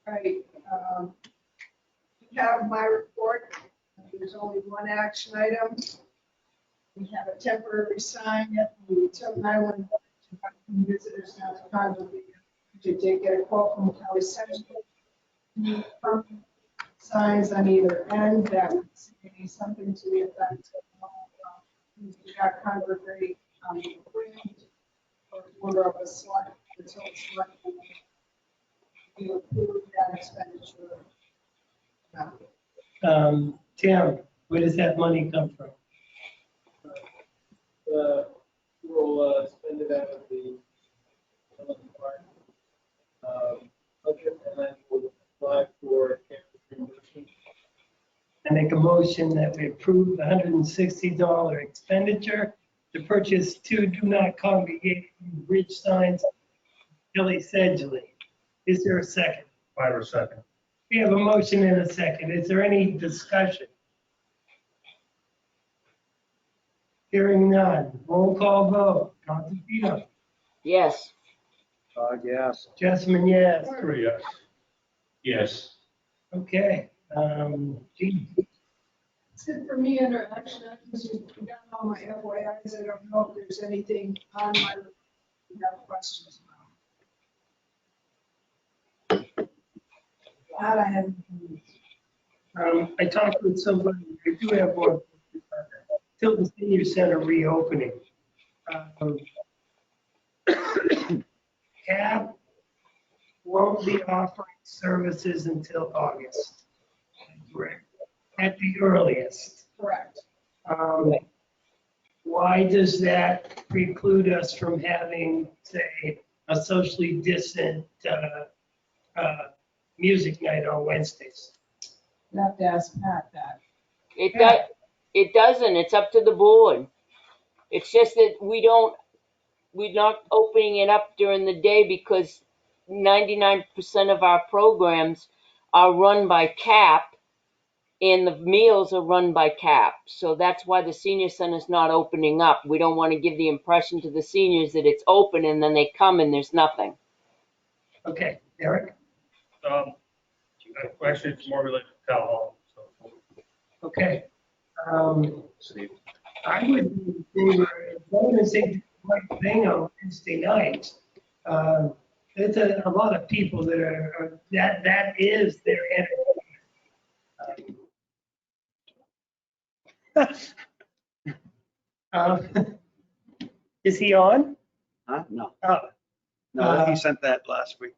Right. You have my report. There's only one action item. We have a temporary sign at the Tilton Island visitors now to Congress. We did get a quote from Kelly Central. Signs on either end that would say something to the effect of we got congregate order of a select, the Tilton select, you approve that expenditure. Tim, where does that money come from? We'll spend it out of the budget, and then we'll apply for campus reimbursement. I make a motion that we approve the $160 expenditure to purchase 2 do not congregate bridge signs, Billy Sedgley. Is there a second? Fire second. We have a motion and a second. Is there any discussion? Hearing none. Roll call vote. Constantino. Yes. Yes. Jessamine, yes. Fire, yes. Yes. Okay. Gene. That's it for me under action items. You've got all my FYIs. I don't know if there's anything on my, you have questions about. That I haven't. I talked with somebody, I do have one, Tilton Senior Center reopening. CAP won't be offering services until August. Correct. At the earliest. Correct. Why does that preclude us from having, say, a socially distant music night on Wednesdays? You have to ask Pat that. It doesn't. It's up to the board. It's just that we're not opening it up during the day because 99% of our programs are run by CAP and the meals are run by CAP. So that's why the senior center's not opening up. We don't want to give the impression to the seniors that it's open and then they come and there's nothing. Okay, Eric? Actually, it's more related to town hall. So. Okay. I would be in favor, as long as they do the right thing on Wednesday night. There's a lot of people that are that is their entertainment. Is he on? Huh? No. Oh, No, he sent that last week.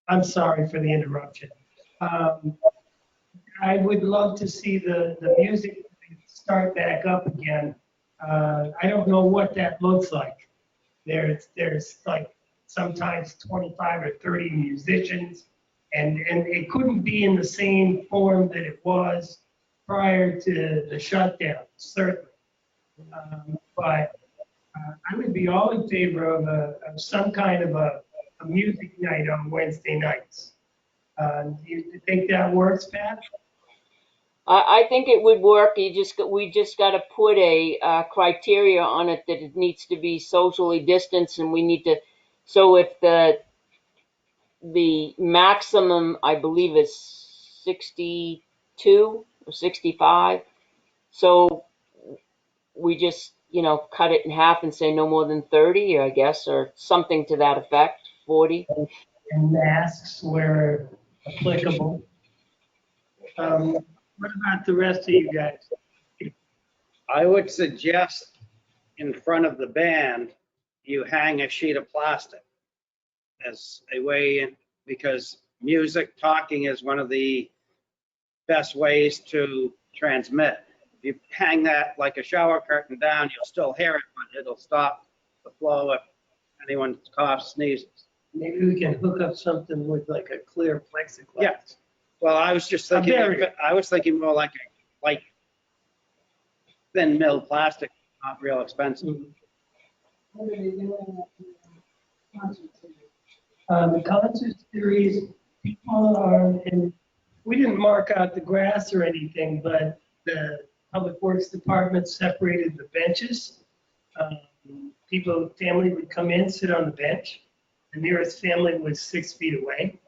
I'm sorry for the interruption. I would love to see the music start back up again. I don't know what that looks like. There's like sometimes 25 or 30 musicians, and it couldn't be in the same form that it was prior to the shutdown, certainly. But I would be all in favor of some kind of a music night on Wednesday nights. Do you think that works, Pat? I think it would work. We just got to put a criteria on it that it needs to be socially distanced, and we need to. So if the maximum, I believe, is 62 or 65, so we just cut it in half and say no more than 30, I guess, or something to that effect. 40. And masks where applicable. What about the rest of you guys? I would suggest in front of the band, you hang a sheet of plastic as a way, because music, talking is one of the best ways to transmit. If you hang that like a shower curtain down, you'll still hear it, but it'll stop the flow if anyone coughs, sneezes. Maybe we can hook up something with like a clear plexiglass. Yeah. Well, I was just thinking, I was thinking more like a light, thin milled plastic, not real expensive. What are they doing at the concert series? The concert series, people are, and we didn't mark out the grass or anything, but the Public Works Department separated the benches. Family would come in, sit on the bench. The nearest family was 6 feet away.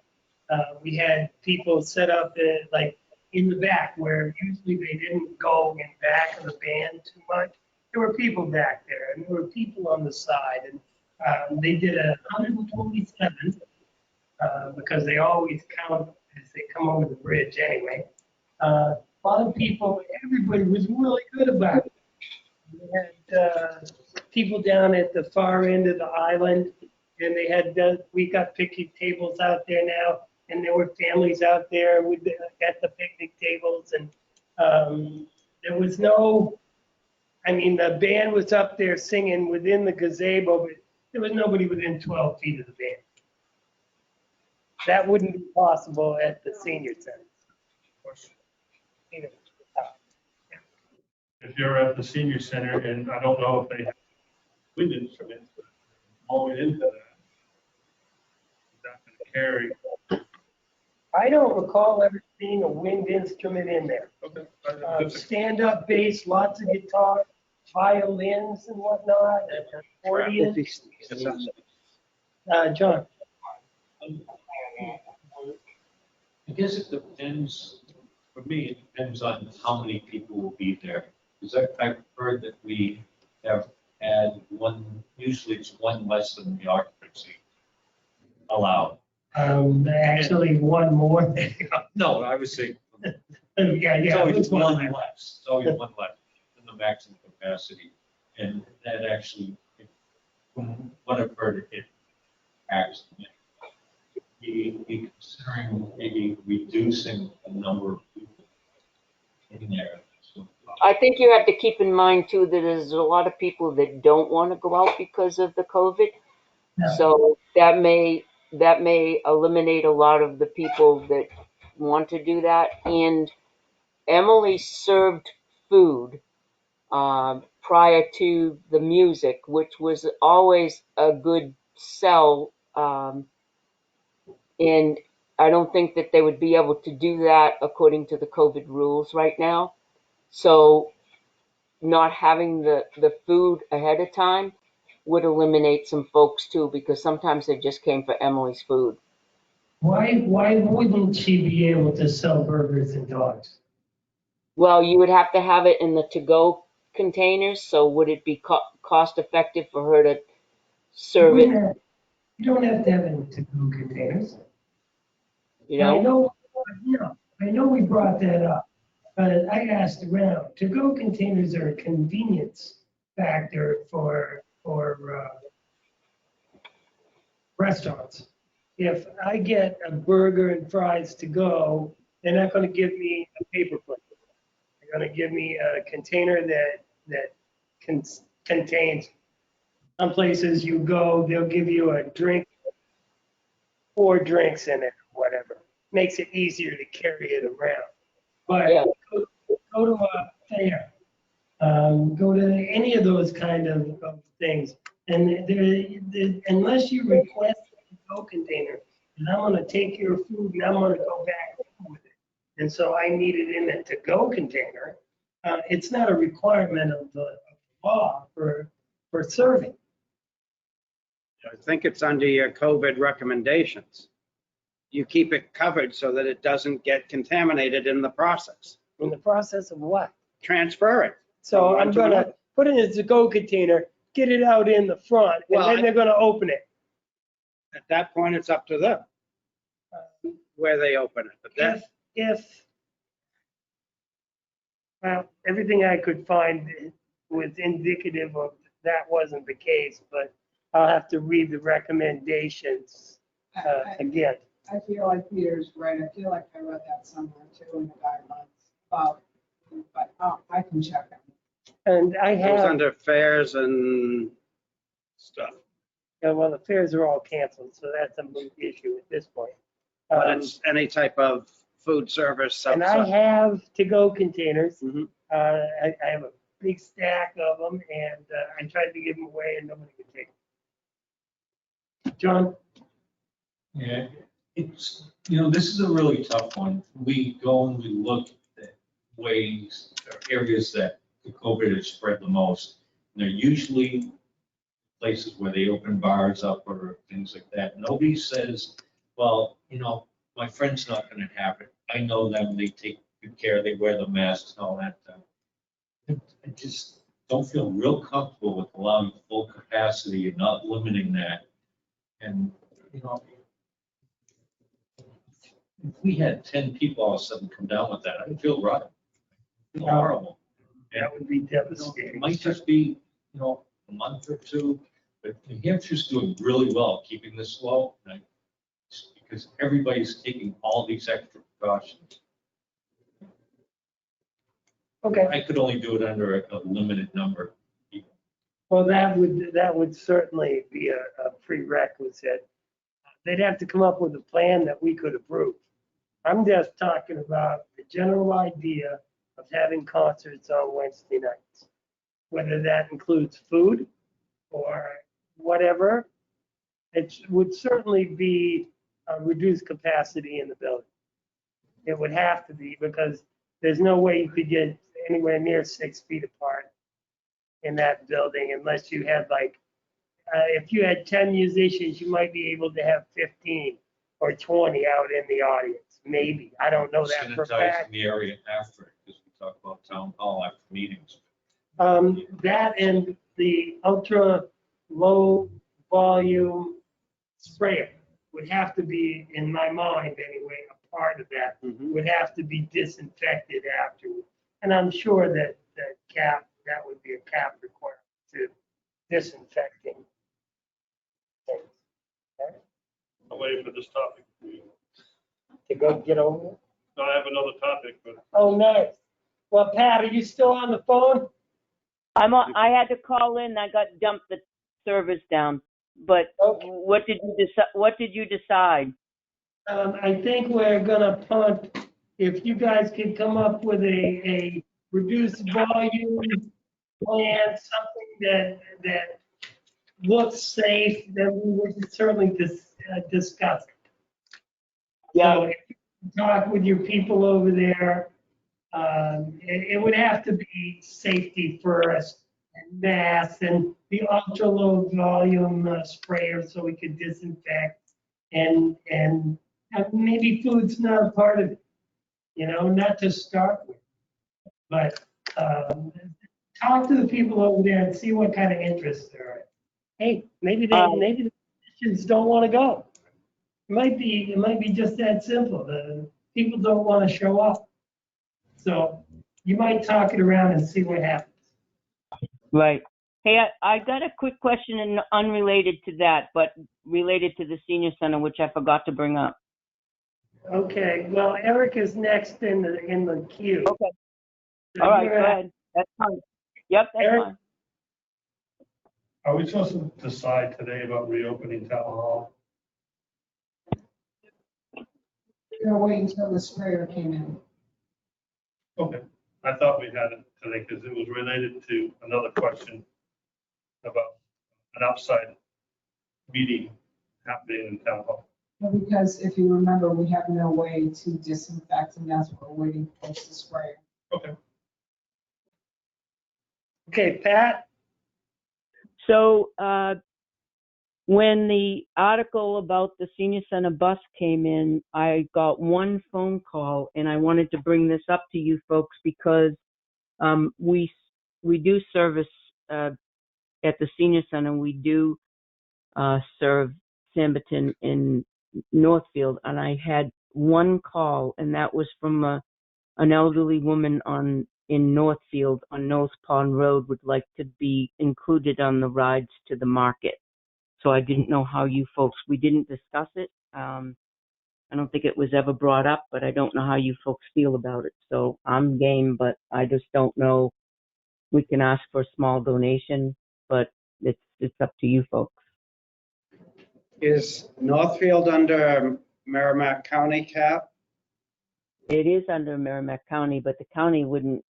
We had people set up like in the back where usually they didn't go in back of the band too much. There were people back there, and there were people on the side, and they did 127 because they always count as they come over the bridge anyway. A lot of people, everybody was really good about it. We had people down at the far end of the island, and they had, we got picnic tables out there now, and there were families out there with, at the picnic tables, and there was no, I mean, the band was up there singing within the gazebo, but there was nobody within 12 feet of the band. That wouldn't be possible at the senior center. You know, If you're at the senior center, and I don't know if they have wind instruments, but all into that, is that going to carry? I don't recall ever seeing a wind instrument in there. Okay. Stand-up bass, lots of guitar, violins and whatnot, and accordion. John? I guess it depends, for me, it depends on how many people will be there. Because I've heard that we have had one, usually it's one less than the occupancy allowed. Actually, one more. No, I was saying, Yeah, it's yeah. always it's one less, it's always one less than the maximum capacity. And that actually, from what I've heard, it acts. Be considering maybe reducing the number of people in there. So, I think you have to keep in mind too that there's a lot of people that don't want to go out because of the COVID. So that may eliminate a lot of the people that want to do that. And Emily served food prior to the music, which was always a good sell. And I don't think that they would be able to do that according to the COVID rules right now. So not having the food ahead of time would eliminate some folks too, because sometimes they just came for Emily's food. Why wouldn't she be able to sell burgers and dogs? Well, you would have to have it in the to-go containers, so would it be cost effective for her to serve it? You don't have to have it in to-go containers. You know? I know we brought that up, but I asked around. To-go containers are a convenience factor for restaurants. If I get a burger and fries to go, they're not going to give me a paper plate. They're going to give me a container that contains. Some places you go, they'll give you a drink, 4 drinks in it, or whatever. Makes it easier to carry it around. But Yeah. go to a fair, go to any of those kind of things, and unless you request a to-go container, and I'm going to take your food and I'm going to go back with it, and so I need it in a to-go container. It's not a requirement of the law for serving. I think it's under your COVID recommendations. You keep it covered so that it doesn't get contaminated in the process. In the process of what? Transfer it. So I'm going to put it in a to-go container, get it out in the front, and Well, then they're going to open it. At that point, it's up to them where they open it. But that, Well, everything I could find was indicative of that wasn't the case, but I'll have to read the recommendations again. I feel like Peter's right. I feel like I read that somewhere too in the guidelines about, but I can check it. And I it was have, under fairs and stuff. well, the fairs are all canceled, so that's a moot issue at this point. But it's any type of food service. And I have to-go containers. Mhm. I have a big stack of them, and I tried to give them away, and nobody could take them. John? yeah, it's, this is a really tough one. We go and we look at ways or areas that the COVID has spread the most. And they're usually places where they open bars up or things like that. Nobody says, well, my friend's not going to have it. I know them, they take good care, they wear the masks and all that. I just don't feel real comfortable with allowing full capacity and not limiting that. And, if we had 10 people all of a sudden come down with that, I'd feel right. I'd feel horrible. That would be It devastating. might just be, a month or two. But New Hampshire's doing really well keeping this low, because everybody's taking all these extra precautions. Okay, I could only do it under a limited number of people. well, that would certainly be a prerequisite. They'd have to come up with a plan that we could approve. I'm just talking about the general idea of having concerts on Wednesday nights. Whether that includes food or whatever, it would certainly be a reduced capacity in the building. It would have to be, because there's no way you could get anywhere near 6 feet apart in that building unless you had like, if you had 10 musicians, you might be able to have 15 or 20 out in the audience, maybe. I don't know that for a fact. Sanitizing the area after, because we talk about town hall after meetings. That and the ultra low volume sprayer would have to be, in my mind anyway, a part of that. Would have to be disinfected afterward. And I'm sure that that would be a cap requirement to disinfecting things. Okay? I'm waiting for this topic. To go get over it. No, I have another topic, but Oh, nice. Well, Pat, are you still on the phone? I had to call in. I got dumped the service down. But Okay. what did you decide? What did you decide? I think we're gonna punt, if you guys can come up with a reduced volume plan, something that looks safe, then we would certainly discuss it. So if you talk with your people over there, it would have to be safety first, and masks, and the ultra low volume sprayer so we could disinfect, and maybe food's not a part of it, not to start with. But talk to the people over there and see what kind of interest there are. Hey, maybe the musicians don't want to go. It might be just that simple. The people don't want to show up. So you might talk it around and see what happens. Right. Hey, I got a quick question and unrelated to that, but related to the senior center, which I forgot to bring up. Okay. Well, Eric is next in the queue. Okay. So All right. you're Go at- ahead. That's fine. Yep, that's Eric? fine. are we supposed to decide today about reopening town hall? We're gonna wait until the sprayer came in. Okay, I thought we had it today because it was related to another question about an outside meeting happening in town hall. Well, because if you remember, we have no way to disinfect, and that's what we're waiting for, is the sprayer. Okay. Okay, Pat? So when the article about the senior center bus came in, I got one phone call, and I wanted to bring this up to you folks because we do service at the senior center. We do serve Samberton in Northfield, and I had one call, and that was from an elderly woman in Northfield on Nose Pond Road would like to be included on the rides to the market. So I didn't know how you folks, we didn't discuss it. I don't think it was ever brought up, but I don't know how you folks feel about it. So I'm game, but I just don't know. We can ask for a small donation, but it's up to you folks. Is Northfield under Merrimack County cap? It is under Merrimack County, but the county wouldn't,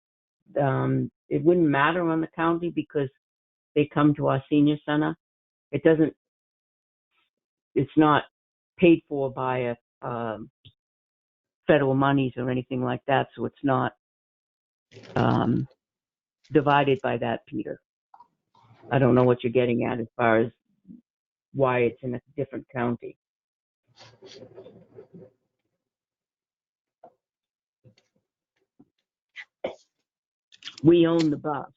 it wouldn't matter on the county because they come to our senior center. It's not paid for by federal monies or anything like that, so it's not divided by that, Peter. I don't know what you're getting at as far as why it's in a different county. We own the bus,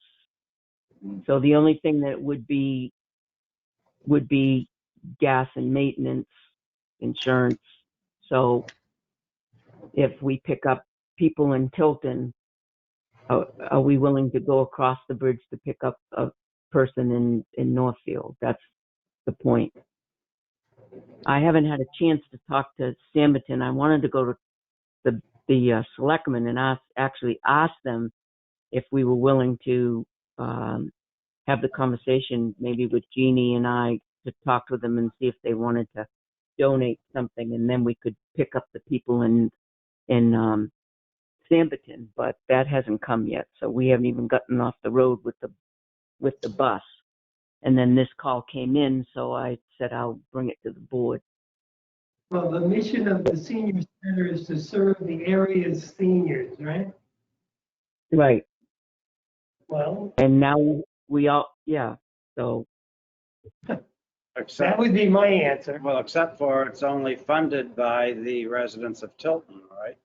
so the only thing that would be gas and maintenance, insurance. So if we pick up people in Tilton, are we willing to go across the bridge to pick up person in Northfield. That's the point. I haven't had a chance to talk to Samberton. I wanted to go to the selectmen and actually ask them if we were willing to have the conversation, maybe with Jeannie and I, to talk to them and see if they wanted to donate something, and then we could pick up the people in Samberton. But that hasn't come yet, so we haven't even gotten off the road with the bus. And then this call came in, so I said I'll bring it to the board. Well, the mission of the senior center is to serve the area's seniors, right? Right. Well, And now we all, yeah. So that Except, would be my answer. well, except for it's only funded by the residents of Tilton, right?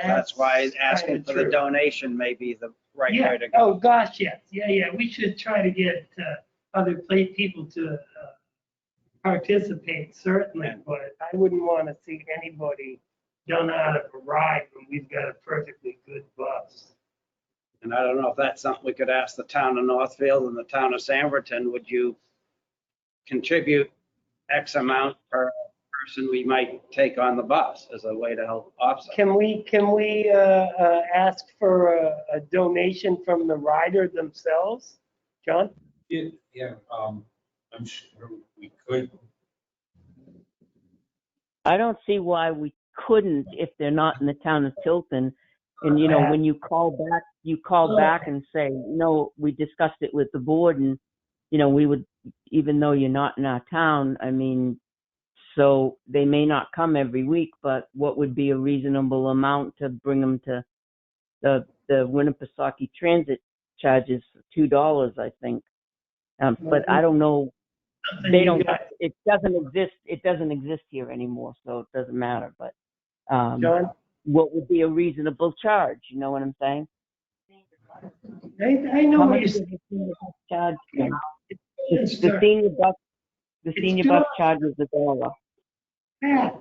That's why asking for the true. donation may be the right Yeah. way to go. Oh, gosh, yes. Yeah. We should try to get other people to participate, certainly, but I wouldn't want to see anybody done out of a ride when we've got a perfectly good bus. And I don't know if that's something we could ask the town of Northfield and the town of Samberton. Would you contribute X amount per person we might take on the bus as a way to help offset? Can we ask for a donation from the rider themselves, John? Yeah, I'm sure we could. I don't see why we couldn't if they're not in the town of Tilton. And, you know, when you call back and say, no, we discussed it with the board and, you know, we would, even though you're not in our town, I mean, so they may not come every week, but what would be a reasonable amount to bring them to the Winnipesaukee transit charges, $2, I think. But I don't know. They don't. It doesn't exist. It doesn't exist here anymore, so it doesn't matter. But John? what would be a reasonable charge? You know what I'm saying? I know How what much you're is saying. the senior bus charge? It's The senior bus charges $1. Pat,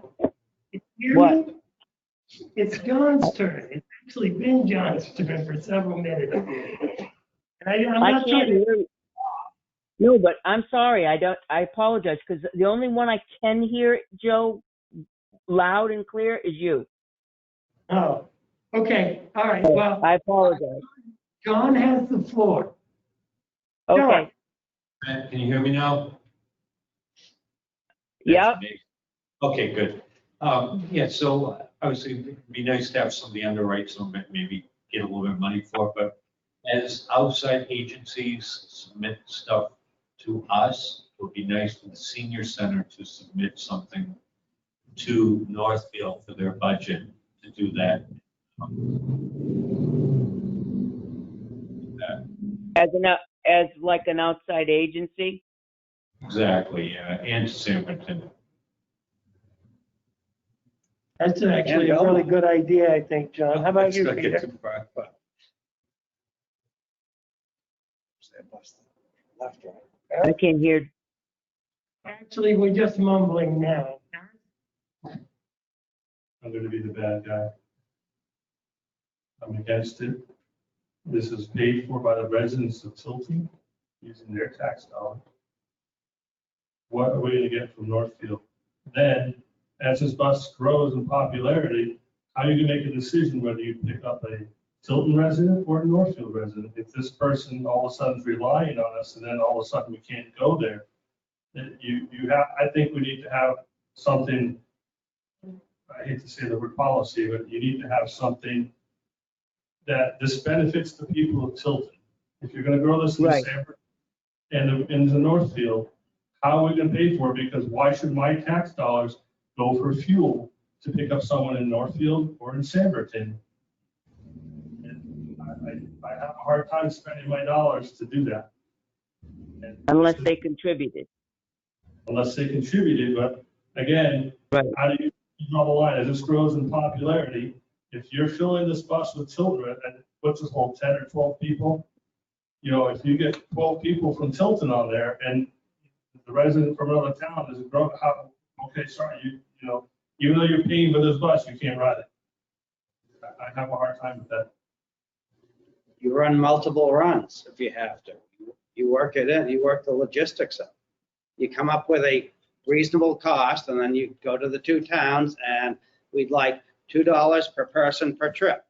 What? It's John's turn. It's actually been John's turn for several minutes. And I'm I not can't trying to. hear you. No, but I'm sorry. I apologize because the only one I can hear, Joe, loud and clear is you. Oh, okay. All right. Well, I apologize. John has the floor. Okay. Matt, can you hear me now? Yeah. Okay, good. Yeah, so obviously it'd be nice to have somebody underwrite some, maybe get a little bit of money for it, but as outside agencies submit stuff to us, it would be nice for the senior center to submit something to Northfield for their budget to do that. As like an outside agency. Exactly, yeah, and Samberton. That's actually a really good idea, I think, John. How about you, Let's not get Peter? too far, but- Left, right? I can't hear. Actually, we're just mumbling now. I'm gonna be the bad guy. I'm against it. This is paid for by the residents of Tilton using their tax dollars. What are we gonna get from Northfield? Then, as this bus grows in popularity, how are you gonna make a decision whether you pick up a Tilton resident or a Northfield resident? If this person all of a sudden is relying on us and then all of a sudden we can't go there, then I think we need to have something, I hate to say the word policy, but you need to have something that this benefits the people of Tilton. If you're gonna grow this in Right. Sanford and in the Northfield, how are we gonna pay for it? Because why should my tax dollars go for fuel to pick up someone in Northfield or in Samberton? And I have a hard time spending my dollars to do that. And Unless they contributed. Unless they contributed, but again, Right. how do you draw the line? As this grows in popularity, if you're filling this bus with children, and what's this whole 10 or 12 people? You know, if you get 12 people from Tilton on there and the resident from another town is grown, okay, sorry, you know, even though you're paying for this bus, you can't ride it. I have a hard time with that. You run multiple runs if you have to. You work it in, you work the logistics up. You come up with a reasonable cost, and then you go to the two towns, and we'd like $2 per person per trip.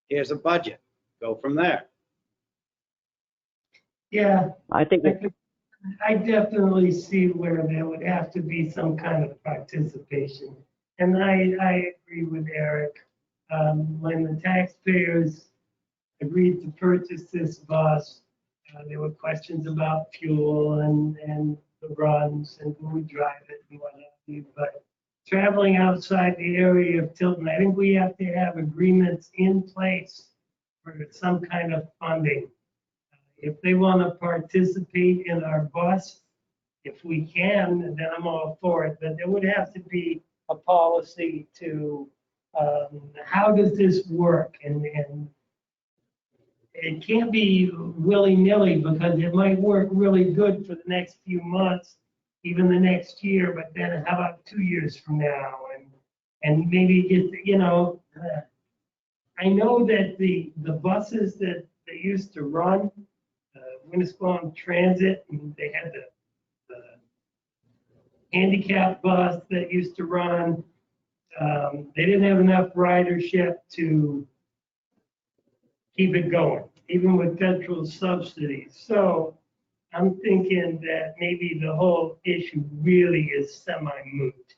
Here's a budget. Go from there. Yeah, I think I definitely see where there would have to be some kind of participation. And I agree with Eric. When the taxpayers agreed to purchase this bus, there were questions about fuel and the runs and who would drive it and what have you. But traveling outside the area of Tilton, I think we have to have agreements in place for some kind of funding. If they want to participate in our bus, if we can, then I'm all for it. But there would have to be a policy to how does this work? And it can't be willy-nilly because it might work really good for the next few months, even the next year, but then how about 2 years from now? And maybe I know that the buses that they used to run, Winnisquam Transit, and they had the handicap bus that used to run. They didn't have enough ridership to keep it going, even with federal subsidies. So I'm thinking that maybe the whole issue really is semi-moot.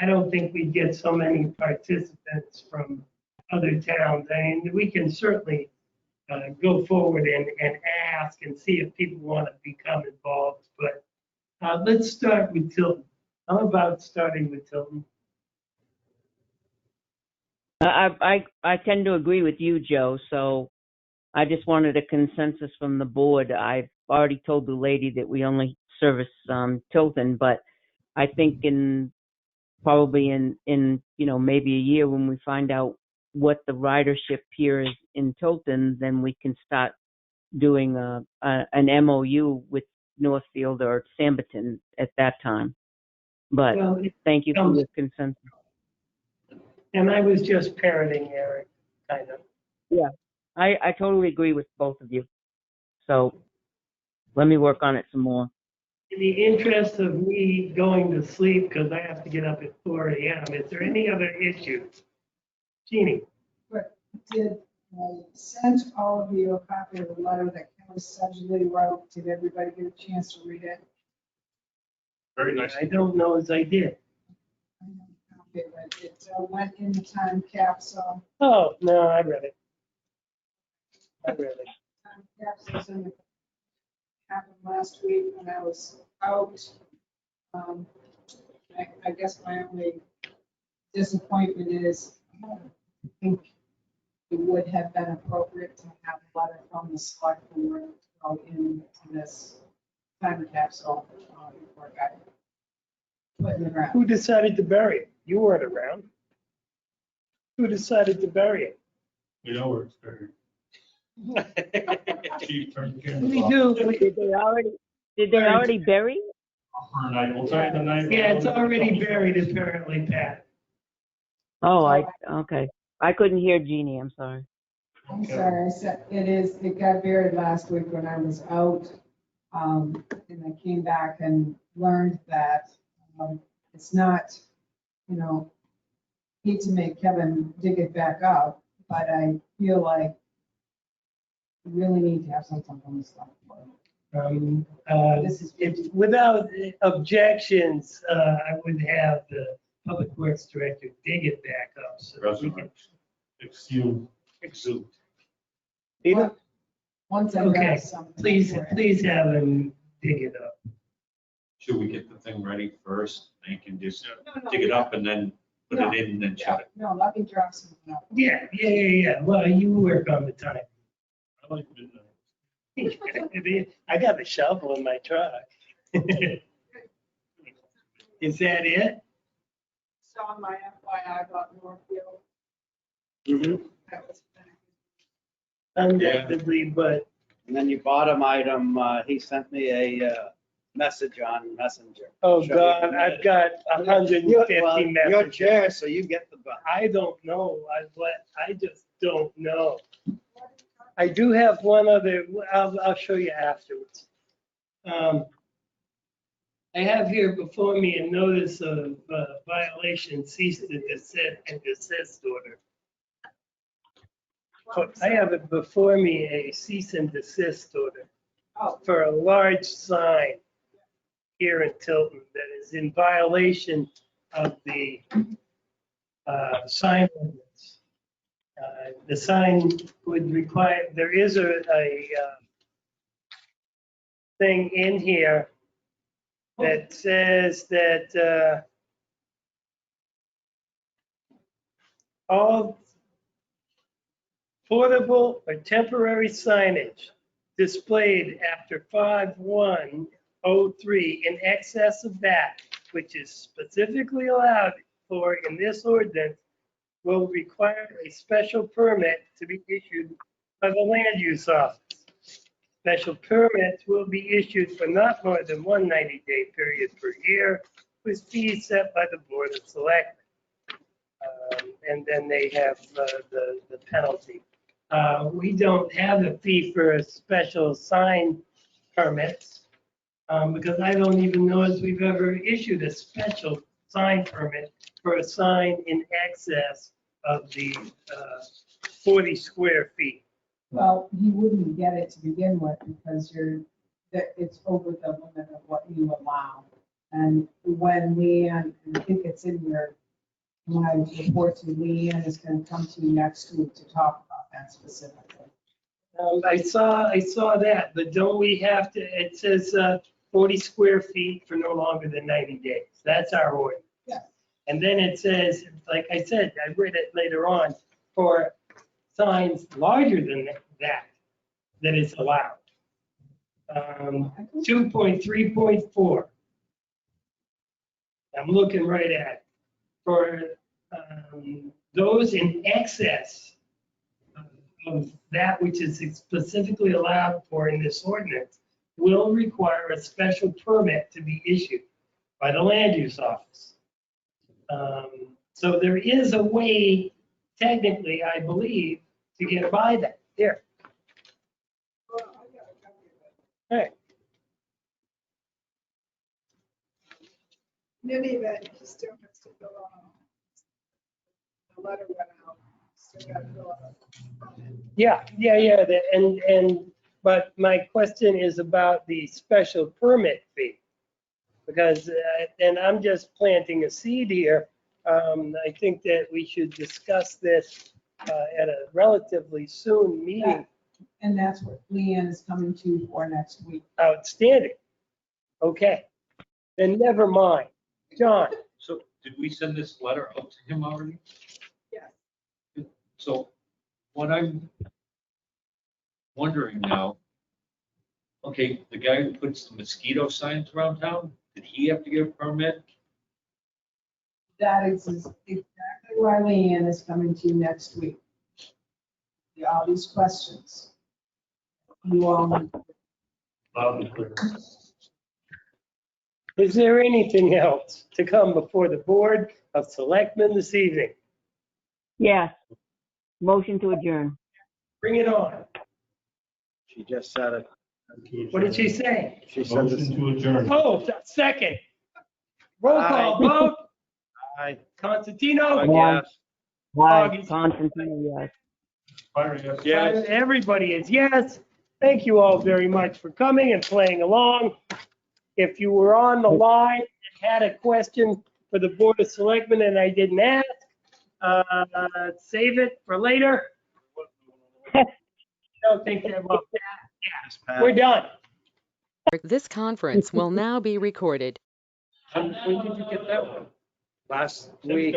I don't think we get so many participants from other towns. I mean, we can certainly go forward and ask and see if people want to become involved. But let's start with Tilton. How about starting with Tilton? I tend to agree with you, Joe. So I just wanted a consensus from the board. I've already told the lady that we only service Tilton, but I think probably in maybe a year when we find out what the ridership here is in Tilton, then we can start doing an MOU with Northfield or Samberton at that time. But thank you for your consensus. And I was just parroting Eric, kind of. Yeah, I totally agree with both of you. So let me work on it some more. In the interest of me going to sleep, because I have to get up at 4 a.m., is there any other issues? Jeannie? But did I send all of you a copy of the letter that Kelly Sedgley wrote? Did everybody get a chance to read it? Very nice. I don't know as I did. Okay, but it went in the time capsule. Oh, no, I read it. Time capsules in the happened last week when I was out. I guess my only disappointment is I think it would have been appropriate to have a letter from the select board go into this time capsule before it got put in the ground. Who decided to bury it? You weren't around. Who decided to bury it? We know where it's buried. Chief, turn the camera We off. do. Did they already bury? For a night. We'll tell you the night. Yeah, it's already buried apparently, Pat. Oh, okay. I couldn't hear Jeannie. I'm sorry. I'm sorry, I said it got buried last week when I was out. And I came back and learned that it's not, hate to make Kevin dig it back up, but I feel like we really need to have something on this stuff. Without objections, I would have the Public Works Director dig it back up so that we can. Exhumed. Peter? Once I Okay, have something. please have him dig it up. Should we get the thing ready first? They can just No, dig it up and then put it in and then shut it. No, let me drop something up. Yeah. Well, you work on the time. I like midnight. I got the shovel in my truck. Is that it? So on my FYI about Northfield, Mhm. that was. Undoubtedly, but And then your bottom item, he sent me a message on Messenger. oh God, I've got 150 Well, Your messages. chair, so you get the button. I don't know. I just don't know. I do have one other, I'll show you afterwards. I have here before me a notice of violation, cease and desist order. I have it before me, a cease and desist order for a large sign here in Tilton that is in violation of the sign ordinance. The sign would require, there is a thing in here that says that all portable or temporary signage displayed after 5/1/03 in excess of that which is specifically allowed for in this ordinance will require a special permit to be issued by the land use office. Special permits will be issued for not more than one 90-day period per year with fees set by the Board of Selectmen. And then they have the penalty. We don't have a fee for a special sign permits because I don't even know if we've ever issued a special sign permit for a sign in excess of the 40 square feet. Well, you wouldn't get it to begin with because it's over the limit of what you allow. And when Leanne, I think it's in your, my report to Leanne is going to come to you next week to talk about that specifically. I saw that, but don't we have to, it says 40 square feet for no longer than 90 days. That's our ordinance. Yeah. And then it says, like I said, I read it later on, for signs larger than that is allowed. 2.3.4. I'm looking right at it. For those in excess of that which is specifically allowed for in this ordinance will require a special permit to be issued by the land use office. So there is a way, technically, I believe, to get by that. Here. All right. In any event, he still has to fill out. The letter went out. Still got to fill out. Yeah. But my question is about the special permit fee. Because, and I'm just planting a seed here. I think that we should discuss this at a relatively soon meeting. And that's what Leanne is coming to you for next week. Outstanding. Okay. Then never mind. John, So did we send this letter out to him already? Yes. So what I'm wondering now, okay, the guy who puts the mosquito signs around town, did he have to get a permit? That is exactly why Leanne is coming to you next week. All these questions. You all need to Loud and clear. is there anything else to come before the Board of Selectmen this evening? Yes. Motion to adjourn. Bring it on. She just said it. What did she say? She said Motion this. to adjourn. Oh, second. Roll call vote. Aye. Constantino. Yes. August. Constantine, yes. Fire, yes. Everybody is yes. Thank you all very much for coming and playing along. If you were on the line and had a question for the Board of Selectmen and I didn't ask, save it for later. Don't think that about that. Yeah, we're done. This conference will now be recorded. When did you get that one? Last week,